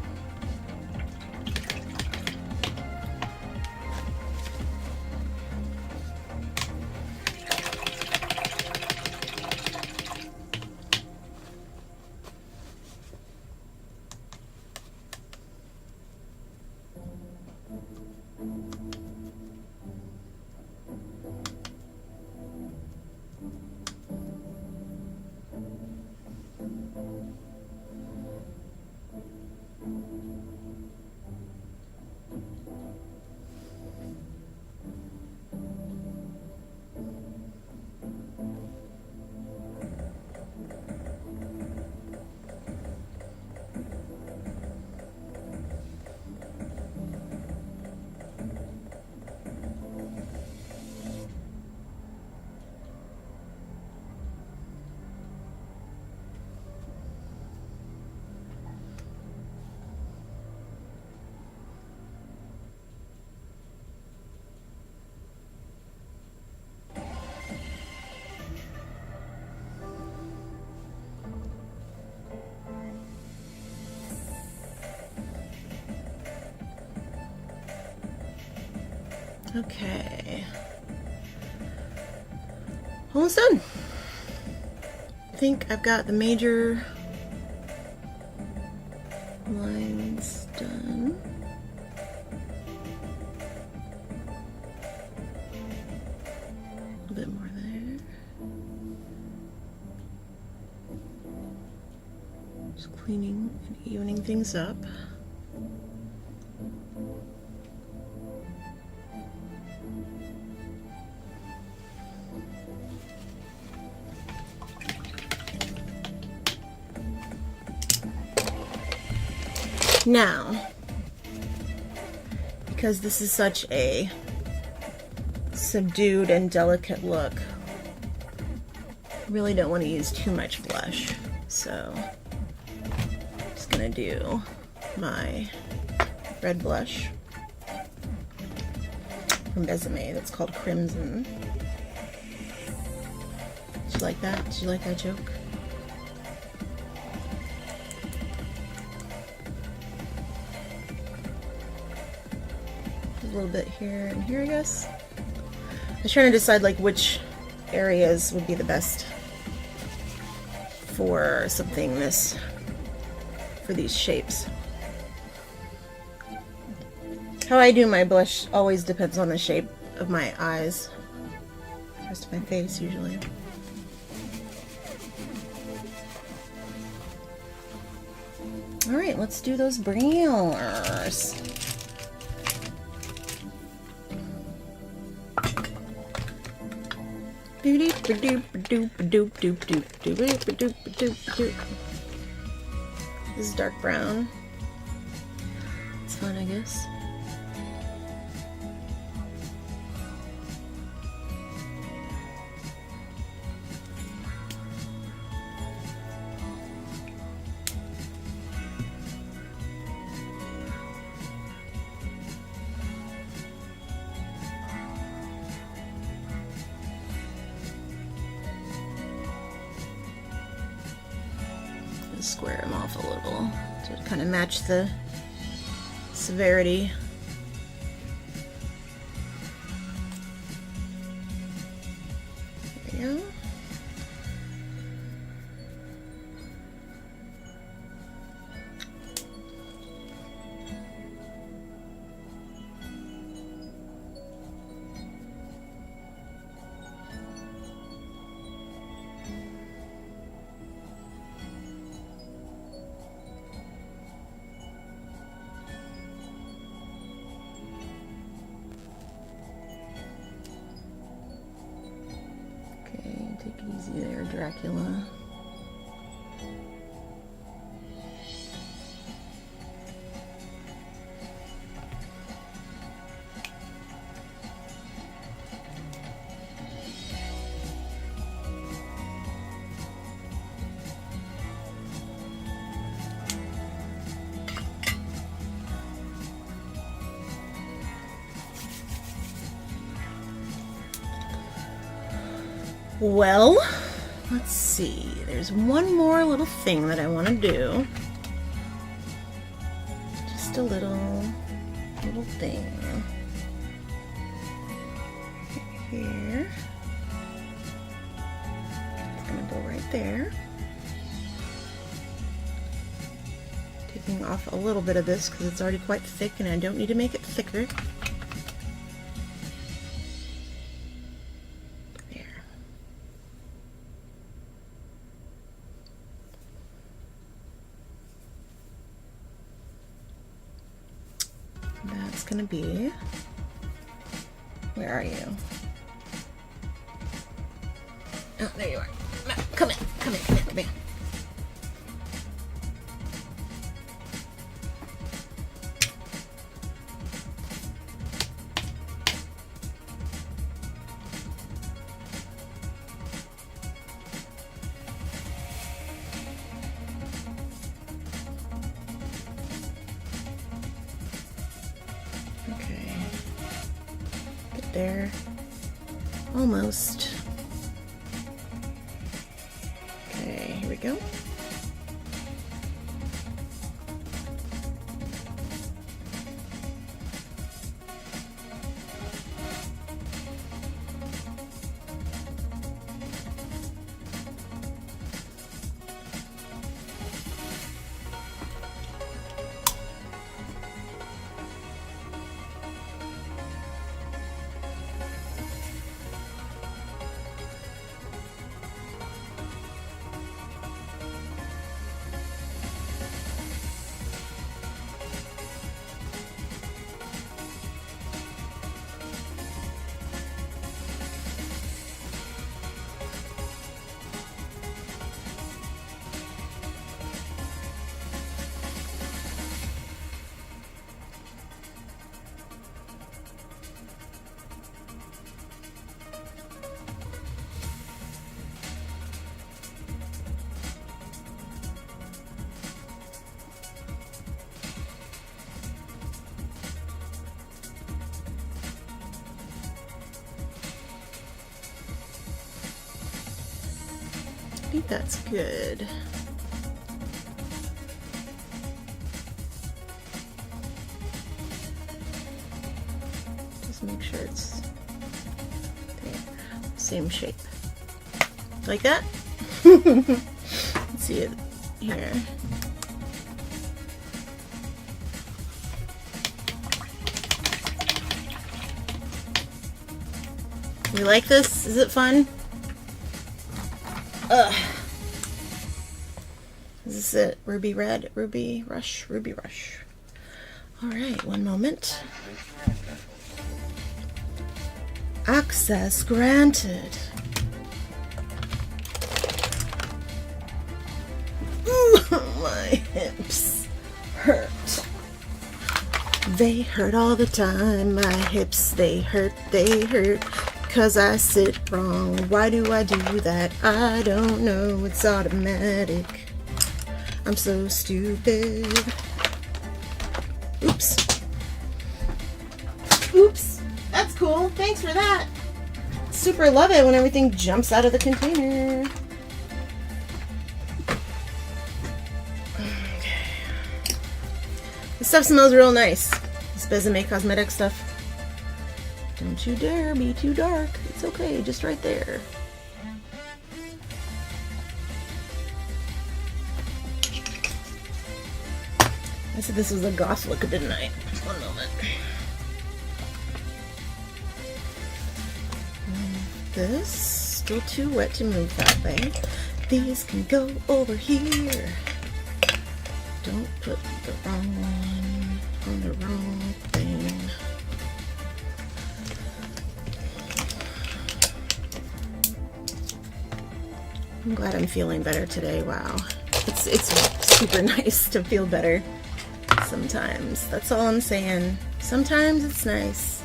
Okay. Almost done. I think I've got the major lines done. A little bit more there. Just cleaning and evening things up. Now, because this is such a subdued and delicate look, I really don't want to use too much blush, so I'm just gonna do my red blush from Besame that's called Crimson. Did you like that? Did you like that joke? A little bit here and here, I guess. I was trying to decide like which areas would be the best for something for these shapes. How I do my blush always depends on the shape of my eyes. The rest of my face usually. Alright, let's do those brows. This is dark brown. It's fun, I guess. Square them off a little to kind of match the severity. There we go. Take it easy there, Dracula. Well, let's see. There's one more little thing that I want to do. Just a little thing. Here. It's gonna go right there. Taking off a little bit of this because it's already quite thick and I don't need to make it thicker. That's gonna be, where are you? Oh, there you are. Come in, come in, come in, come in. There, almost. Okay, here we go. think that's good. Just make sure it's there. Same shape. Like that? Let's see it here. You like this? Is it fun? Ugh. Is this it? Ruby red, ruby rush, ruby rush. All right, one moment. Access granted. Ooh, my hips hurt. They hurt all the time. My hips, they hurt, 'cause I sit wrong. Why do I do that? I don't know. It's automatic. I'm so stupid. Oops. Oops. That's cool. Thanks for that. Super love it when everything jumps out of the container. Okay. This stuff smells real nice. This Besame Cosmetics stuff. Don't you dare be too dark. It's okay, just right there. I said this was a goth look, didn't I? One moment. This, still too wet to move that way. These can go over here. Don't put the wrong one on the wrong thing. I'm glad I'm feeling better today. Wow. It's super nice to feel better sometimes. That's all I'm saying. Sometimes it's nice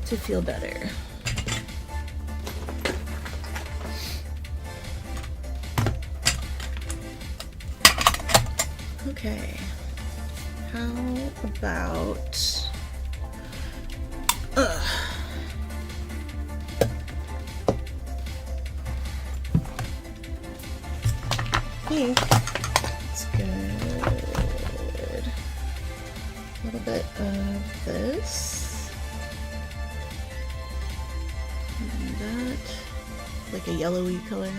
to feel better. Okay. How about I think it's good. A little bit of this. And that. Like a yellowy color.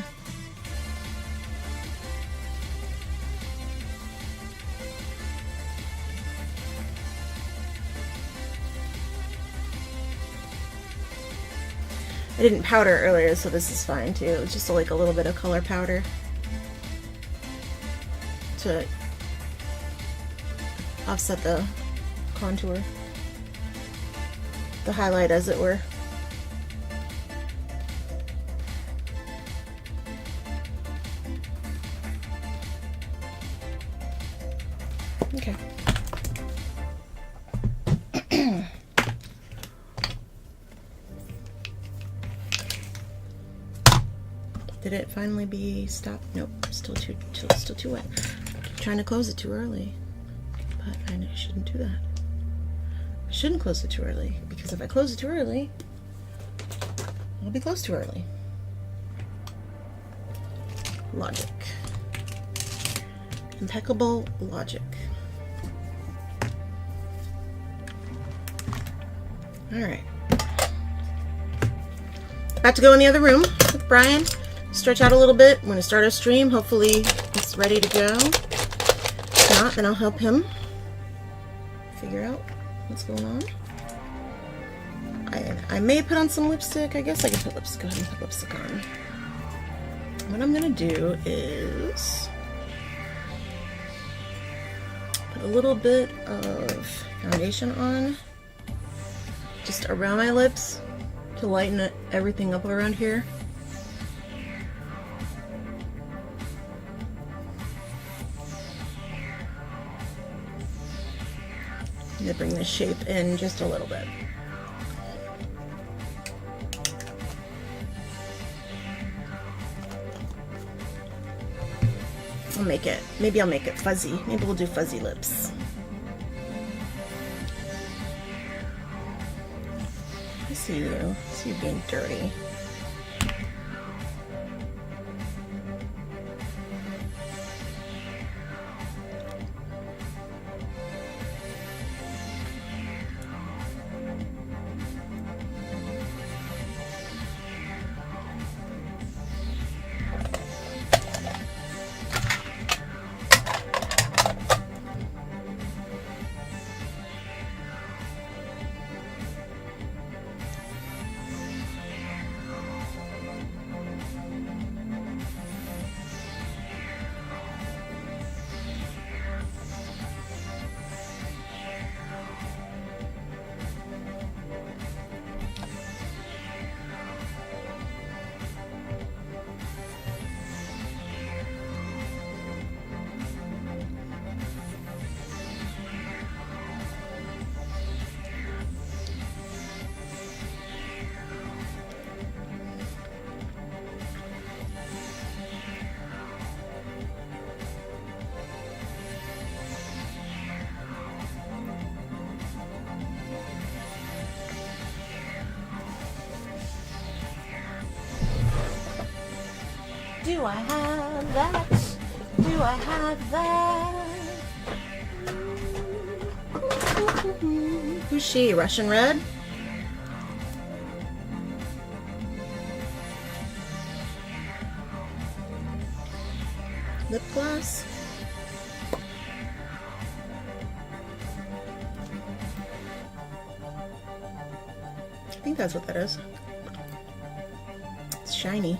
I didn't powder earlier, so this is fine too. It's just like a little bit of color powder to offset the contour, the highlight as it were. Okay. Did it finally be stopped? Nope, still too wet. I keep trying to close it too early, but I shouldn't do that. I shouldn't close it too early, because if I close it too early, I'll be closed too early. Logic. Impeccable logic. All right. About to go in the other room with Brian. Stretch out a little bit. I'm going to start our stream. Hopefully it's ready to go. If not, then I'll help him figure out what's going on. I may put on some lipstick. I guess I can put lipstick. Go ahead and put lipstick on. What I'm going to do is put a little bit of foundation on just around my lips to lighten everything up around here. To bring the shape in just a little bit. Maybe I'll make it fuzzy. Maybe we'll do fuzzy lips. I see you. I see you being dirty. Do I have that? Do I have that? Who's she? Russian Red? Lip gloss? I think that's what that is. It's shiny.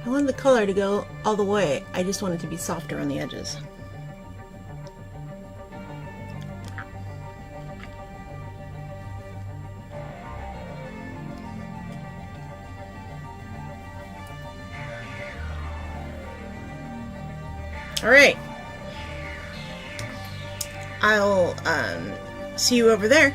I want the color to go all the way. I just want it to be softer on the edges. All right. I'll see you over there.